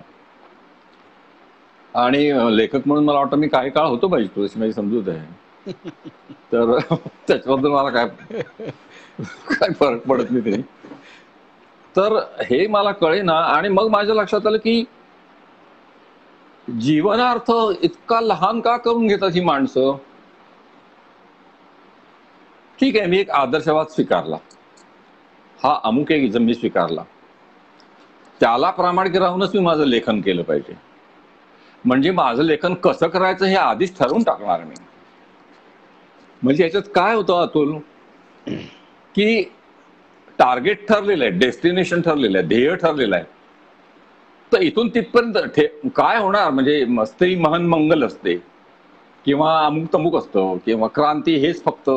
आणि लेखक म्हणून मला वाटतं मी काही काळ होतो बहिष्कृत, अशी माझी समजूत आहे. तर त्याच्याबद्दल मला काय फरक पडत नाही तरी. तर हे मला कळेना. आणि मग माझ्या लक्षात आलं की जीवनार्थ इतका लहान का करून घेतात ही माणसं. ठीक आहे, मी एक आदर्शवाद स्वीकारला, हा अमुक एक इजम मी स्वीकारला, त्याला प्रामाणिक राहूनच मी माझं लेखन केलं पाहिजे. म्हणजे माझं लेखन कसं करायचं हे आधीच ठरवून टाकणार मी. म्हणजे याच्यात काय होतं अतुल, की टार्गेट ठरलेलं आहे, डेस्टिनेशन ठरलेलं आहे, ध्येय ठरलेलं आहे. तर इथून तिथपर्यंत काय होणार, म्हणजे मस्ती महान मंगल असते, किंवा अमुक तमुक असतं, किंवा क्रांती, हेच फक्त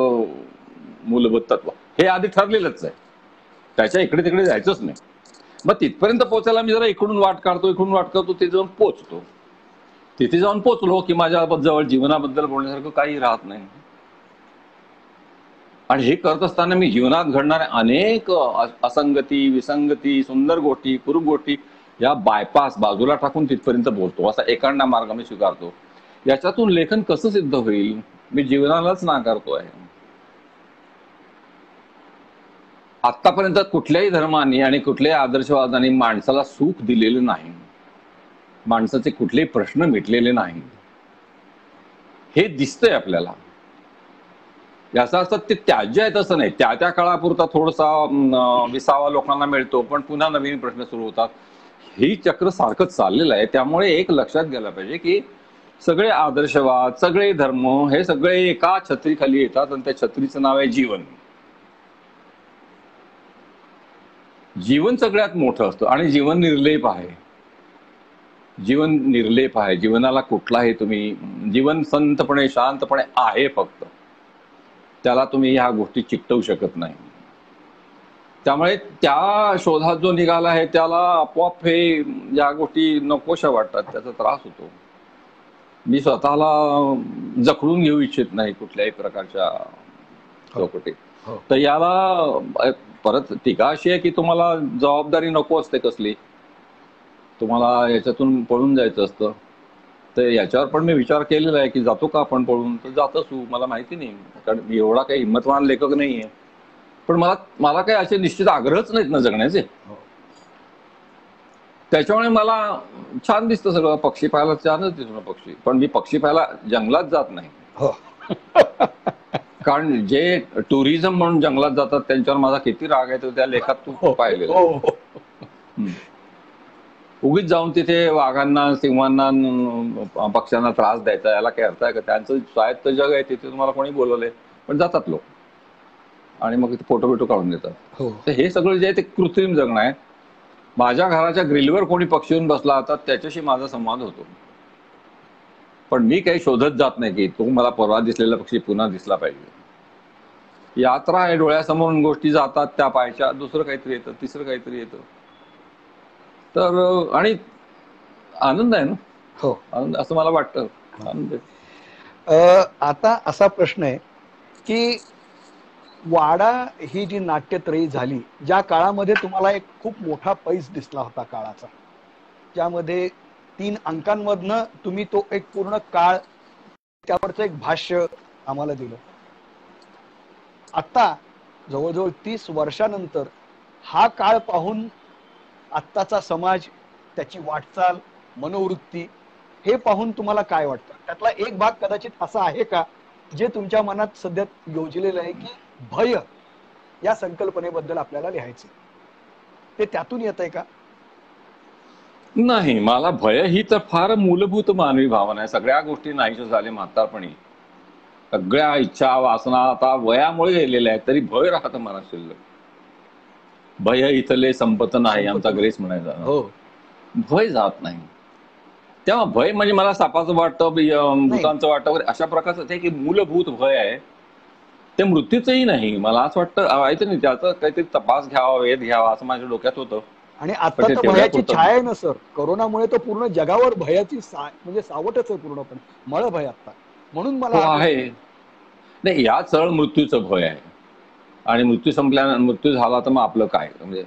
मूलभूत तत्व, हे आधी ठरलेलंच आहे. त्याच्या इकडे तिकडे जायचंच नाही. मग तिथपर्यंत पोहोचायला मी जरा इकडून वाट काढतो, तिथे जाऊन पोचतो. तिथे जाऊन पोचलो की माझ्या जवळ जीवनाबद्दल बोलण्यासारखं काही राहत नाही. आणि हे करत असताना मी जीवनात घडणाऱ्या अनेक असंगती, विसंगती, सुंदर गोष्टी, कुरूप गोष्टी या बायपास बाजूला टाकून तिथपर्यंत बोलतो. असा एकांडा मार्ग मी स्वीकारतो. याच्यातून लेखन कसं सिद्ध होईल? मी जीवनालाच नाकारतोय. आतापर्यंत कुठल्याही धर्माने आणि कुठल्याही आदर्शवादाने माणसाला सुख दिलेलं नाही, माणसाचे कुठलेही प्रश्न मिटलेले नाही, हे दिसतंय आपल्याला. याचा अर्थ ते त्याज्य आहेत असं नाही, त्या त्या काळापुरता थोडासा विसावा लोकांना मिळतो, पण पुन्हा नवीन प्रश्न सुरू होतात. ही चक्र सारखंच चाललेलं आहे. त्यामुळे एक लक्षात घ्यायला पाहिजे की सगळे आदर्शवाद, सगळे धर्म, हे सगळे एका छत्रीखाली येतात, आणि त्या छत्रीचं नाव आहे जीवन. जीवन सगळ्यात मोठं असतं, आणि जीवन निर्लेप आहे. जीवन निर्लेप आहे. जीवनाला कुठलाही तुम्ही, जीवन संतपणे शांतपणे आहे फक्त, त्याला तुम्ही ह्या गोष्टी चिकटवू शकत नाही. त्यामुळे त्या शोधात जो निघाला आहे त्याला आपोआप हे या गोष्टी नकोशा वाटतात, त्याचा त्रास होतो. मी स्वतःला जखडून घेऊ इच्छित नाही कुठल्याही प्रकारच्या चौकटीत. हो. तर याला परत टीका अशी आहे की तुम्हाला जबाबदारी नको असते कसली, तुम्हाला याच्यातून पळून जायचं असतं. तर याच्यावर पण मी विचार केलेला आहे की जातो का आपण पळून, तर जात असू, मला माहिती नाही, कारण मी एवढा काही हिंमतवान लेखक नाहीये. पण मला काही असे निश्चित आग्रहच नाहीत ना जगण्याचे. हो. त्याच्यामुळे मला छान दिसतं सगळं. पक्षी पाहायला छानच दिसतो ना पक्षी, पण मी पक्षी पाहायला जंगलात जात नाही. हो. कारण जे टुरिझम म्हणून जंगलात जातात त्यांच्यावर माझा किती राग आहे तो त्या लेखात तू पाहिलेला. हो, हो. उगीच जाऊन तिथे वाघांना, सिंहांना, पक्ष्यांना त्रास द्यायचा, याला काय अर्थ आहे का? त्यांचं स्वायत्त जग आहे, तिथे तुम्हाला कोणी बोलवलंय, पण जातात लोक आणि मग तिथे फोटो बिटो काढून देतात. हो. तर हे सगळं जे आहे ते कृत्रिम जगणं आहे. माझ्या घराच्या ग्रिलवर कोणी पक्षी येऊन बसला तर त्याच्याशी माझा संवाद होतो, पण मी काही शोधत जात नाही की तो मला परवा दिसलेला पक्षी पुन्हा दिसला पाहिजे. यात्रा आहे, डोळ्यासमोरून गोष्टी जातात, त्या पाहायच्या, दुसरं काहीतरी येतं, तिसरं काहीतरी येतं. तर आणि आनंद आहे ना. हो. आनंद असं मला वाटतं. आनंद. आता असा प्रश्न आहे की वाडा ही जी नाट्यत्रयी झाली, ज्या काळामध्ये तुम्हाला एक खूप मोठा पैस दिसला होता काळाचा, ज्यामध्ये 3 अंकांमधनं तुम्ही तो एक पूर्ण काळ, त्यावरचं एक भाष्य आम्हाला दिलं. आता जवळजवळ 30 वर्षानंतर हा काळ पाहून आत्ताचा समाज, त्याची वाटचाल, मनोवृत्ती हे पाहून तुम्हाला काय वाटतं? त्यातला एक भाग कदाचित असा आहे का जे तुमच्या मनात सध्या योजलेलं आहे की भय या संकल्पनेबद्दल आपल्याला लिहायचं, ते त्यातून येत आहे का? नाही, मला भय ही तर फार मूलभूत मानवी भावना आहे. सगळ्या गोष्टी नाहीशा झाल्या म्हातारपणी, सगळ्या इच्छा वासना आता वयामुळे गेलेल्या आहेत, तरी भय राहतं मनात शिल्लक. भय इथले संपत नाही, आमचा ग्रेस म्हणायचा. हो. भय जात नाही. तेव्हा भय म्हणजे मला सापाचं वाटतं, भूतांचं वाटतं वगैरे अशा प्रकारचं ते की मूलभूत भय आहे, ते मृत्यूचंही नाही. मला असं वाटतं माहिती नाही, त्याचा काहीतरी तपास घ्यावा, वेध घ्यावा असं माझ्या डोक्यात होतं. आणि आता तर भयाची छाया आहे ना सर, कोरोनामुळे तर पूर्ण जगावर भयाची म्हणजे सावटच आहे पूर्णपणे, मळ भय आता. म्हणून मला आहे नाही, या चळ मृत्यूचं भय आहे. आणि मृत्यू संपल्यानंतर मृत्यू झाला तर मग आपलं काय? म्हणजे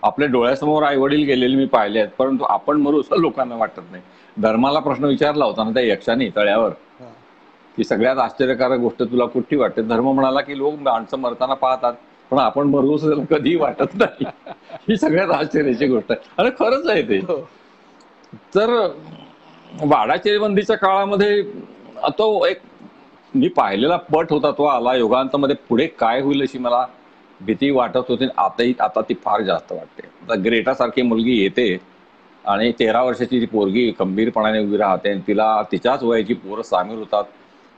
आपल्या डोळ्यासमोर आई वडील गेलेले मी पाहिले आहेत, परंतु आपण मरू असं लोकांना वाटत नाही. धर्माला प्रश्न विचारला होता ना त्या यक्षाने तळ्यावर की सगळ्यात आश्चर्यकारक गोष्ट तुला कुठली वाटते? धर्म म्हणाला की लोक माणसं मरताना पाहतात, पण आपण मरू असं कधीही वाटत नाही. ही सगळ्यात आश्चर्याची गोष्ट आहे आणि खरंच आहे ते. तर वाडा चिरेबंदीच्या काळामध्ये तो एक मी पाहिलेला पट होता, तो आला युगांतामध्ये. पुढे काय होईल अशी मला भीती वाटत होती. आता ती फार जास्त वाटते. आता ग्रेटा सारखी मुलगी येते आणि 13 वर्षाची ती पोरगी खंबीरपणाने उभी राहते आणि तिला तिच्याच वयाची पोरं सामील होतात.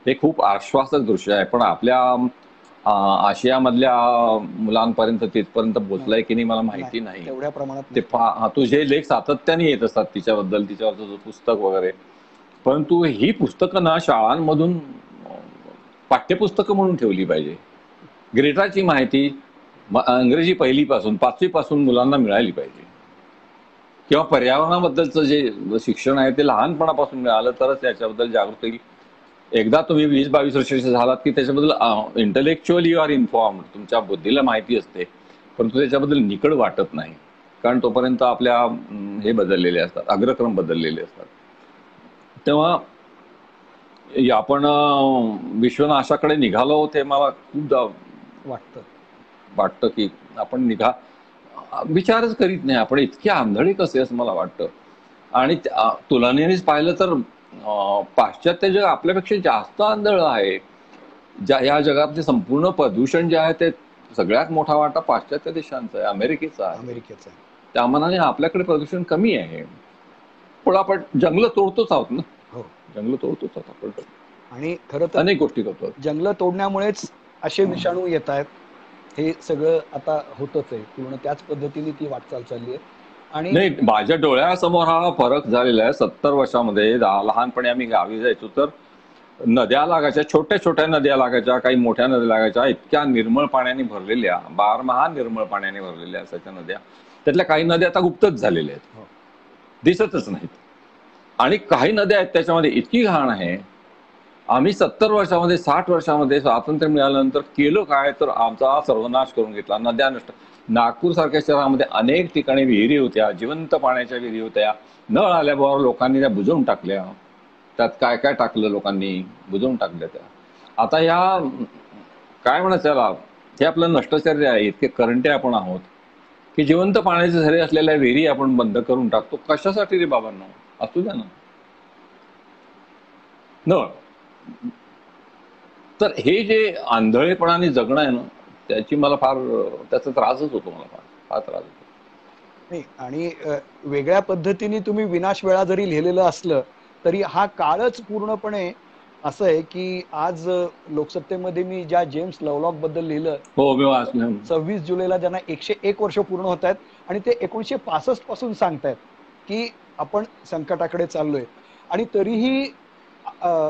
हे खूप आश्वासक दृश्य आहे. पण आपल्या आशियामधल्या मुलांपर्यंत तिथपर्यंत पोहोचलाय की नाही मला माहिती नाही. तेवढ्या प्रमाणात ते तुझे लेख सातत्याने येत असतात तिच्याबद्दल, तिच्यावरचं पुस्तक वगैरे. परंतु ही पुस्तकं ना शाळांमधून पाठ्यपुस्तकं म्हणून ठेवली पाहिजे. ग्रेटाची माहिती इंग्रजी 1ली पासून 5वी पासून मुलांना मिळाली पाहिजे. किंवा पर्यावरणाबद्दलचं जे शिक्षण आहे ते लहानपणापासून मिळालं तरच त्याच्याबद्दल जागृत होईल. एकदा तुम्ही 20-22 वर्षाचे झालात की त्याच्याबद्दल इंटलेक्च्युअली यू आर इन्फॉर्म्ड, तुमच्या बुद्धीला माहिती असते, परंतु त्याच्याबद्दल निकड वाटत नाही, कारण तोपर्यंत आपल्या हे बदललेले असतात, अग्रक्रम बदललेले असतात. तेव्हा आपण विश्वनाशाकडे निघालो ते मला खूप वाटतं की आपण विचारच करीत नाही, आपण इतके आंधळे कसे असं मला वाटतं. आणि तुलनेनेच पाहिलं तर पाश्चात्य जग आपल्यापेक्षा जास्त आंधळ आहे. या जगातले संपूर्ण प्रदूषण जे आहे ते सगळ्यात मोठा वाटा पाश्चात्य देशांचा आहे, अमेरिकेचा आहे. त्या मानाने आपल्याकडे प्रदूषण कमी आहे, पण आपण जंगल तोडतोच आहोत ना. जंगल तोडतोच आहोत आपण, आणि खरं तर अनेक गोष्टी करतो. जंगल तोडण्यामुळेच असे विषाणू येत आहेत. हे सगळं आता होतच आहे, पूर्ण त्याच पद्धतीने ती वाटचाल चालली आहे. आणि नाही, माझ्या डोळ्यासमोर हा फरक झालेला आहे. 70 वर्षामध्ये लहानपणी आम्ही गावी जायचो तर नद्या लागायच्या, छोट्या छोट्या नद्या लागायच्या, काही मोठ्या नद्या लागायच्या, इतक्या निर्मळ पाण्याने भरलेल्या, बारमाहा निर्मळ पाण्याने भरलेल्या असायच्या नद्या. त्यातल्या काही नद्या आता गुप्तच झालेल्या आहेत, दिसतच नाहीत. आणि काही नद्या आहेत त्याच्यामध्ये इतकी घाण आहे. आम्ही 70 वर्षामध्ये 60 वर्षामध्ये स्वातंत्र्य मिळाल्यानंतर केलं काय, तर आमचा सर्वनाश करून घेतला. नद्या नष्ट. नागपूर सारख्या शहरामध्ये अनेक ठिकाणी विहिरी होत्या, जिवंत पाण्याच्या विहिरी होत्या. नळ आल्याबरोबर लोकांनी त्या बुजवून टाकल्या. त्यात काय काय टाकलं लोकांनी, बुजवून टाकल्या त्या. आता या काय म्हणायचं त्याला, हे आपलं नष्टचर्य आहे. इतके करंटे आपण आहोत की जिवंत पाण्याचे झरे असलेल्या विहिरी आपण बंद करून टाकतो. कशासाठी रे बाबांनो, असू द्या ना. नळ. तर हे जे आंधळेपणाने जगणं आहे ना, त्याची मला फार, त्याचा त्रासच होतो मला, फार त्रास होतो. नाही, आणि वेगळ्या पद्धतीने तुम्ही विनाश वेळा जरी लिहिलेलं असलं तरी हा काळच पूर्णपणे असं आहे की आज लोकसत्तेमध्ये मी ज्या जेम्स लवलॉक बद्दल लिहिलं, हो, मी वाचलं. 26 जुलैला ज्यांना 101 वर्ष पूर्ण होत आहेत आणि ते 1965 पासून सांगतायत की आपण संकटाकडे चाललोय. आणि तरीही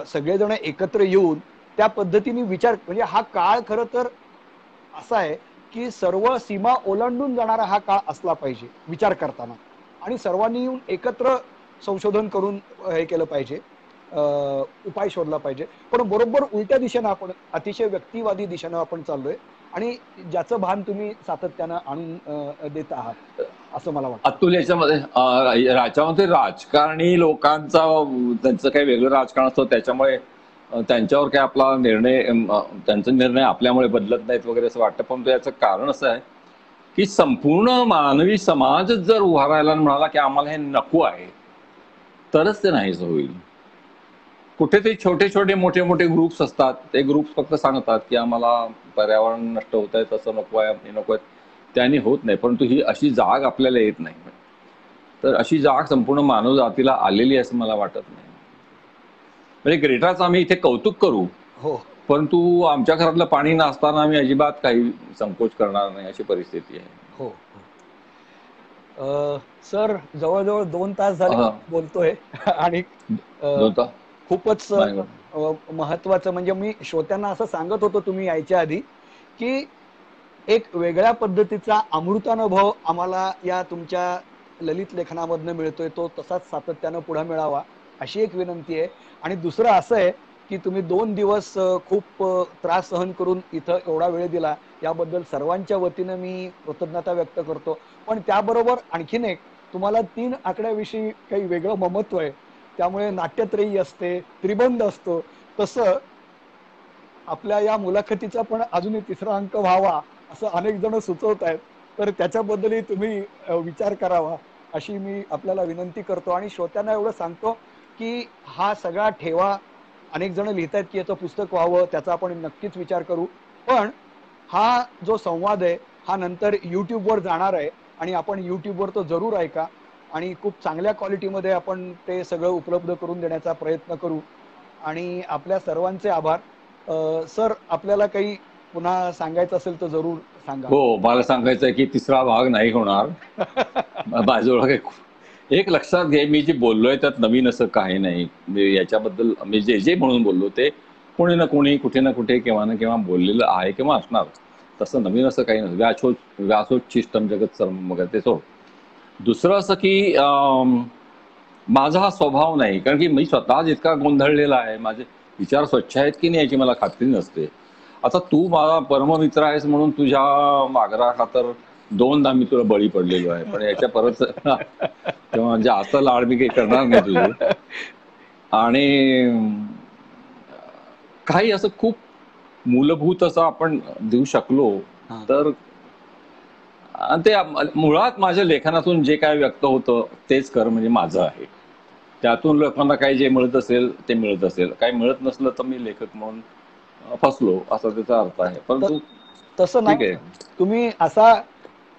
सगळेजण एकत्र येऊन त्या पद्धतीने विचार, म्हणजे हा काळ खरं तर असा आहे की सर्व सीमा ओलांडून जाणारा हा काळ असला पाहिजे विचार करताना, आणि सर्वांनी येऊन एकत्र संशोधन करून हे केलं पाहिजे, उपाय शोधला पाहिजे. पण बरोबर उलट्या दिशेनं आपण, अतिशय व्यक्तिवादी दिशेनं आपण चाललोय, आणि ज्याचं भान तुम्ही सातत्यानं आणून देत आहात असं मला वाटतं. अतुल, याच्यामध्ये याच्यामध्ये राजकारणी लोकांचा, त्यांचं काही वेगळं राजकारण असतं, त्याच्यामुळे त्यांच्यावर काय आपला निर्णय, त्यांचा निर्णय आपल्यामुळे बदलत नाहीत वगैरे असं वाटतं. पण याचं कारण असं आहे की संपूर्ण मानवी समाजच जर उभा राहिला आणि म्हणाला की आम्हाला हे नको आहे, तरच ते नाहीच होईल. कुठेतरी छोटे छोटे मोठे मोठे ग्रुप्स असतात, ते ग्रुप्स फक्त सांगतात की आम्हाला पर्यावरण नष्ट होत आहे, तसं नको आहे, हे नको आहे, त्यांनी होत नाही. परंतु ही अशी जाग आपल्याला येत नाही. तर अशी जाग संपूर्ण मानव जातीला आलेली असं मला वाटत नाही. म्हणजे ग्रेटाचं आम्ही इथे कौतुक करू, हो, परंतु आमच्या घरातलं पाणी नसताना आम्ही अजिबात काही संकोच करणार नाही, अशी परिस्थिती आहे. हो. सर, जवळजवळ 2 तास झाले बोलतोय आणि खूपच महत्वाचं म्हणजे मी श्रोत्यांना असं सांगत होतो तुम्ही यायच्या आधी की एक वेगळ्या पद्धतीचा अमृतानुभव आम्हाला या तुमच्या ललित लेखनामधनं मिळतोय, तो तसाच सातत्यानं पुढे मिळावा अशी एक विनंती आहे. आणि दुसरं असं आहे की तुम्ही 2 दिवस खूप त्रास सहन करून इथं एवढा वेळ दिला, याबद्दल सर्वांच्या वतीनं मी कृतज्ञता व्यक्त करतो. पण त्याबरोबर आणखीन एक, तुम्हाला 3 आकड्याविषयी काही वेगळं ममत्व आहे, त्यामुळे नाट्यत्रयी असते, त्रिबंध असतो, तसं आपल्या या मुलाखतीचा पण अजूनही 3रा अंक व्हावा असं अनेक जण सुचवत आहेत. तर त्याच्याबद्दलही तुम्ही विचार करावा अशी मी आपल्याला विनंती करतो. आणि श्रोत्यांना एवढं सांगतो की हा सगळा ठेवा, अनेक जण लिहितात की याचं पुस्तक व्हावं, त्याचा आपण नक्कीच विचार करू. पण हा जो संवाद आहे हा नंतर YouTubeवर जाणार आहे, आणि आपण YouTubeवर तो जरूर ऐका, आणि खूप चांगल्या क्वालिटीमध्ये आपण ते सगळं उपलब्ध करून देण्याचा प्रयत्न करू. आणि आपल्या सर्वांचे आभार. सर, आपल्याला काही पुन्हा सांगायचं असेल तर जरूर सांगा. हो, मला सांगायचं आहे की 3रा भाग नाही होणार. माझ्याजवळ काही, एक लक्षात घे, मी जे बोललोय त्यात नवीन असं काही नाही. याच्याबद्दल मी जे जे म्हणून बोललो ते कोणी ना कोणी कुठे ना कुठे केव्हा ना केव्हा बोललेलं आहे किंवा असणार. तसं नवीन असं काही नसतं. व्यासोच्छिष्टम जगत सर्वम वगैरे ते सोड. दुसरं असं की माझा हा स्वभाव नाही, कारण की मी स्वतः जितका गोंधळलेला आहे, माझे विचार स्वच्छ आहेत की नाही याची मला खात्री नसते. आता तू माझा परममित्र आहेस म्हणून तुझ्या मागरा खातर 2दा मी तुला बळी पडलेलो आहे, पण याच्या परत तेव्हा जास्त लाड मी काही करणार नाही तुझे. आणि काही असं खूप मूलभूत असं आपण देऊ शकलो तर, ते मुळात माझ्या लेखनातून जे काय व्यक्त होतं तेच कर, म्हणजे माझं आहे. त्यातून लोकांना काही जे मिळत असेल ते मिळत असेल, काही मिळत नसलं तर मी लेखक म्हणून फसलो असा त्याचा अर्थ आहे. परंतु तसं नाही, तुम्ही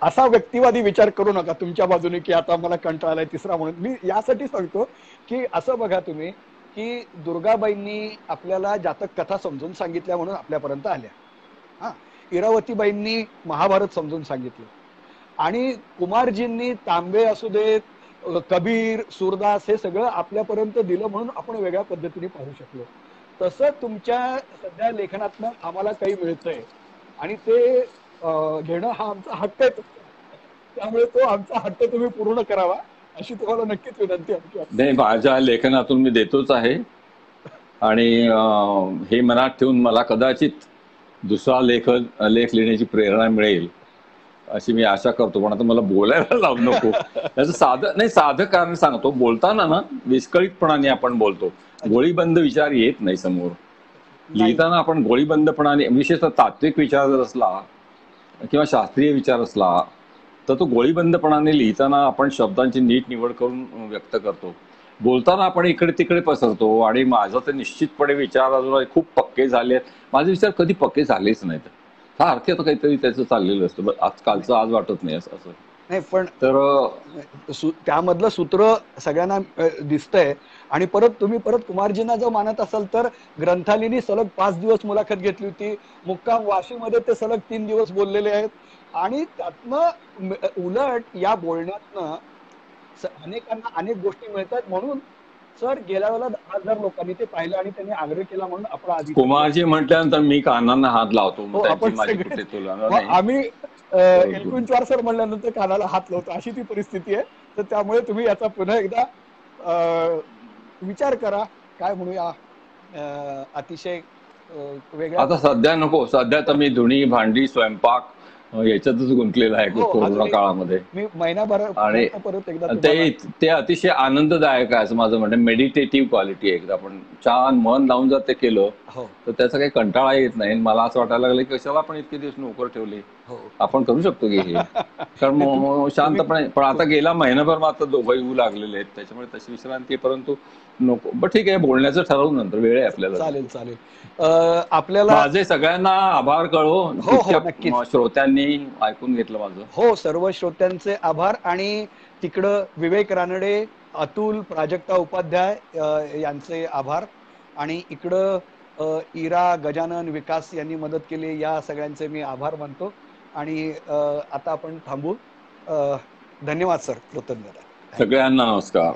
असा व्यक्तिवादी विचार करू नका तुमच्या बाजूने की आता मला कंटाळा आलाय 3रा म्हणून. मी यासाठी सांगतो की असं बघा तुम्ही की दुर्गाबाईंनी आपल्याला जातक कथा समजून सांगितल्या म्हणून आपल्यापर्यंत आल्या. हा, इरावतीबाईंनी महाभारत समजून सांगितलं, आणि कुमारजींनी तांबे असू देत, कबीर, सूरदास हे सगळं आपल्यापर्यंत दिलं म्हणून आपण वेगळ्या पद्धतीने पाहू शकलो. तसं तुमच्या सध्या लेखनातनं आम्हाला काही मिळतंय आणि ते घेणं हा आमचा हक्क आहे. त्यामुळे तो आमचा हक्क तुम्ही पूर्ण करावा अशी तुम्हाला नक्कीच विनंती आमची असते. नाही, माझ्या लेखनातून मी देतोच आहे आणि हे मनात ठेवून मला कदाचित दुसरा लेख लिहिण्याची प्रेरणा मिळेल अशी मी आशा करतो. पण आता मला बोलायला लावू नको. त्याचं साधं कारण सांगतो. बोलताना ना विस्कळीतपणाने आपण बोलतो, गोळीबंद विचार येत नाही समोर. लिहिताना आपण गोळीबंदपणाने, विशेषतः तात्विक विचार जर असला किंवा शास्त्रीय विचार असला तर तो गोळीबंदपणाने लिहिताना आपण शब्दांची नीट निवड करून व्यक्त करतो. बोलताना आपण इकडे तिकडे पसरतो आणि माझं तर निश्चितपणे विचार अजून खूप पक्के झाले आहेत. माझे विचार कधी पक्के झालेच नाहीत. सारखे तर काहीतरी त्याचं चाललेलं असतं. आजकालचं आज वाटत नाही असं. नाही पण तर त्यामधलं सूत्र सगळ्यांना दिसतंय. आणि तुम्ही परत कुमारजींना जर मानत असाल तर ग्रंथालीनी सलग 5 दिवस मुलाखत घेतली होती. मुक्काम वाशीमध्ये ते सलग 3 दिवस बोललेले आहेत. आणि त्यातनं उलट या बोलण्यातनं अनेकांना अनेक गोष्टी मिळतात. म्हणून सर गेल्या वेळेला 10,000 लोकांनी ते पाहिलं आणि त्यांनी आग्रह केला म्हणून आपण आधी कुमारजी म्हटल्यानंतर मी कानांना हात लावतो. आपण माझी कुठे तुलना नाही. आम्ही एलकुंचवार सर म्हणल्यानंतर कानाला हात लावतो अशी ती परिस्थिती आहे. तर त्यामुळे तुम्ही याचा पुन्हा एकदा विचार करा. काय म्हणूया, अतिशय वेगळा. आता सध्या नको. सध्या तर मी धुणी भांडी स्वयंपाक याच्यातच गुंतलेला आहे कोरोना काळामध्ये. मी महिनाभर आणि परत एकदा ते अतिशय आनंददायक आहे असं माझं म्हणणं. मेडिटेटिव्ह क्वालिटी आहे. आपण छान मन लावून जर ते केलं तर त्याचा काही कंटाळा येत नाही. मला असं वाटायला लागलं की कशाला आपण इतके दिवस नोकर ठेवले, आपण करू शकतो की हे. कारण शांतपणे. पण आता गेला महिनाभर मात्र दोघं येऊ लागलेले आहेत, त्याच्यामुळे तशी विश्रांती आहे. परंतु नको. पण ठीक आहे, बोलण्याचं ठरवू नंतर, वेळ आहे आपल्याला. चालेल. आपल्याला माझे सगळ्यांना आभार कळो. श्रोत्यांनी ऐकून घेतलं माझं. हो, सर्व श्रोत्यांचे आभार. आणि तिकडं विवेक रानडे, अतुल, प्राजक्ता उपाध्याय यांचे आभार. आणि इकडं इरा, गजानन, विकास यांनी मदत केली, या सगळ्यांचे मी आभार मानतो. आणि आता आपण थांबू. धन्यवाद सर. कृतज्ञता. सगळ्यांना नमस्कार.